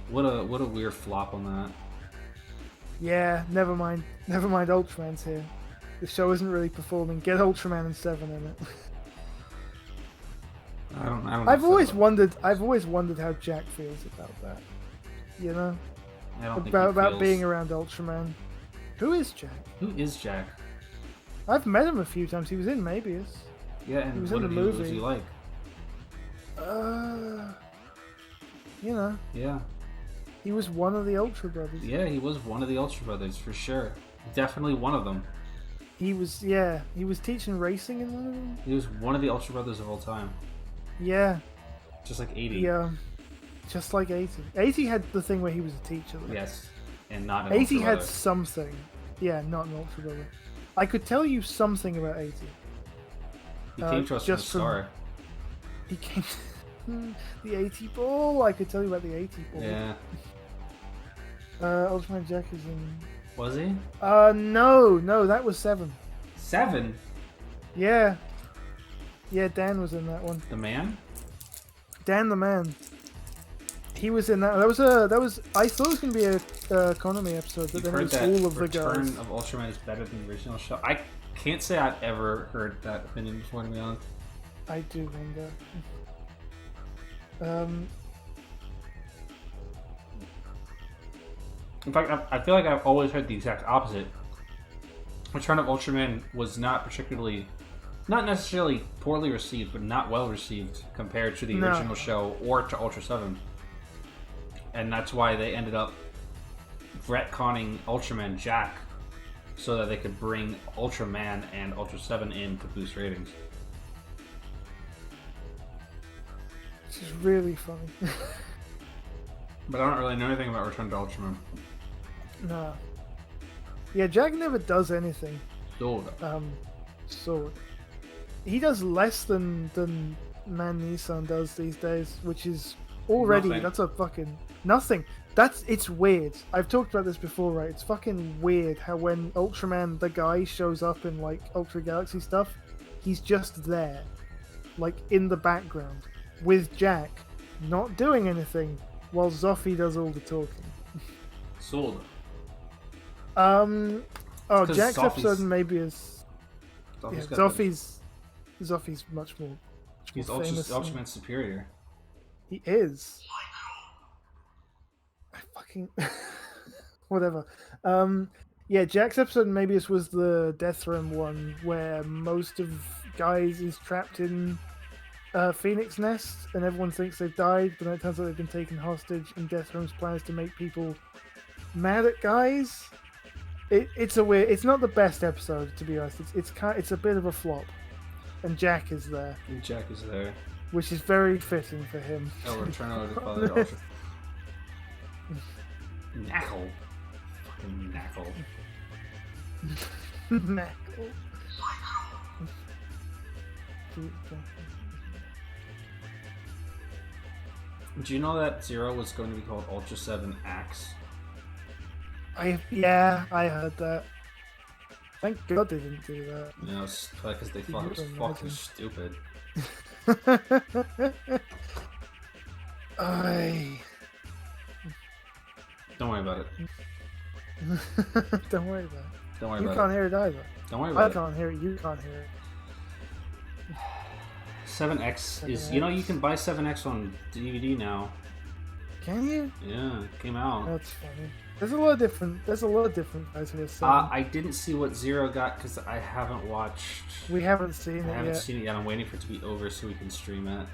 What a weird flop on that. Yeah, never mind. Never mind, Ultraman's here. The show isn't really performing. Get Ultraman and 7 in it. I don't know I've always wondered how Jack feels about that. You know? I don't think About he being feels... around Ultraman. Who is Jack? Who is Jack? I've met him a few times. He was in Mabius. Yeah, and He was what in the was movie. he like? You know, Yeah. he was one of the Ultra Brothers. Yeah, he was one of the Ultra Brothers, for sure. Definitely one of them. He was teaching racing in one of them. He was one of the Ultra Brothers of all time. Yeah, Just like 80. yeah, just like 80. 80 had the thing where he was a teacher. Though. Yes. And not an 80 Ultra had Brother. something. Yeah, not an Ultra Brother. I could tell you something about 80. He came to us from the just from- star. He came. The 80 ball. I could tell you about the 80 ball. Yeah. Ultraman Jack is in. Was he? No, that was 7. 7? Yeah. Yeah, Dan was in that one. The man? Dan the Man. He was in that. That was. I thought it was going to be a Konami episode, but You've then it heard was that all of the Return guys. of Ultraman is better than the original show? I can't say I've ever heard that opinion before, to be honest. I do wonder. In fact, I feel like I've always heard the exact opposite. Return of Ultraman was not necessarily poorly received, but not well received compared to the original show or to Ultra 7. And that's why they ended up retconning Ultraman Jack so that they could bring Ultraman and Ultra 7 in to boost ratings. This is really funny. But I don't really know anything about Return to Ultraman. Nah. Yeah, Jack never does anything. Sort of. So he does less than Man Nissan does these days, which is already Nothing. that's a fucking nothing. It's weird. I've talked about this before, right? It's fucking weird how when Ultraman the guy shows up in like Ultra Galaxy stuff, he's just there, like in the background, with Jack, not doing anything, while Zoffy does all the talking. Sort of. Oh, 'Cause Jack's Zoffy's- episode maybe is. Zoffy's Yeah, got the- Zoffy's much more. He's famous than- Ultraman superior. He is. I fucking whatever. Yeah, Jack's episode maybe this was the Death Realm one where most of guys is trapped in Phoenix Nest and everyone thinks they've died, but then it turns out they've been taken hostage. And Death Realm's plan is to make people mad at guys. It's a weird. It's not the best episode, to be honest. It's a bit of a flop, and Jack is there, And Jack is there. which is very fitting for him. Oh, Return of the Ultra. Knackle. Fucking Knackle. Knackle. Do you know that Zero was going to be called Ultra 7 Axe? I heard that. Thank God they didn't do that. You know, it's probably because they thought it was you fucking imagine? stupid. Don't worry about it. Don't worry about it. Don't worry You about can't it. hear it either. Don't worry I about it. can't hear it. You can't hear it. 7X is, you know, you can buy 7X on DVD now. Can you? Yeah, it came out. That's funny. There's a lot of different guys here. I didn't see what Zero got because I haven't watched. We haven't seen it I haven't yet, seen it yet. I'm waiting for it to be over so we can stream it.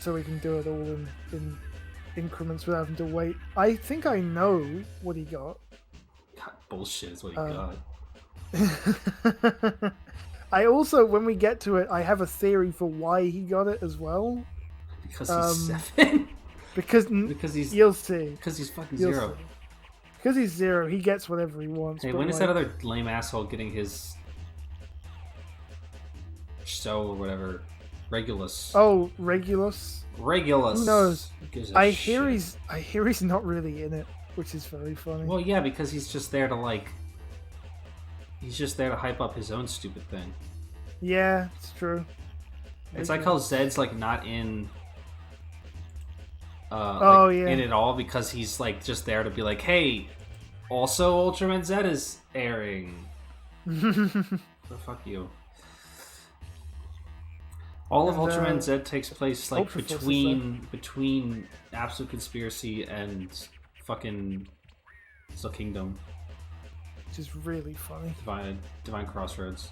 so we can do it all in increments without having to wait. I think I know what he got. God, bullshit is what he got. I also, when we get to it, I have a theory for why he got it as well. Because he's 7. Because he's you'll see. Because he's fucking You'll 0. see. Because he's 0, he gets whatever he wants. Hey, but when is like, that other lame asshole getting his show or whatever? Regulus. Oh, Regulus. Regulus. Who knows? Who gives a I shit? hear he's not really in it, which is very funny. Well, yeah, because he's just there to he's just there to hype up his own stupid thing. Yeah, it's true. It's like how Zed's like not in. In it all because he's like just there to be like, hey, also Ultraman Z is airing. So fuck you. All of Ultraman Z takes place like between Absolute Conspiracy and fucking Soul Kingdom. Which is really funny. Divine Crossroads.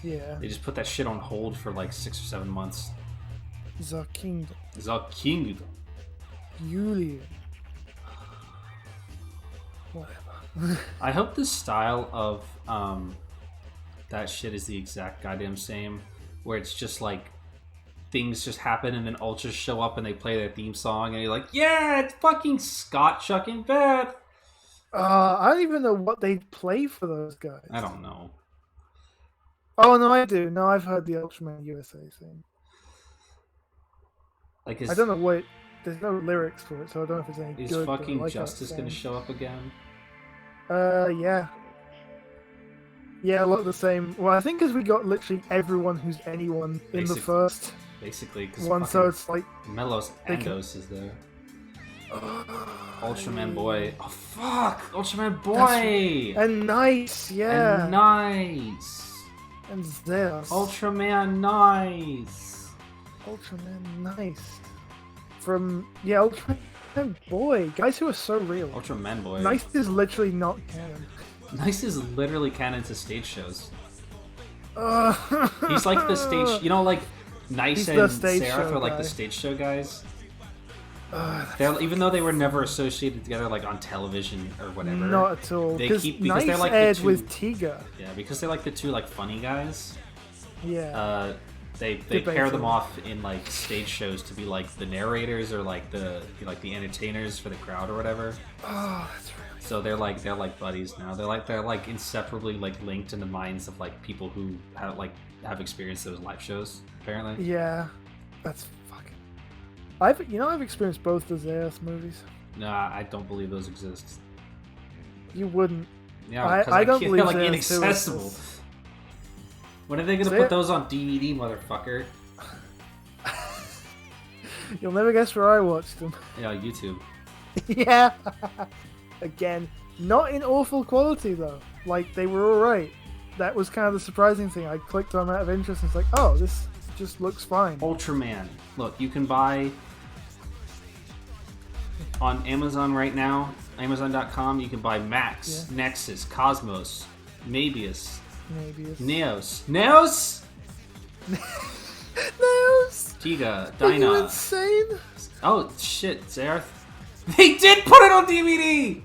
Yeah. They just put that shit on hold for like 6 or 7 months. The Kingdom. The Kingdom. Julian. Whatever. I hope the style of that shit is the exact goddamn same, where it's just like things just happen and then ultras show up and they play their theme song and you're like, yeah, it's fucking Scott, Chuck, and Beth. I don't even know what they play for those guys. I don't know. Oh no, I do. No, I've heard the Ultraman USA thing. Like, I don't know what. There's no lyrics for it, so I don't know if it's any is good. fucking like Justice gonna show up again? Yeah. Yeah, a lot of the same. Well, I think because we got literally everyone who's anyone in the first Basically, because one, so it's like Melos Andos is there. Ultraman Boy. Oh fuck! Ultraman Boy! And Nice, yeah. And Nice! And Zeus. Ultraman Nice! Ultraman Nice. From, yeah, Ultraman Boy. Guys who are so real. Ultraman Boy. Nice is literally not canon. Nice is literally canon to stage shows. He's like the stage, you know, like Nice and Seraph are like the stage show guys. Even though they were never associated together, like on television or whatever. Not at all. Because Nice they're like aired the two, with Tiga. Yeah, because they're like the two like funny guys. Yeah. They pair them off in like stage shows to be like the narrators or like the entertainers for the crowd or whatever. Oh, that's right. So they're like buddies now. They're like inseparably like linked in the minds of like people who have experienced those live shows. Apparently. Yeah, that's fucking. I've experienced both the Zeus movies. Nah, I don't believe those exist. You wouldn't. Yeah, because I don't believe they're like Zeus inaccessible. When are they gonna put those on DVD, motherfucker? You'll never guess where I watched them. Yeah, YouTube. Yeah. Again, not in awful quality though. Like they were all right. That was kind of the surprising thing. I clicked on out of interest and it's like, oh, this just looks fine. Ultraman. Look, you can buy on Amazon right now. Amazon.com. You can buy Max, Nexus, Cosmos, Mabius. Neos. Neos? Neos? Tiga, Are you Dyna. insane? Oh, shit, Zareth. They did put it on DVD!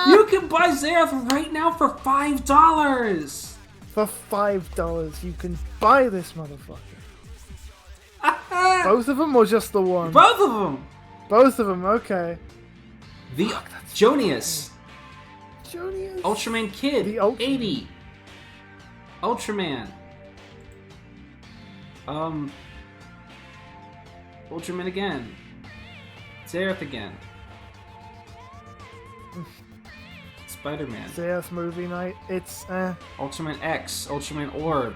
You can buy Zareth right now for $5! For $5, you can buy this motherfucker. Both of them or just the one? Both of them! Both of them, okay. The Jonius. Jonius. Ultraman Kid. The Ultraman. 80. Ultraman. Ultraman again. Zareth again. Spider-Man. Zeus movie night. It's Ultraman X. Ultraman Orb.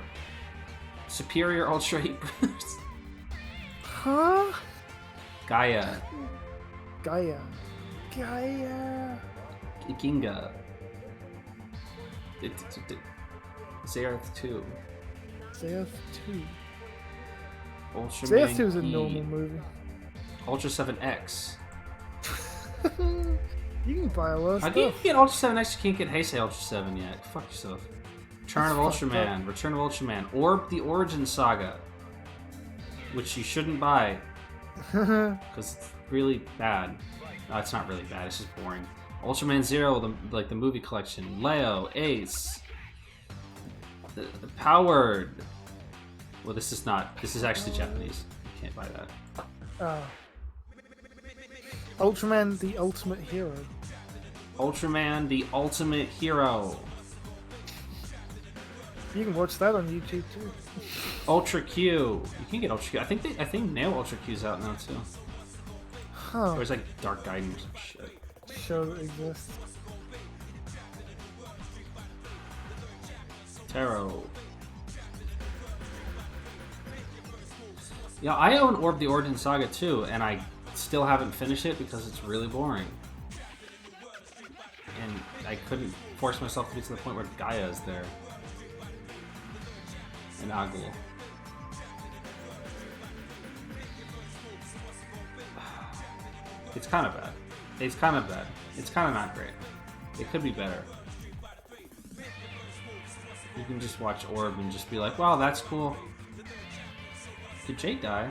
Superior Ultra Heat Boost. Huh? Gaia. Gaia. Ginga. Zerath 2. Zerath 2. Ultraman Zerath 2 is a E. normal movie. Ultra 7X. You can buy a lot of How stuff. can you get Ultra 7X? You can't get Heisei Ultra 7 yet. Fuck yourself. Return of Ultraman. Return of Ultraman. Orb the Origin Saga. Which you shouldn't buy. Because it's really bad. No, it's not really bad. It's just boring. Ultraman Zero, the movie collection. Leo, Ace. The Powered. Well, this is not. This is actually Japanese. You can't buy that. Ultraman, the Ultimate Hero. Ultraman, the Ultimate Hero. You can watch that on YouTube too. Ultra Q. You can get Ultra Q. I think Neo Ultra Q's out now too. Huh. Or it's like Dark Guidance or some shit. Show that exists. Tarot. Yeah, I own Orb the Origin Saga too, and I still haven't finished it because it's really boring. And I couldn't force myself to get to the point where Gaia is there. And Agul. It's kind of bad. It's kind of bad. It's kind of not great. It could be better. You can just watch Orb and just be like, wow, that's cool. Did Jay die?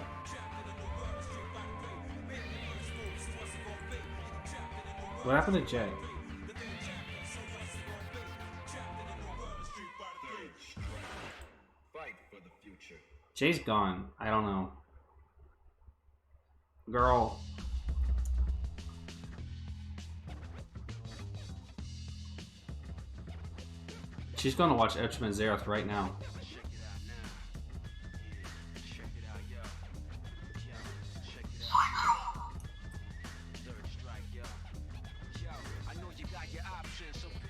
What happened to Jay? Jay's gone. I don't know. Girl. She's going to watch Ultraman Zerath right now.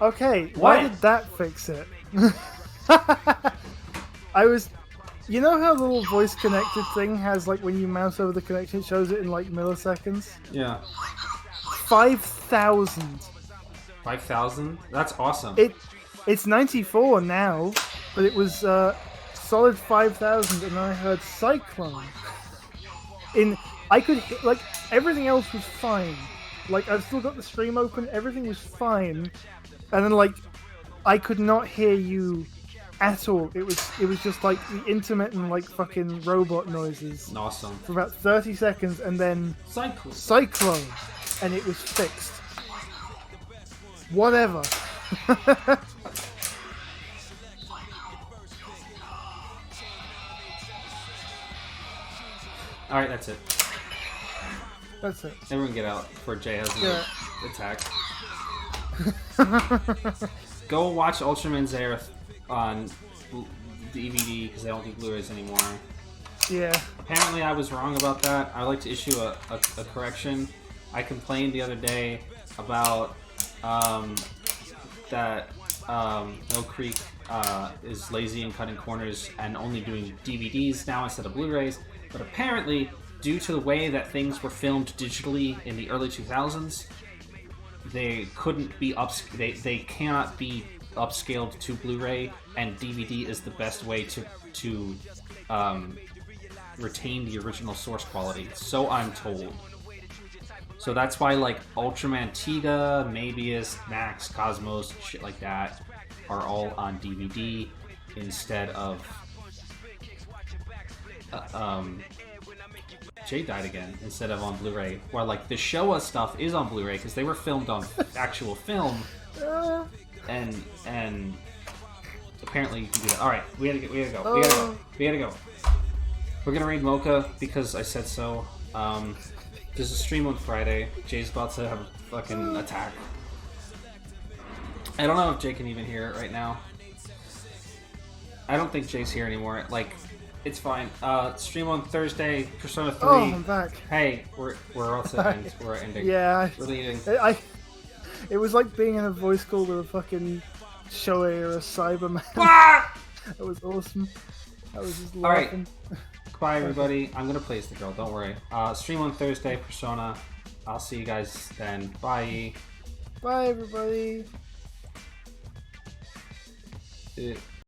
Okay, why did that fix it? I was... You know how the little voice connected thing has, like, when you mouse over the connection, it shows it in, like, milliseconds? Yeah. 5,000. 5,000? That's awesome. It's 94 now, but it was solid 5,000, and I heard Cyclone. I could hit, like, everything else was fine. Like, I've still got the stream open, everything was fine, and then, like, I could not hear you at all. It was just like the intermittent, like, fucking robot noises. Awesome. For about 30 seconds, and then Cyclone, and it was fixed. Whatever. Alright, that's it. That's it. Everyone get out before Jay has an attack. Go watch Ultraman Zerath on DVD because they don't do Blu-rays anymore. Yeah. Apparently I was wrong about that. I'd like to issue a correction. I complained the other day about that Mill Creek is lazy in cutting corners and only doing DVDs now instead of Blu-rays. But apparently, due to the way that things were filmed digitally in the early 2000s, they couldn't be they cannot be upscaled to Blu-ray, and DVD is the best way to retain the original source quality. So I'm told. So that's why, like, Ultraman Tiga, Mabius, Max, Cosmos, shit like that are all on DVD instead of Jay died again instead of on Blu-ray. Where, like, the Showa stuff is on Blu-ray because they were filmed on actual film, and apparently you can do that. All right, we gotta go. We're gonna raid Mocha because I said so. There's a stream on Friday. Jay's about to have a fucking attack. I don't know if Jay can even hear it right now. I don't think Jay's here anymore. Like, it's fine. Stream on Thursday, Persona 3. Oh, I'm back. Hey, we're also we're ending. Yeah. We're leaving. It was like being in a voice call with a fucking Shoei or a Cyberman. Ah! That was awesome. I was just laughing. Alright. Bye, everybody. I'm gonna play as the girl. Don't worry. Stream on Thursday, Persona. I'll see you guys then. Bye. Bye, everybody.